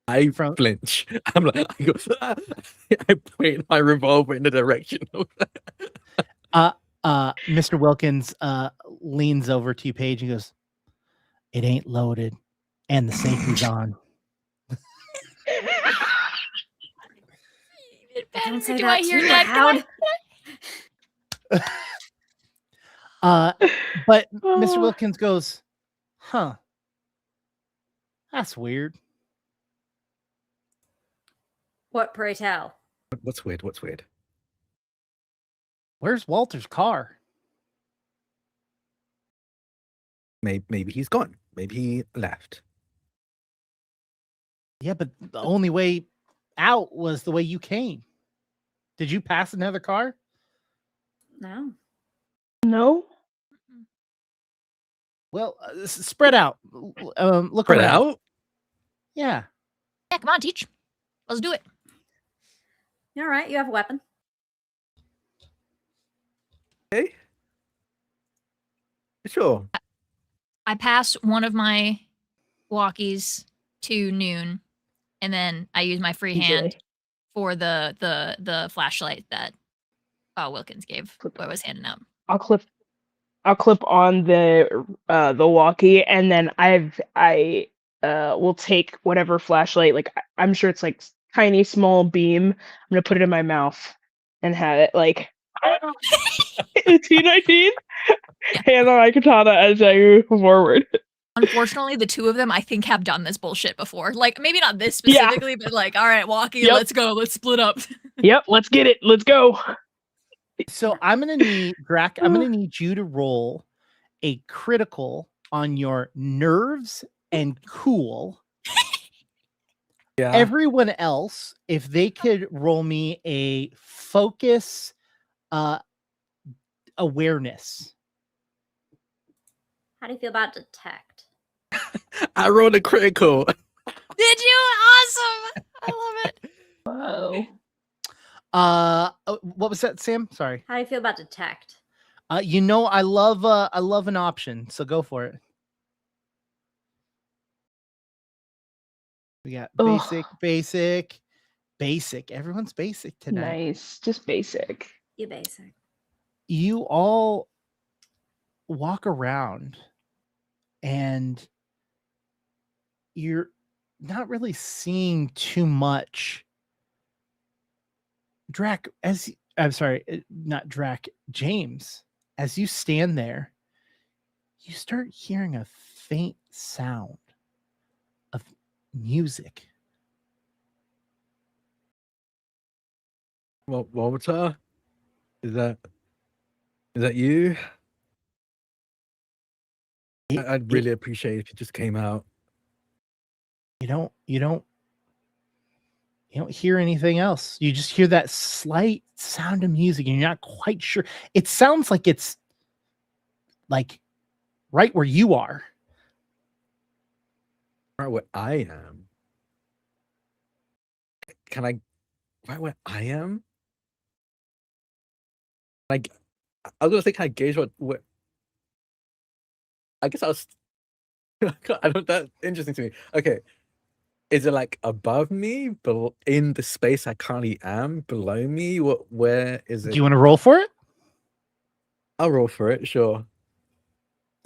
I flinch. I'm like, I point my revolver in the direction of Mr. Wilkins leans over to you, Paige, and goes, it ain't loaded, and the safety's on. Don't say Do that I hear too that? loud. But Mr. Wilkins goes, huh, that's weird. What, pray tell? What's weird? What's weird? Where's Walter's car? Maybe he's gone. Maybe he left. Yeah, but the only way out was the way you came. Did you pass another car? No. No. Well, spread out. Look Spread around. out? Yeah. Yeah, come on, Teach. Let's do it. All right, you have a weapon. Okay. Sure. I pass one of my walkies to Noon, and then I use my free hand Easily. for the flashlight that Wilkins gave. What I was handing out. I'll clip on the walkie, and then I will take whatever flashlight. Like I'm sure it's like tiny small beam. I'm gonna put it in my mouth and have it like T19 hand on my katana as I move forward. Unfortunately, the two of them I think have done this bullshit before. Like maybe not this Yeah. specifically, but like, all right, walkie, Yep. let's go, let's split up. Yep, let's get it. Let's go. So I'm gonna need Drac. I'm gonna need you to roll a critical on your nerves and cool. Yeah. Everyone else, if they could roll me a focus awareness. How do you feel about detect? I rolled a critical. Did you? Awesome. I love it. Whoa. What was that, Sam? Sorry. How do you feel about detect? I love an option, so go for it. We got Ugh. basic. Everyone's basic tonight. Nice. Just basic. You basic. You all walk around and you're not really seeing too much. James, as you stand there, you start hearing a faint sound of music. Well, Walter, is that you? I'd really appreciate it if you just came out. You don't hear anything else. You just hear that slight sound of music and you're not quite sure. It sounds like it's like right where you are. Right where I am. Can I? Right where I am? Like, I was gonna say, can I gauge what? I guess I was. I don't. That's interesting to me. Okay, is it like above me, but in the space I currently am, below me? Where is it? Do you want to roll for it? I'll roll for it. Sure.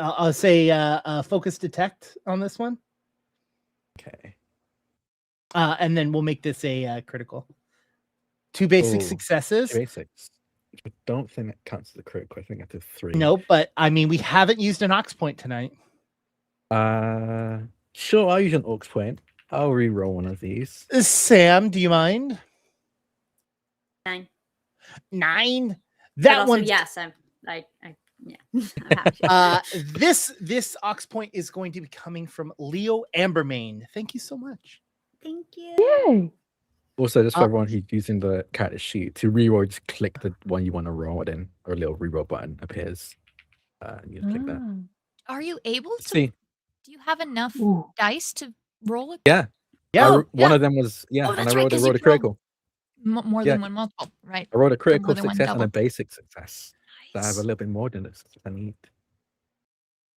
I'll say focus detect on this one. Okay. And then we'll make this a critical. 2 basic Ooh, successes. Basics. I don't think that counts as a critical. I think I did 3. No, but I mean, we haven't used an ox point tonight. Sure, I'll use an aux point. I'll re-roll one of these. Sam, do you mind? 9. 9. But That also, one. yes, yeah. I'm happy. This ox point is going to be coming from Leo Ambermain. Thank you so much. Thank you. Yay. Also, just for everyone who's using the character sheet, to re-roll, just click the one you want to roll it in, or a little re-roll button appears. And you click that. Are you able to? See, Do you have enough Ooh. dice to roll it? yeah, Yeah. one of them was Oh, and that's I right, rolled 'cause you a rolled critical. More Yeah. than one multiple, right? I rolled a more critical than one success and a double. basic success. So I have a Nice. little bit more than this. I need.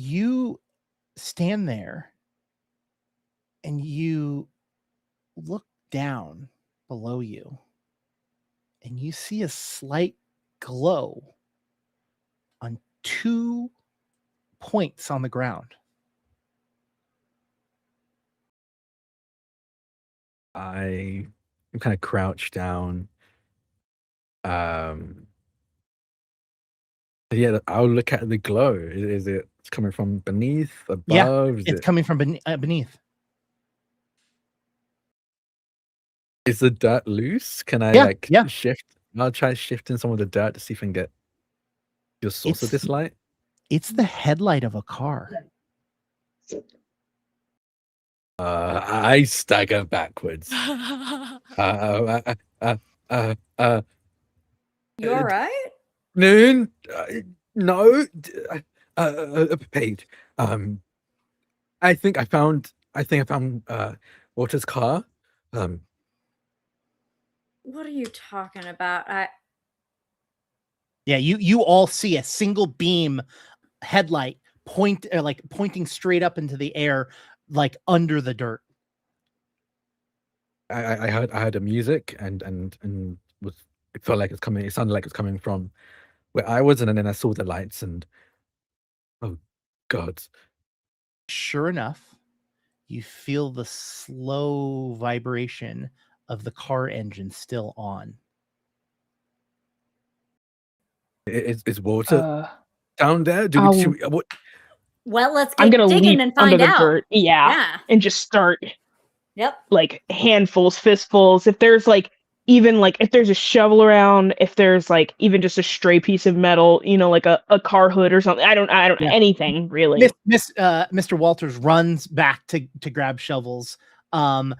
You stand there and you look down below you and you see a slight glow on 2 points on the ground. I am kind of crouched down. Yeah, I'll look at the glow. Is it coming from beneath, above? Yeah, Is it's it... coming from beneath. Is the dirt loose? Can I Yeah. shift? I'll try shifting some of the dirt to see if I can get your source of this light. It's the headlight of a car. I stagger backwards. You all right? Noon? No. Paige. I think I found Walter's car. What are you talking about? Yeah, you all see a single beam headlight pointing straight up into the air, like under the dirt. I heard the music and it felt like it's coming. It sounded like it's coming from where I was, and then I saw the lights and oh God! Sure enough, you feel the slow vibration of the car engine still on. Is Walter down there? What? Well, let's I'm get gonna digging leap and find under the out. dirt. Yeah. And just start. Yep. Like handfuls, fistfuls. If there's like even like if there's a shovel around, if there's like even just a stray piece of metal, like a car hood or something. I don't anything really. Mr. Walters runs back to grab shovels. And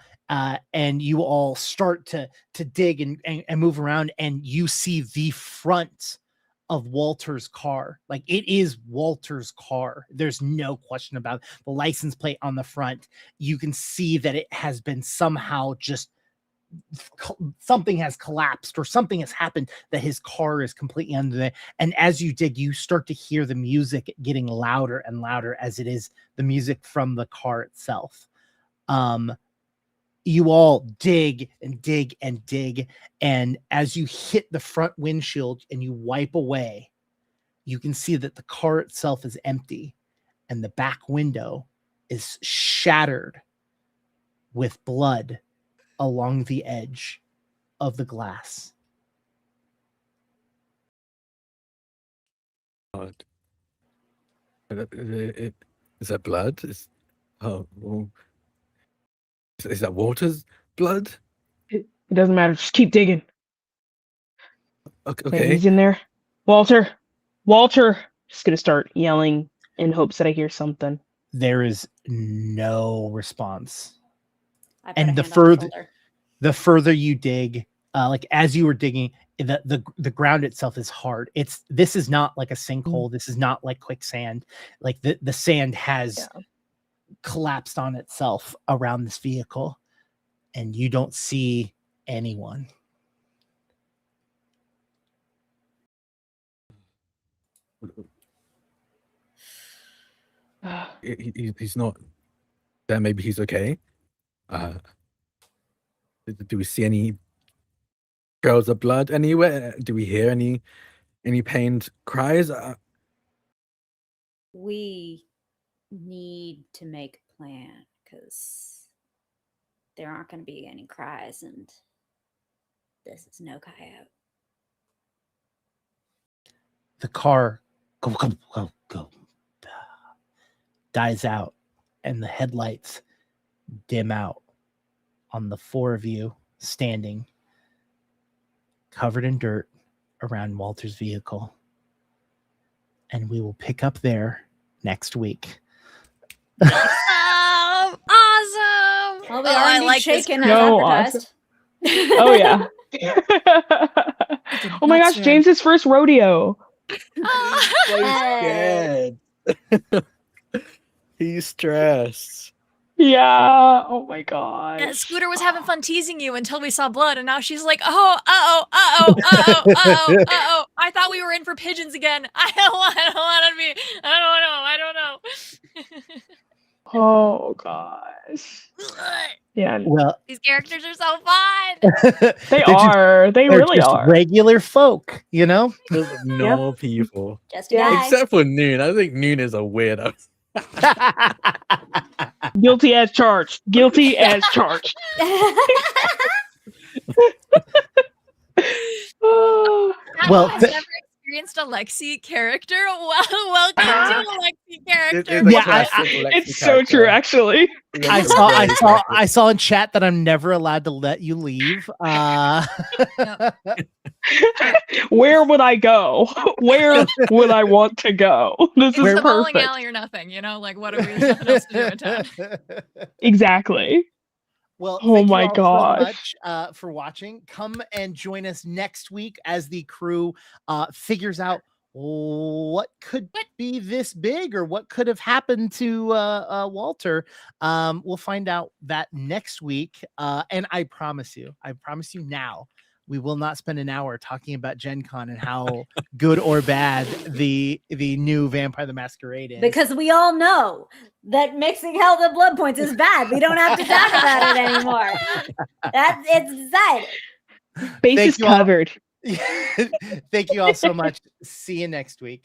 you all start to dig and move around, and you see the front of Walter's car. Like, it is Walter's car. There's no question about it. The license plate on the front. You can see that it has been somehow just something has collapsed or something has happened that his car is completely under there. And as you dig, you start to hear the music getting louder and louder, as it is the music from the car itself. You all dig and dig and dig, and as you hit the front windshield and you wipe away, you can see that the car itself is empty and the back window is shattered with blood along the edge of the glass. Is that blood? Is that Walter's blood? It doesn't matter. Just keep digging. Okay. He's in there. Walter. Just gonna start yelling in hopes that I hear something. There is no response. And the further you dig, like as you were digging, the ground itself is hard. This is not like a sinkhole. This is not like quicksand. Like the sand has collapsed on itself around this vehicle, and you don't see anyone. He's not there. Maybe he's okay. Do we see any trails of blood anywhere? Do we hear any pained cries? We need to make a plan, because there aren't going to be any cries, and this is no coyote. The car go dies out, and the headlights dim out on the four of you standing covered in dirt around Walter's vehicle. And we will pick up there next week. Awesome! Well, we already like shaken this. as So advertised. Oh yeah. Oh my gosh, James's first rodeo. Scared. He's stressed. Yeah. Oh my gosh. Yeah, Scooter was having fun teasing you until we saw blood, and now she's like, I thought we were in for pigeons again. I don't want to be. I don't know. Oh gosh. Yeah. Well, These characters are so fun. They are. They really are. Regular folk, Normal people. Just a guy. Except for Noon. I think Noon is a weirdo. Guilty as charged. Guilty as charged. Well, I've never experienced a Lexi character. Welcome to a Lexi character. the Yeah, classic Lexi It's so true, character. actually. I saw in chat that I'm never allowed to let you leave. Where would I go? Where would I want to go? This It's is the bowling perfect. alley or nothing, like what are we? There's nothing else to do in town. Exactly. Well, Oh thank my you all gosh. so much for watching. Come and join us next week as the crew figures out what could be this big or what could have happened to Walter. We'll find out that next week. And I promise you now, we will not spend an hour talking about Gen Con and how good or bad the new Vampire the Masquerade is. Because we all know that mixing health and blood points is bad. We don't have to talk about it anymore. It's decided. Base is covered. Thank you all so much. See you next week.